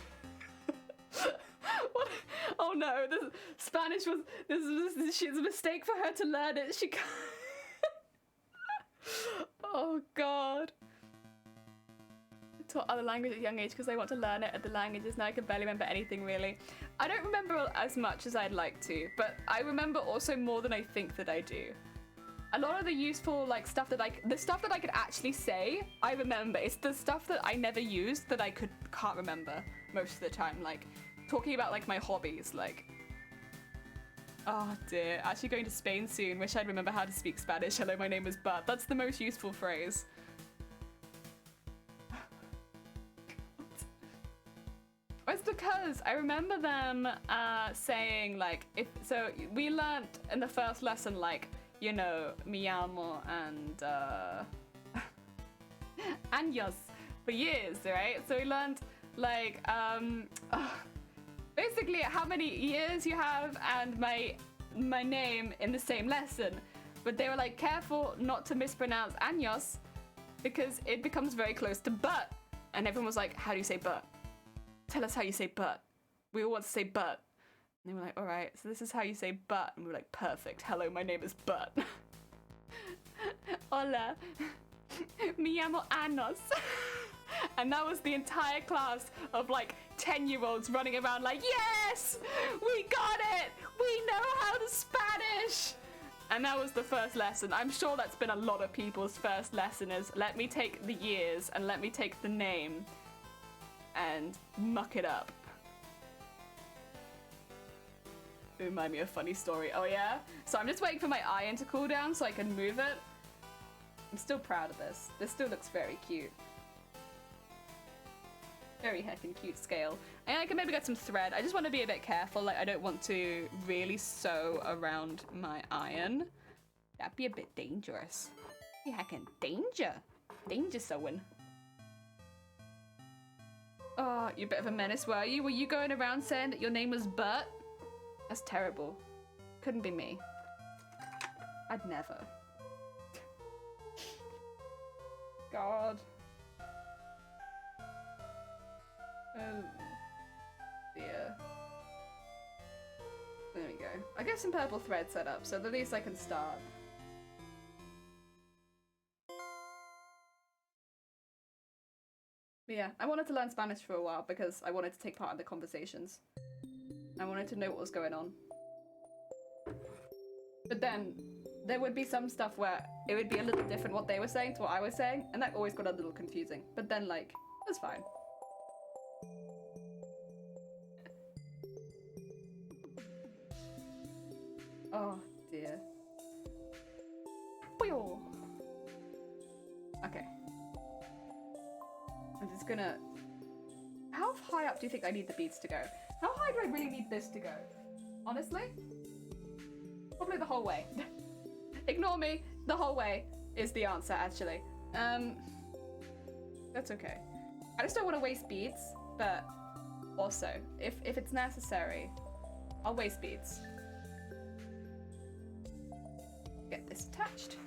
Speaker 1: What? Oh no, this Spanish was she's a mistake for her to learn it. She can't. Oh god. I taught other language at a young age because I want to learn it at the languages. Now I can barely remember anything really. I don't remember as much as I'd like to, but I remember also more than I think that I do. A lot of the useful like stuff that the stuff that I could actually say, I remember. It's the stuff that I never used that I can't remember most of the time. Like talking about like my hobbies, like oh dear, actually going to Spain soon. Wish I'd remember how to speak Spanish. Hello, my name is Bert. That's the most useful phrase. It's because I remember them saying like so we learnt in the first lesson like, you know, mi llamo and años for years, right? So we learned like basically how many years you have and my name in the same lesson. But they were like, careful not to mispronounce años because it becomes very close to but. And everyone was like, how do you say but? Tell us how you say but. We all want to say but. And they were like, all right, so this is how you say but. And we were like, perfect. Hello, my name is Bert. Hola. Me llamo Anos. And that was the entire class of like 10-year-olds running around like, yes, we got it. We know how to Spanish. And that was the first lesson. I'm sure that's been a lot of people's first lesson is let me take the years and let me take the name and muck it up. Remind me of a funny story. Oh yeah? So I'm just waiting for my iron to cool down so I can move it. I'm still proud of this. This still looks very cute. Very heckin' cute scale. And I can maybe get some thread. I just want to be a bit careful. Like, I don't want to really sew around my iron. That'd be a bit dangerous. Be heckin' danger. Danger sewing. Oh, you're a bit of a menace, were you? Were you going around saying that your name was Bert? That's terrible. Couldn't be me. I'd never. God. Oh dear. There we go. I get some purple thread set up, so at least I can start. But yeah, I wanted to learn Spanish for a while because I wanted to take part in the conversations. I wanted to know what was going on. But then, there would be some stuff where it would be a little different what they were saying to what I was saying, and that always got a little confusing. But then, like, it was fine. Oh, dear. Okay. I'm just gonna... How high up do you think I need the beads to go? How high do I really need this to go? Honestly? Probably the whole way. Ignore me. The whole way is the answer, actually. That's okay. I just don't want to waste beads, but also, if it's necessary, I'll waste beads. Get this attached.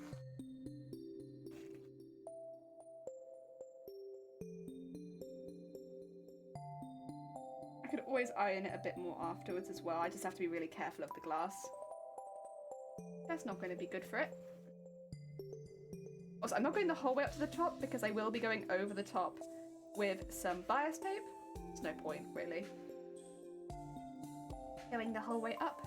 Speaker 1: I could always iron it a bit more afterwards as well. I just have to be really careful of the glass. That's not going to be good for it. Also, I'm not going the whole way up to the top because I will be going over the top with some bias tape. There's no point, really. Going the whole way up.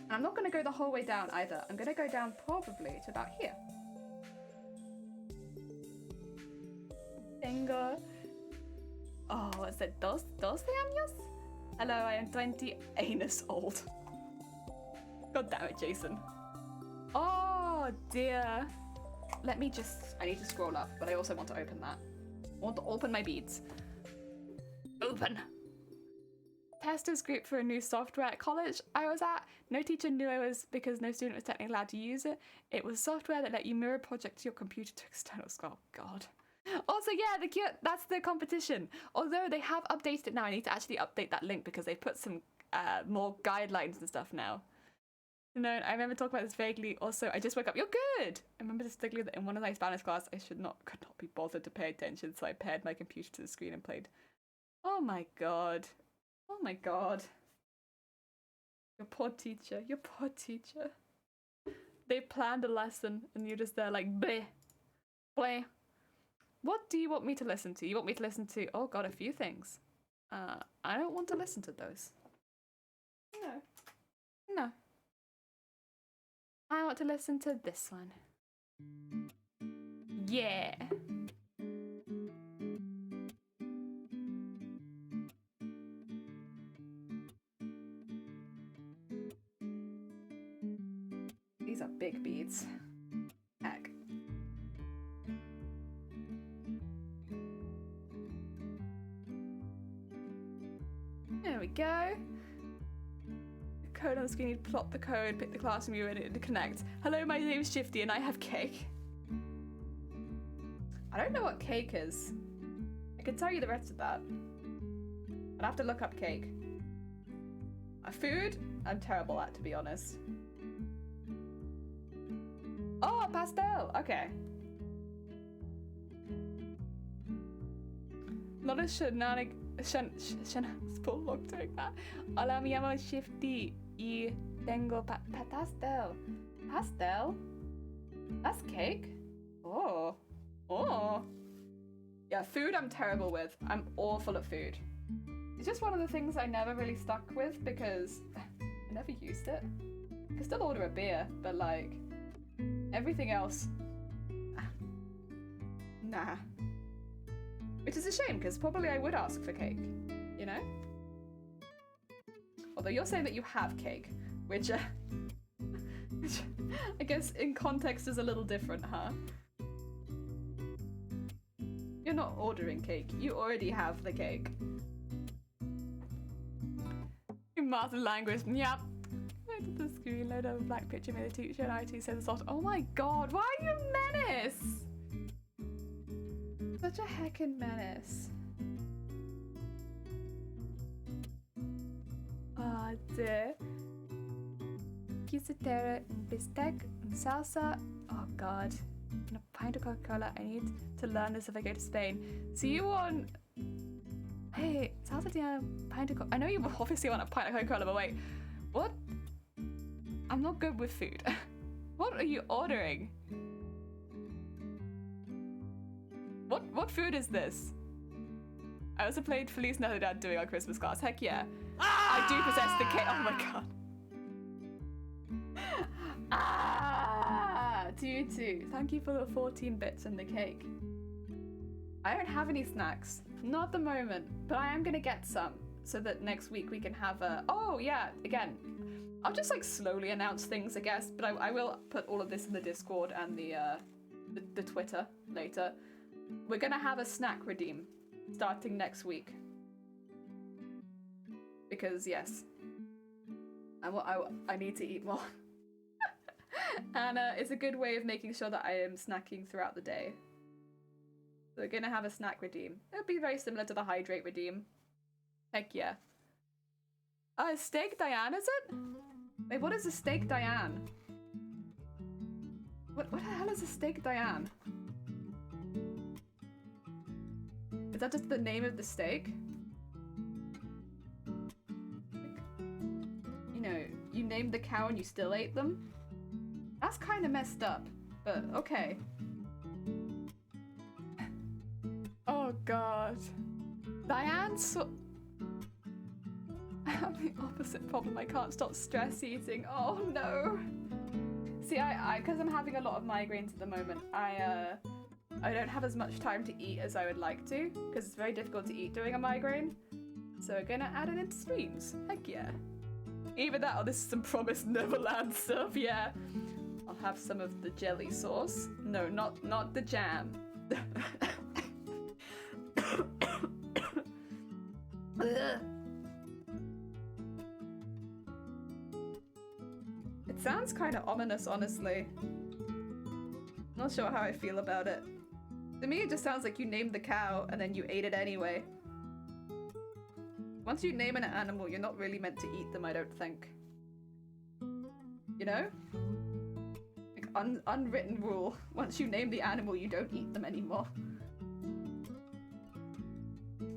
Speaker 1: And I'm not going to go the whole way down either. I'm going to go down probably to about here. Tengo... Oh, what's it? 12 años? Hello, I am 20 anus old. God damn it, Jason. Oh, dear. Let me just... I need to scroll up, but I also want to open that. I want to open my beads. Open. Testers group for a new software at college I was at. No teacher knew I was because no student was technically allowed to use it. It was software that let you mirror project your computer to external school. God. Also, yeah, that's the competition. Although they have updated it now, I need to actually update that link because they've put some more guidelines and stuff now. No, I remember talking about this vaguely. Also, I just woke up. You're good! I remember distinctly that in one of my Spanish class, I could not be bothered to pay attention, so I paired my computer to the screen and played. Oh my god. Oh my god. Your poor teacher. Your poor teacher. They planned a lesson and you're just there like, bleh. Bleh. What do you want me to listen to? You want me to listen to, oh god, a few things. I don't want to listen to those. No. No. I want to listen to this one. Yeah. These are big beads. Heck. There we go. Code on the screen, you plot the code, pick the classroom you're in, and connect. Hello, my name is Shifty and I have cake. I don't know what cake is. I can tell you the rest of that. I'd have to look up cake. Food, I'm terrible at, to be honest. Oh, pastel! Okay. Not a Spollock doing that. Hola, me llamo Shifty y tengo pastel. Pastel? That's cake? Oh. Oh. Yeah, food I'm terrible with. I'm awful at food. It's just one of the things I never really stuck with because I never used it. I can still order a beer, but like, everything else, nah. Which is a shame, because probably I would ask for cake, you know? Although you're saying that you have cake, which I guess in context is a little different, huh? You're not ordering cake, you already have the cake. Martin language, yep. I did the screen load of a black picture made a teacher and IT said the sort. Oh my god, why are you a menace? Such a heckin' menace. De quesadilla, bistec, and salsa. Oh god. And a pint of Coca-Cola. I need to learn this if I go to Spain. So you want... Hey, salsa Diana, pint of Coca-Cola. I know you obviously want a pint of Coca-Cola, but wait. What? I'm not good with food. What are you ordering? What food is this? I also played Feliz Navidad doing our Christmas class. Heck yeah. I do possess the cake. Oh my god. Tutu. Thank you for the 14 bits and the cake. I don't have any snacks. Not at the moment, but I am gonna get some so that next week we can have a... Oh yeah, again, I'll just like slowly announce things, I guess, but I will put all of this in the Discord and the Twitter later. We're gonna have a snack redeem starting next week. Because yes, I need to eat more. And it's a good way of making sure that I am snacking throughout the day. So we're gonna have a snack redeem. It'll be very similar to the hydrate redeem. Heck yeah. Steak Diane, is it? Wait, what is a steak Diane? What the hell is a steak Diane? Is that just the name of the steak? You know, you named the cow and you still ate them? That's kind of messed up, but okay. Oh god. Diane's so... I have the opposite problem. I can't stop stress eating. Oh no. See, because I'm having a lot of migraines at the moment, I don't have as much time to eat as I would like to, because it's very difficult to eat during a migraine. So we're gonna add it into streams. Heck yeah. Either that or this is some promised Neverland stuff, yeah. I'll have some of the jelly sauce. No, not the jam. It sounds kind of ominous, honestly. Not sure how I feel about it. To me, it just sounds like you named the cow and then you ate it anyway. Once you name an animal, you're not really meant to eat them, I don't think. You know? Like, unwritten rule. Once you name the animal, you don't eat them anymore.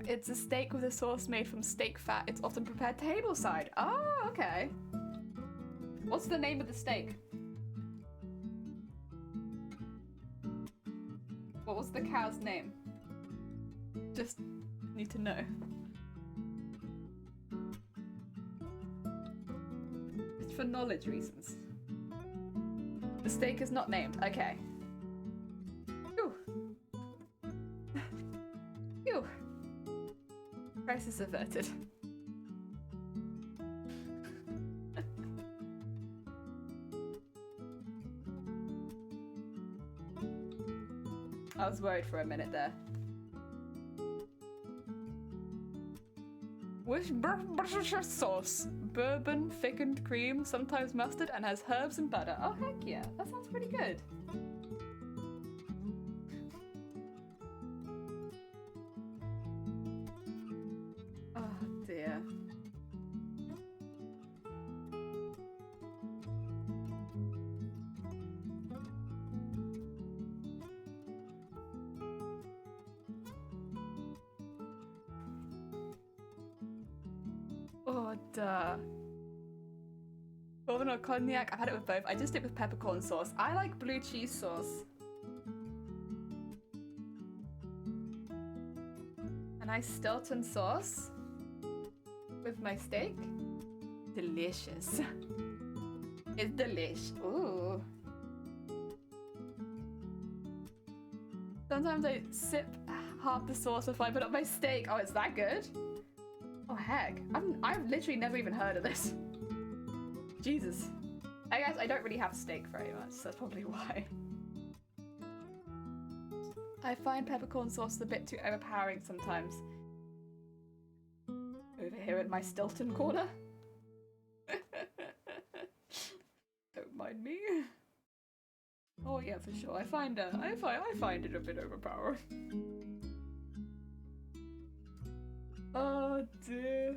Speaker 1: It's a steak with a sauce made from steak fat. It's often prepared tableside. Oh, okay. What's the name of the steak? What was the cow's name? Just need to know. Just for knowledge reasons. The steak is not named. Okay. Phew. Phew. Crisis averted. I was worried for a minute there. Worcestershire sauce. Bourbon, thickened cream, sometimes mustard, and has herbs and butter. Oh, heck yeah. That sounds pretty good. Oh, dear. Oh, duh. Bourbon or cognac? I've had it with both. I just stick with peppercorn sauce. I like blue cheese sauce. A nice Stilton sauce with my steak. Delicious. It's delish. Ooh. Sometimes I sip half the sauce before I put up my steak. Oh, it's that good? Oh heck, I've literally never even heard of this. Jesus. I guess I don't really have steak very much, so that's probably why. I find peppercorn sauce a bit too overpowering sometimes. Over here in my Stilton corner. Don't mind me. Oh yeah, for sure. I find it a bit overpowering. Oh dear.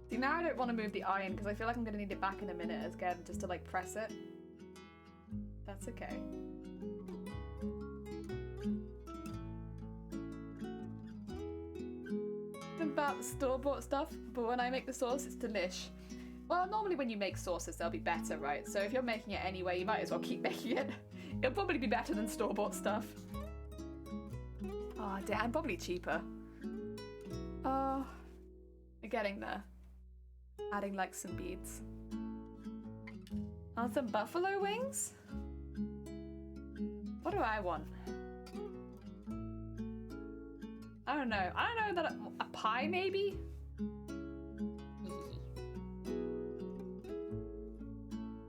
Speaker 1: See, now I don't want to move the iron because I feel like I'm going to need it back in a minute again just to like press it. That's okay. About the store-bought stuff, but when I make the sauce, it's delish. Well, normally when you make sauces, they'll be better, right? So if you're making it anyway, you might as well keep making it. It'll probably be better than store-bought stuff. Oh, damn, probably cheaper. Oh, we're getting there. Adding like some beads. Oh, some buffalo wings? What do I want? I don't know. I don't know that a pie maybe?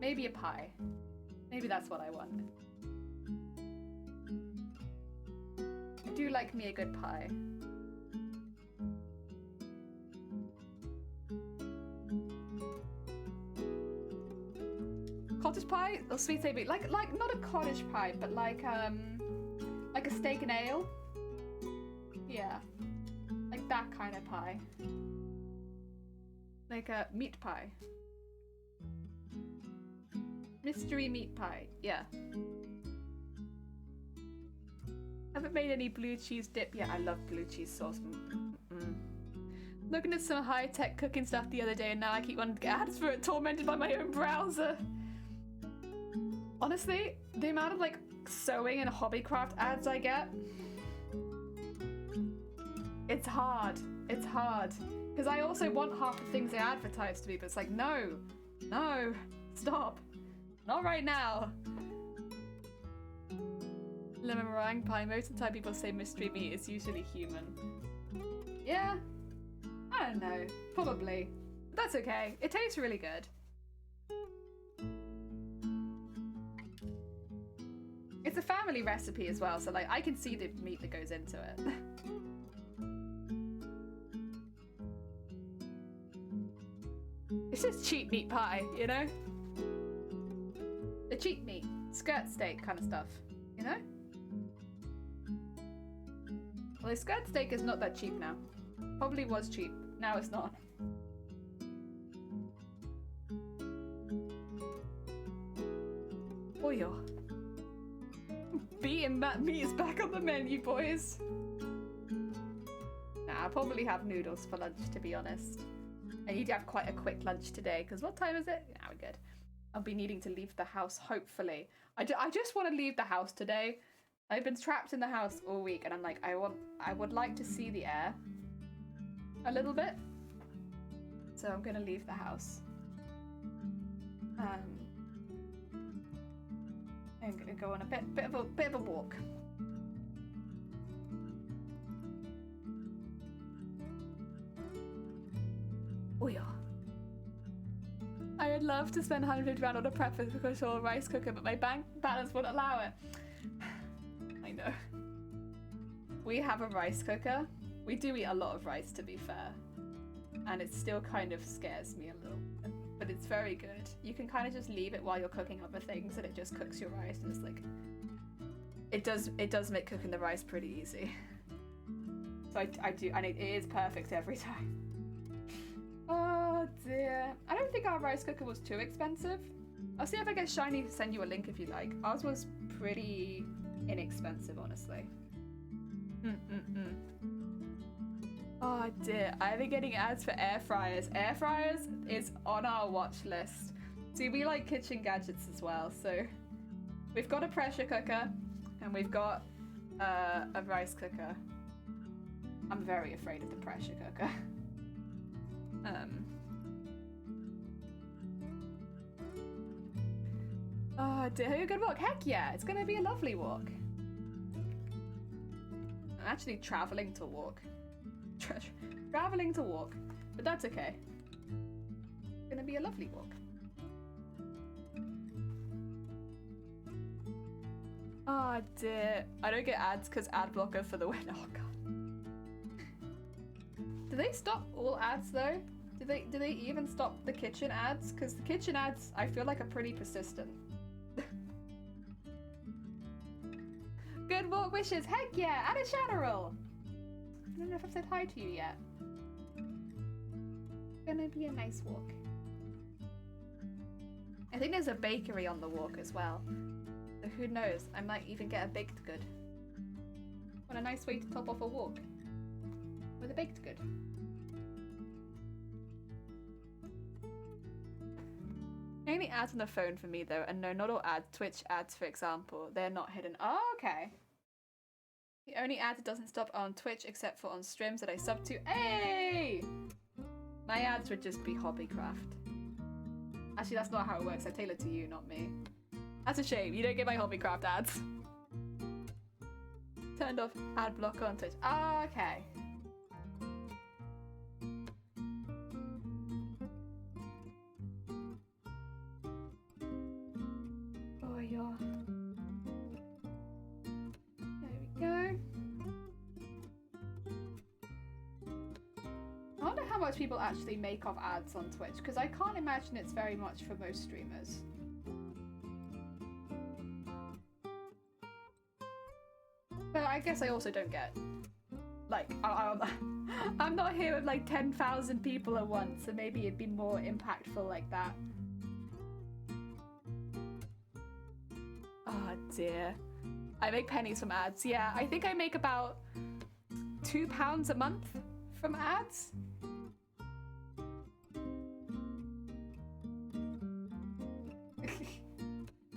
Speaker 1: Maybe a pie. Maybe that's what I want. I do like me a good pie. Cottage pie or sweet savory? Like not a cottage pie, but like a steak and ale. Yeah, like that kind of pie. Like a meat pie. Mystery meat pie, yeah. Haven't made any blue cheese dip yet. I love blue cheese sauce. Looking at some high-tech cooking stuff the other day and now I keep wanting to get ads for it, tormented by my own browser. Honestly, the amount of like sewing and hobbycraft ads I get, it's hard. It's hard. Because I also want half the things I advertise to be, but it's like, no, stop. Not right now. Lemon meringue pie. Most of the time people say mystery meat is usually human. Yeah, I don't know. Probably. But that's okay. It tastes really good. It's a family recipe as well, so like I can see the meat that goes into it. It's just cheap meat pie, you know? The cheap meat, skirt steak kind of stuff, you know? Well, the skirt steak is not that cheap now. Probably was cheap, now it's not. Oh yeah. Beating that meat is back on the menu, boys. Nah,
Speaker 2: I'll probably have noodles for lunch, to be honest. I need to have quite a quick lunch today, because what time is it? Now we're good. I'll be needing to leave the house, hopefully. I just want to leave the house today. I've been trapped in the house all week, and I'm like, I would like to see the air a little bit. So I'm gonna leave the house. I'm gonna go on a bit of a walk. Oh yeah. I would love to spend £150 on a preface because of a rice cooker, but my bank balance wouldn't allow it. I know. We have a rice cooker. We do eat a lot of rice, to be fair. And it still kind of scares me a little bit, but it's very good. You can kind of just leave it while you're cooking other things and it just cooks your rice, and it's like, it does make cooking the rice pretty easy. So I do, and it is perfect every time. Oh dear. I don't think our rice cooker was too expensive. I'll see if I get Shiny to send you a link if you like. Ours was pretty inexpensive, honestly. Oh dear, I've been getting ads for air fryers. Air fryers is on our watch list. See, we like kitchen gadgets as well, so we've got a pressure cooker and we've got a rice cooker. I'm very afraid of the pressure cooker. Oh dear, have a good walk? Heck yeah, it's gonna be a lovely walk. I'm actually traveling to walk. Traveling to walk, but that's okay. It's gonna be a lovely walk. Oh dear, I don't get ads because ad blocker for the win. Oh god. Do they stop all ads though? Do they even stop the kitchen ads? Because the kitchen ads, I feel like, are pretty persistent. Good walk wishes. Heck yeah, add a shadow roll. I don't know if I've said hi to you yet. Gonna be a nice walk. I think there's a bakery on the walk as well. So who knows? I might even get a baked good. What a nice way to top off a walk. With a baked good. Only ads on the phone for me though, and no, not all ads. Twitch ads, for example, they're not hidden. Oh, okay. The only ads that doesn't stop on Twitch except for on streams that I sub to. Hey! My ads would just be Hobbycraft. Actually, that's not how it works. I tailor to you, not me. That's a shame. You don't get my Hobbycraft ads. Turned off ad blocker on Twitch. Oh, okay. Oh, yeah. There we go. I wonder how much people actually make off ads on Twitch, because I can't imagine it's very much for most streamers. But I guess I also don't get, like, I'm not here with like 10,000 people at once, so maybe it'd be more impactful like that. Oh dear. I make pennies from ads. Yeah, I think I make about £2 a month from ads.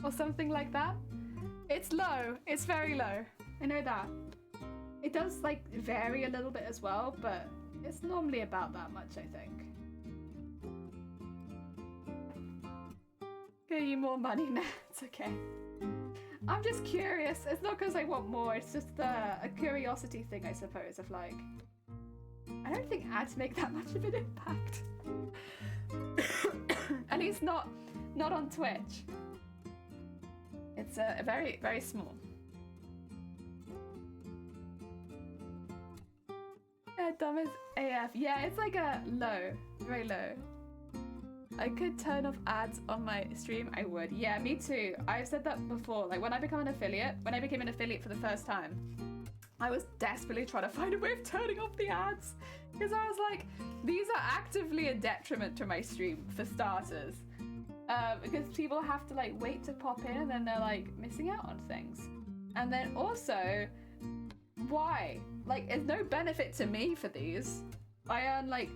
Speaker 2: Or something like that. It's low. It's very low. I know that. It does like vary a little bit as well, but it's normally about that much, I think. Give you more money now. It's okay. I'm just curious. It's not because I want more. It's just a curiosity thing, I suppose, of like, I don't think ads make that much of an impact. At least not on Twitch. It's very, very small. Yeah, dumb as AF. Yeah, it's like a low, very low. I could turn off ads on my stream, I would. Yeah, me too. I've said that before. Like when I became an affiliate for the first time, I was desperately trying to find a way of turning off the ads. Because I was like, these are actively a detriment to my stream, for starters. Because people have to like wait to pop in and then they're like missing out on things. And then also, Why? Like, there's no benefit to me for these. I earn, like,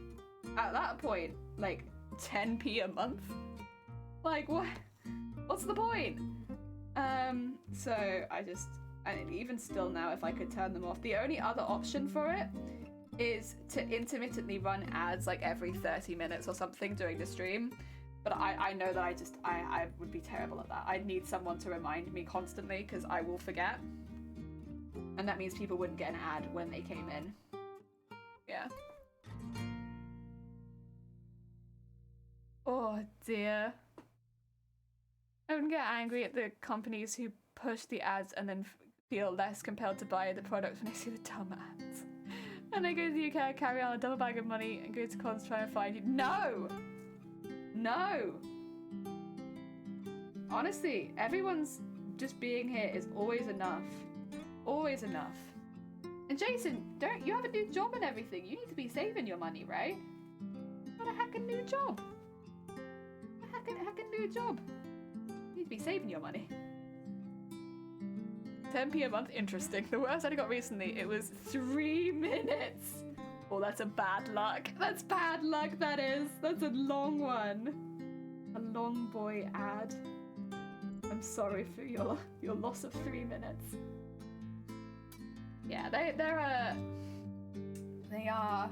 Speaker 2: at that point, like, 10p a month. Like, what? What's the point? So even still now, if I could turn them off, the only other option for it is to intermittently run ads like every 30 minutes or something during the stream. But I know that I would be terrible at that. I'd need someone to remind me constantly because I will forget. And that means people wouldn't get an ad when they came in. Yeah. Oh dear. I wouldn't get angry at the companies who push the ads and then feel less compelled to buy the product when they see the dumb ads. And I go to the UK, carry on a double bag of money and go to cons to try and find you. No! No! Honestly, everyone's just being here is always enough. Always enough. And Jason, you have a new job and everything. You need to be saving your money, right? What a heckin' new job. A heckin' new job. You need to be saving your money. 10p a month, interesting. The worst I got recently, it was 3 minutes. Oh, that's a bad luck. That's bad luck, that is. That's a long one. A long boy ad. I'm sorry for your loss of 3 minutes. Yeah, they are.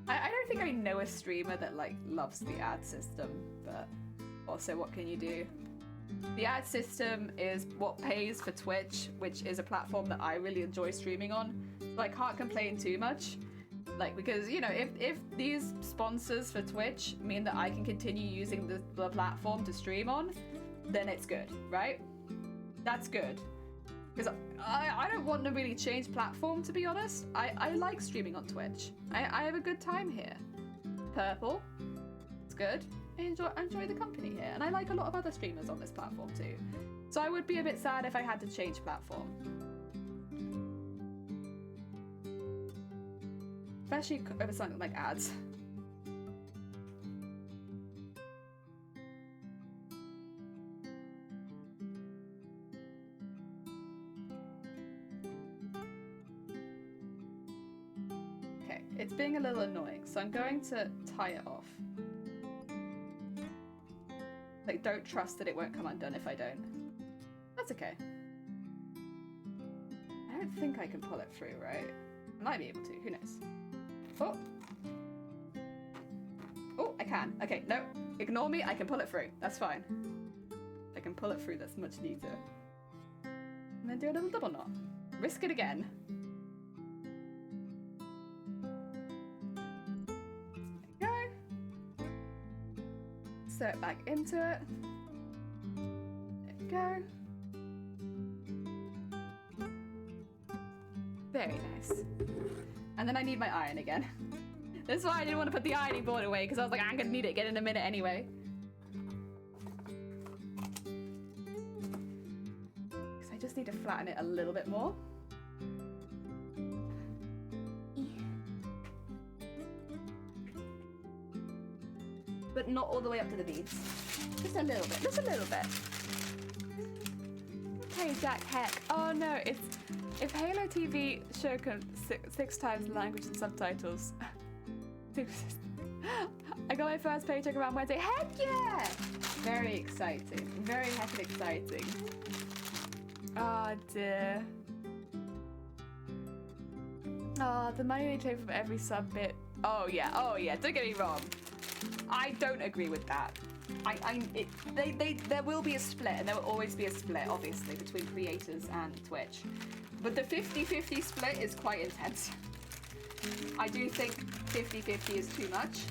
Speaker 2: I don't think I know a streamer that like loves the ad system, but also what can you do? The ad system is what pays for Twitch, which is a platform that I really enjoy streaming on. So I can't complain too much. Like, because, you know, if these sponsors for Twitch mean that I can continue using the platform to stream on, then it's good, right? That's good. Because I don't want to really change platform, to be honest. I like streaming on Twitch. I have a good time here. Purple, it's good. I enjoy the company here, and I like a lot of other streamers on this platform too. So I would be a bit sad if I had to change platform. Especially over something like ads. Okay, it's being a little annoying, so I'm going to tie it off. Like, don't trust that it won't come undone if I don't. That's okay. I don't think I can pull it through, right? I might be able to, who knows? Oh! Oh, I can. Okay, no. Ignore me, I can pull it through. That's fine. I can pull it through, that's much neater. And then do a little double knot. Risk it again. There we go. Insert back into it. There we go. Very nice. And then I need my iron again. That's why I didn't want to put the ironing board away, because I was like, I'm gonna need it again in a minute anyway. Because I just need to flatten it a little bit more. But not all the way up to the beads. Just a little bit, just a little bit. Okay, Jack Heck. Oh no, it's if Halo TV show six times the language and subtitles. I got my first paycheck around Wednesday. Heck yeah! Very exciting. Very heckin' exciting. Oh dear. Oh, the money they take from every sub bit. Oh yeah, don't get me wrong. I don't agree with that. There will be a split, and there will always be a split, obviously, between creators and Twitch. But the 50-50 split is quite intense. I do think 50-50 is too much.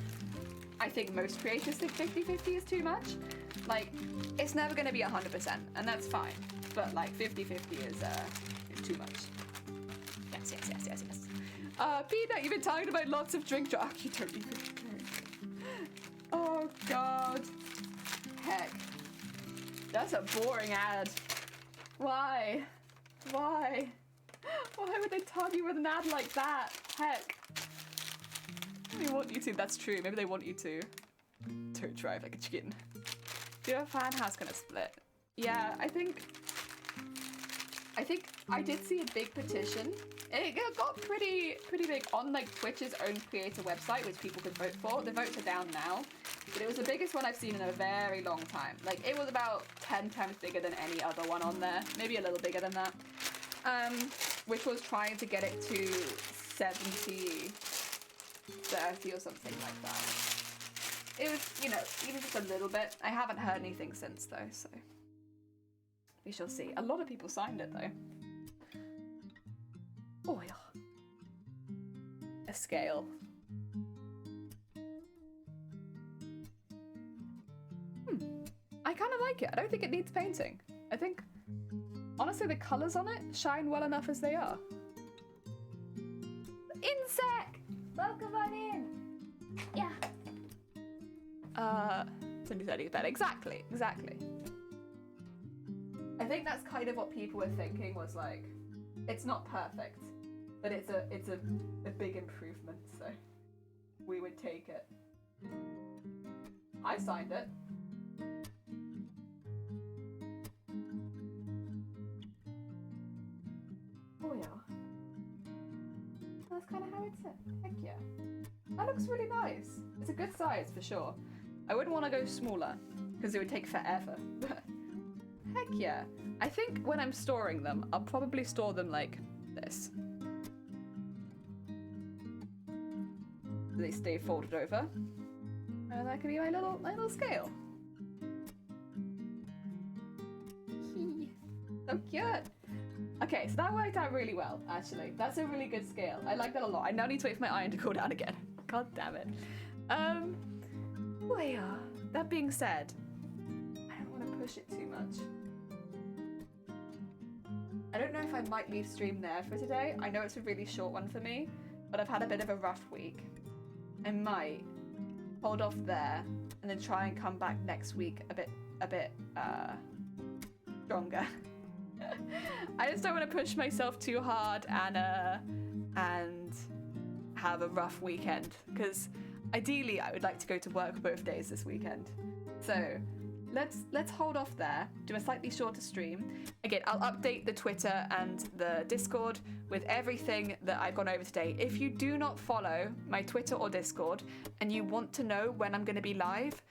Speaker 2: I think most creators think 50-50 is too much. Like, it's never going to be 100%, and that's fine. But like 50-50 is too much. Yes. Peanut, you've been talking about lots of drink You don't even drink. Oh god. Heck. That's a boring ad. Why? Why would they tug you with an ad like that? Heck. They want you to, that's true. Maybe they want you to. Don't drive like a chicken. Do a fan house gonna split? Yeah, I think I think I did see a big petition. It got pretty big on like Twitch's own creator website, which people could vote for. The votes are down now, but it was the biggest one I've seen in a very long time. Like it was about 10 times bigger than any other one on there, maybe a little bigger than that. Which was trying to get it to 70-30 or something like that. It was, you know, even just a little bit. I haven't heard anything since though, so we shall see. A lot of people signed it though. Oh yeah. A scale. I kind of like it. I don't think it needs painting. I think, honestly, the colours on it shine well enough as they are. Insect! Welcome on in! Yeah. 2030 is better. Exactly. I think that's kind of what people were thinking was like, it's not perfect, but it's a big improvement, so we would take it. I signed it. Oh yeah. That's kind of how it's set. Heck yeah. That looks really nice. It's a good size for sure. I wouldn't want to go smaller because it would take forever. Heck yeah. I think when I'm storing them, I'll probably store them like this. They stay folded over. And that could be my little scale. So cute. Okay, so that worked out really well, actually. That's a really good scale. I like that a lot. I now need to wait for my iron to cool down again. God damn it. Well, yeah. That being said, I don't want to push it too much. I don't know if I might leave stream there for today. I know it's a really short one for me, but I've had a bit of a rough week. I might hold off there and then try and come back next week a bit stronger. I just don't want to push myself too hard and have a rough weekend, because ideally I would like to go to work both days this weekend. So let's hold off there, do a slightly shorter stream. Again, I'll update the Twitter and the Discord with everything that I've gone over today. If you do not follow my Twitter or Discord and you want to know when I'm going to be live,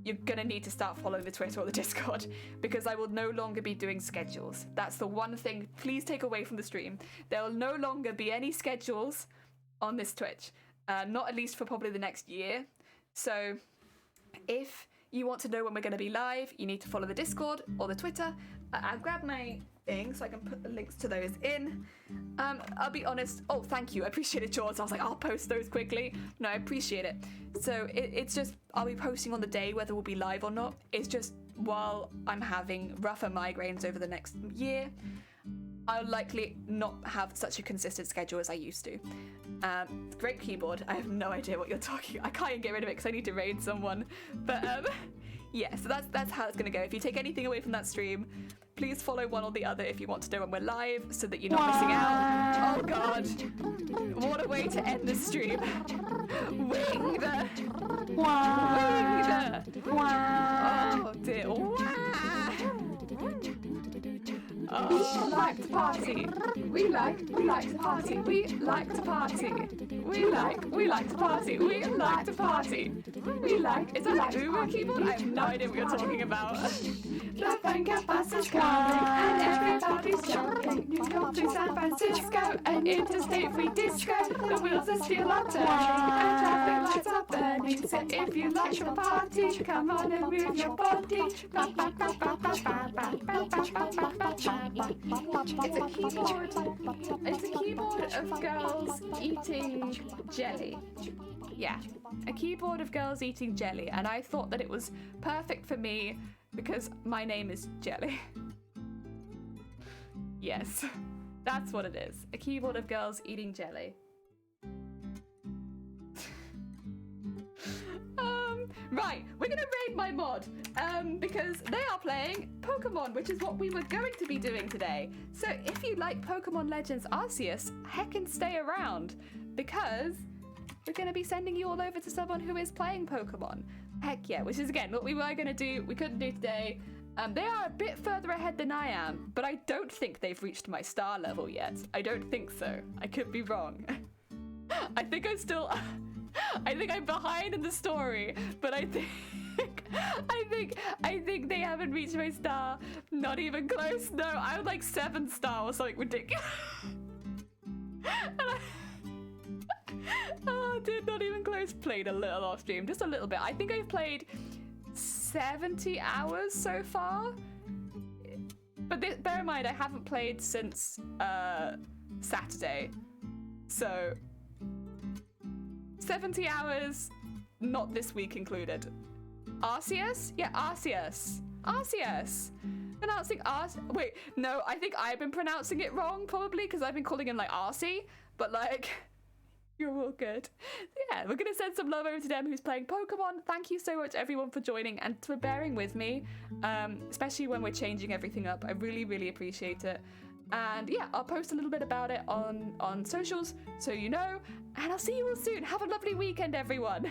Speaker 2: you're going to need to start following the Twitter or the Discord, because I will no longer be doing schedules. That's the one thing please take away from the stream. There will no longer be any schedules on this Twitch, not at least for probably the next year. So if you want to know when we're going to be live, you need to follow the Discord or the Twitter. I'll grab my thing so I can put the links to those in. I'll be honest. Oh, thank you. I appreciate it, George. I was like, I'll post those quickly. No, I appreciate it. So it's just, I'll be posting on the day whether we'll be live or not. It's just while I'm having rougher migraines over the next year, I'll likely not have such a consistent schedule as I used to. Great keyboard. I have no idea what you're talking. I can't even get rid of it because I need to raid someone. But yeah, so that's how it's gonna go. If you take anything away from that stream, please follow one or the other if you want to know when we're live, so that you're not missing out. Oh god, what a way to end the stream. Winged. Oh dear. Oh, we like to party. We like to party. We like to party. We like to party. We like to party. We like. Is that like Uber keyboard? I have no idea what you're talking about. The Venga bus is coming and everybody's jumping. You go to San Francisco and interstate free disco. The wheels are still are turning and traffic lights are burning. So if you like your party, come on and move your body. It's a keyboard of girls eating jelly. Yeah, a keyboard of girls eating jelly, and I thought that it was perfect for me because my name is Jelly. Yes, that's what it is. A keyboard of girls eating jelly. Right, we're gonna raid my mod, because they are playing Pokemon, which is what we were going to be doing today. So if you like Pokemon Legends Arceus, heckin' stay around, because we're gonna be sending you all over to someone who is playing Pokemon. Heck yeah, which is again what we were gonna do, we couldn't do today. They are a bit further ahead than I am, but I don't think they've reached my star level yet. I don't think so. I could be wrong. I think I'm still... I think I'm behind in the story, but I think... I think they haven't reached my star. Not even close. No, I would like 7 star or something ridiculous. Oh, dude, not even close. Played a little off stream, just a little bit. I think I've played 70 hours so far. But bear in mind, I haven't played since Saturday. So 70 hours, not this week included. Arceus? Yeah, Arceus. Arceus. Pronouncing Wait, no, I think I've been pronouncing it wrong probably because I've been calling him like Arcee, but like, you're all good. Yeah, we're going to send some love over to them who's playing Pokemon. Thank you so much everyone for joining and for bearing with me, especially when we're changing everything up. I really, really appreciate it. And yeah, I'll post a little bit about it on socials so you know, and I'll see you all soon. Have a lovely weekend, everyone.